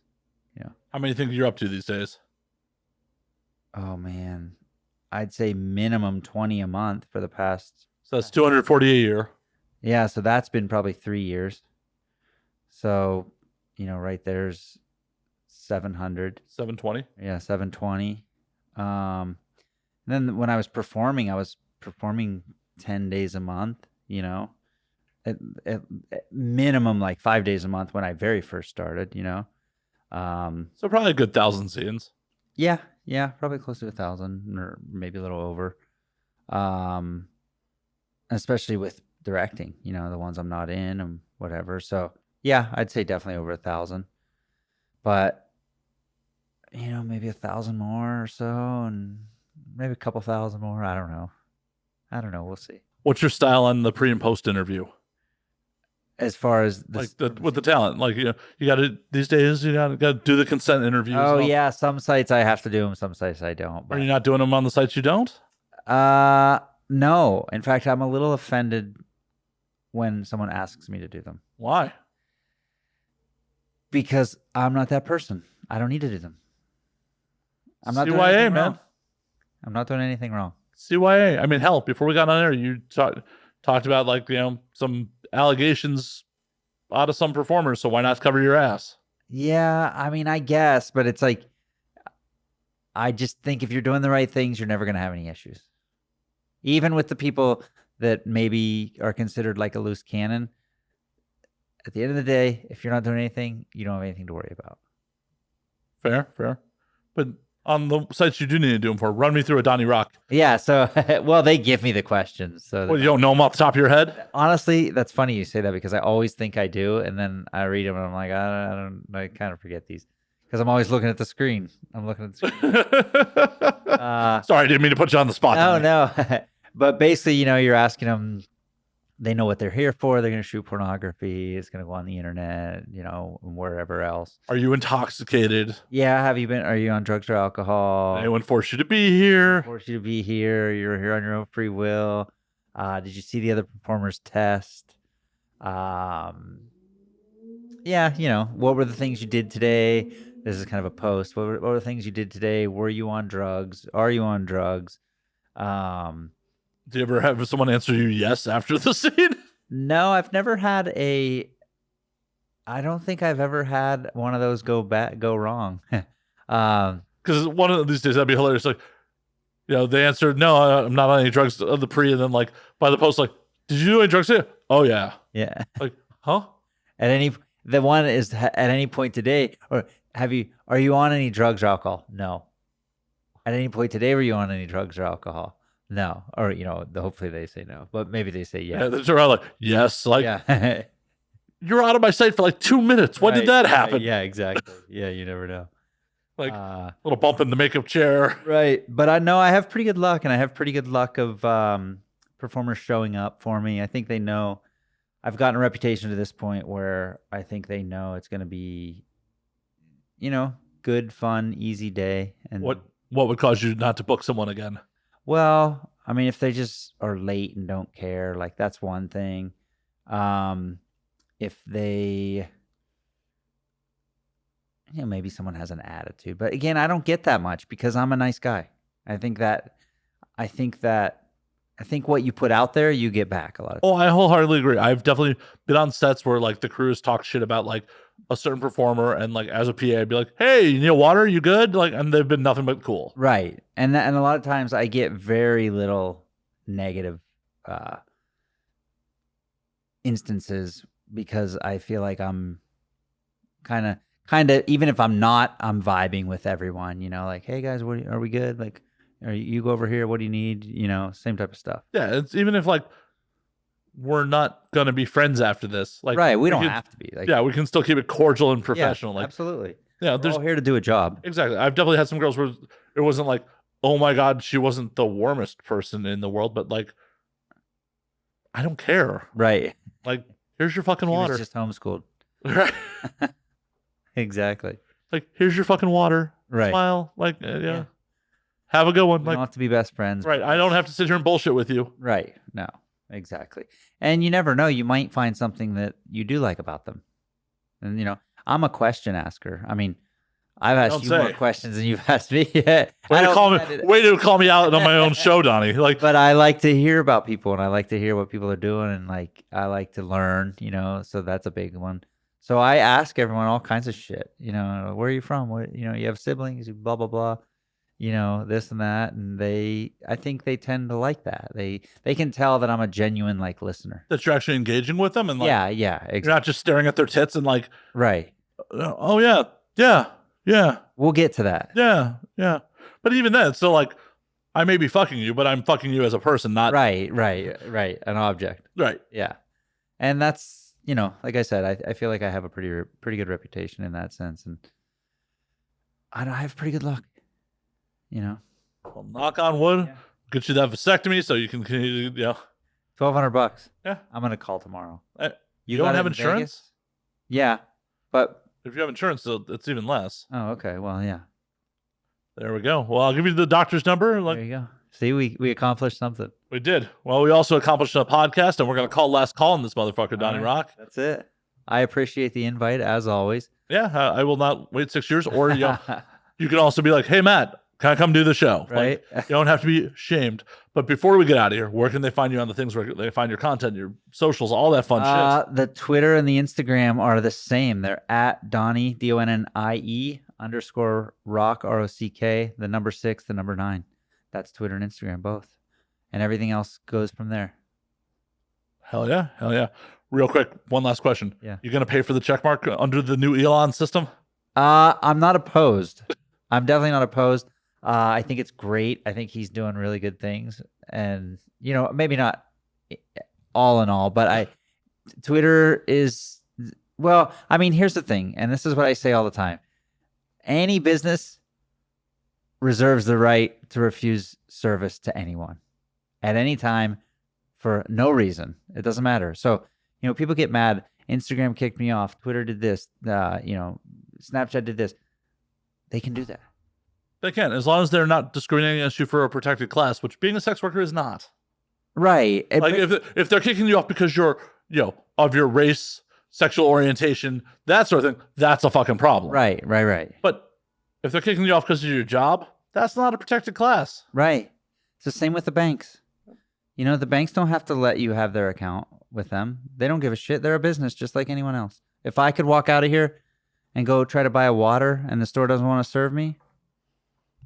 How many things you're up to these days? Oh man, I'd say minimum 20 a month for the past. So that's 240 a year. Yeah, so that's been probably 3 years. So, right there's 700. 720. Yeah, 720. Then when I was performing 10 days a month. At minimum like 5 days a month when I very first started. So probably a good 1,000 scenes. Yeah, probably close to 1,000 or maybe a little over. Especially with directing, the ones I'm not in and whatever. So yeah, I'd say definitely over 1,000. But maybe 1,000 more or so, and maybe a couple thousand more. I don't know. We'll see. What's your style on the pre and post interview? As far as with the talent, you got to these days. You got to do the consent interviews. Oh yeah, some sites I have to do them, some sites I don't. But... Are you not doing them on the sites you don't? No. In fact, I'm a little offended when someone asks me to do them. Why? Because I'm not that person. I don't need to do them. I'm not CYA, doing man. I'm not doing anything wrong. CYA. I mean, hell, before we got on air, you talked about some allegations out of some performers, so why not cover your ass? Yeah, I mean, I guess, but it's like, I just think if you're doing the right things, you're never going to have any issues. Even with the people that maybe are considered like a loose cannon, at the end of the day, if you're not doing anything, you don't have anything to worry about. Fair. But on the sites you do need to do them for, run me through a Donnie Rock. Yeah, so, well, they give me the questions. So you don't know them off the top of your head? Honestly, that's funny you say that because I always think I do, and then I read them and I'm like, I kind of forget these. Because I'm always looking at the screen. Sorry, I didn't mean to put you on the spot. No. But basically, you're asking them, they know what they're here for. They're going to shoot pornography. It's going to go on the internet, wherever else. Are you intoxicated? Yeah. Have you been? Are you on drugs or alcohol? Anyone forced you to be here? You're here on your own free will. Did you see the other performers test? Yeah. What were the things you did today? This is kind of a post. What were the things you did today? Were you on drugs? Are you on drugs? Do you ever have someone answer you yes after the scene? No, I've never had I don't think I've ever had one of those go wrong. Because one of these days that'd be hilarious. Like, they answered, no, I'm not on any drugs of the pre, and then by the post, did you do any drugs today? Oh yeah. Yeah. Huh? The one is at any point today, or are you on any drugs or alcohol? No. At any point today, were you on any drugs or alcohol? No. Or, hopefully they say no, but maybe they say yes. Yeah, they're around yes. Yeah. You're out of my sight for 2 minutes. When did that happen? Yeah, exactly. Yeah, you never know. Little bump in the makeup chair. Right. But I know I have pretty good luck, and I have pretty good luck of performers showing up for me. I think they know. I've gotten a reputation to this point where I think they know it's going to be, good, fun, easy day. And what would cause you not to book someone again? Well, I mean, if they just are late and don't care, like that's one thing. If they, maybe someone has an attitude, but again, I don't get that much because I'm a nice guy. I think what you put out there, you get back a lot of times. Oh, I wholeheartedly agree. I've definitely been on sets where like the crews talk shit about like a certain performer, and like as a PA, I'd be like, "Hey, you need water? You good?" Like, and they've been nothing but cool. Right, and a lot of times I get very little negative instances because I feel like I'm kind of even if I'm not, I'm vibing with everyone. Like, hey guys, are we good? Like, you go over here. What do you need? Same type of stuff. Yeah, it's even if like we're not gonna be friends after this. Like, right, we don't have to be. Like, yeah, we can still keep it cordial and professional. Yeah, like, absolutely. Yeah, we're all here to do a job. Exactly. I've definitely had some girls where it wasn't like, oh my god, she wasn't the warmest person in the world, but like, I don't care. Right. Like, here's your fucking water. Was just homeschooled. Right. Exactly. Like, here's your fucking water. Right. Smile. Like, yeah. Have a good one. We don't have to be best friends. Right. I don't have to sit here and bullshit with you. Right. No. Exactly. And you never know. You might find something that you do like about them. And I'm a question asker. I mean, I've asked you more questions than you've asked me yet. Way to call me out on my own show, Donnie. Like, but I like to hear about people, and I like to hear what people are doing, and like I like to learn. So that's a big one. So I ask everyone all kinds of shit. Where are you from? What you have siblings? Blah blah blah. This and that, and I think they tend to like that. They can tell that I'm a genuine like listener. That you're actually engaging with them, and like, yeah, exactly. You're not just staring at their tits and like, right. Oh yeah. We'll get to that. Yeah. But even then, it's still like, I may be fucking you, but I'm fucking you as a person, not right. An object. Right. Yeah. And that's like I said, I feel like I have a pretty good reputation in that sense, and I have pretty good luck. Well, knock on wood. Yeah. Get you that vasectomy so you can continue. $1,200. Yeah. I'm gonna call tomorrow. You don't have insurance? Vegas? Yeah, but if you have insurance, it's even less. Oh, okay. Well, yeah. There we go. Well, I'll give you the doctor's number. There you go. See, we accomplished something. We did. Well, we also accomplished a podcast, and we're gonna call last call on this motherfucker, Donnie Rock. That's it. I appreciate the invite as always. Yeah, I will not wait 6 years. Or you can also be like, hey Matt, can I come do the show? Right. Like, you don't have to be ashamed. But before we get out of here, where can they find you on the things where they find your content, your socials, all that fun shit? The Twitter and the Instagram are the same. They're at Donnie, DONNIE _ Rock, ROCK, the number 6, the number 9. That's Twitter and Instagram, both. And everything else goes from there. Hell yeah. Real quick, one last question. Yeah. You going to pay for the check mark under the new Elon system? I'm not opposed. I'm definitely not opposed. I think it's great. I think he's doing really good things, and maybe not all in all, but Twitter is, well, I mean, here's the thing, and this is what I say all the time. Any business reserves the right to refuse service to anyone at any time for no reason. It doesn't matter. So, people get mad. Instagram kicked me off. Twitter did this. Snapchat did this. They can do that. They can, as long as they're not discriminating against you for a protected class, which being a sex worker is not. Right. Like, if they're kicking you off because you're, of your race, sexual orientation, that sort of thing, that's a fucking problem. Right. But if they're kicking you off because of your job, that's not a protected class. Right. It's the same with the banks. The banks don't have to let you have their account with them. They don't give a shit. They're a business just like anyone else. If I could walk out of here and go try to buy a water and the store doesn't want to serve me,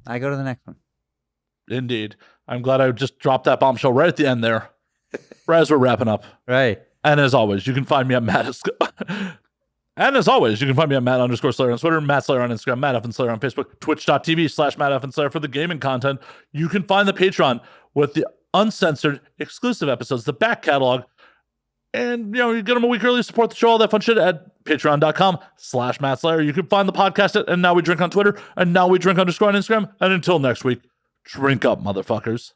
I go to the next one. Indeed. I'm glad I just dropped that bombshell right at the end there. Right as we're wrapping up. Right. And as always, you can find me at Matt. And as always, you can find me at Matt _Slayer on Twitter, Matt Slayer on Instagram, Matt F. Slayer on Facebook, twitch.tv/Matt F. Slayer for the gaming content. You can find the Patreon with the uncensored exclusive episodes, the back catalog. And, you get them a week early, support the show, all that fun shit at patreon.com/Matt Slayer. You can find the podcast at And Now We Drink on Twitter, and Now We Drink _ on Instagram. And until next week, drink up, motherfuckers.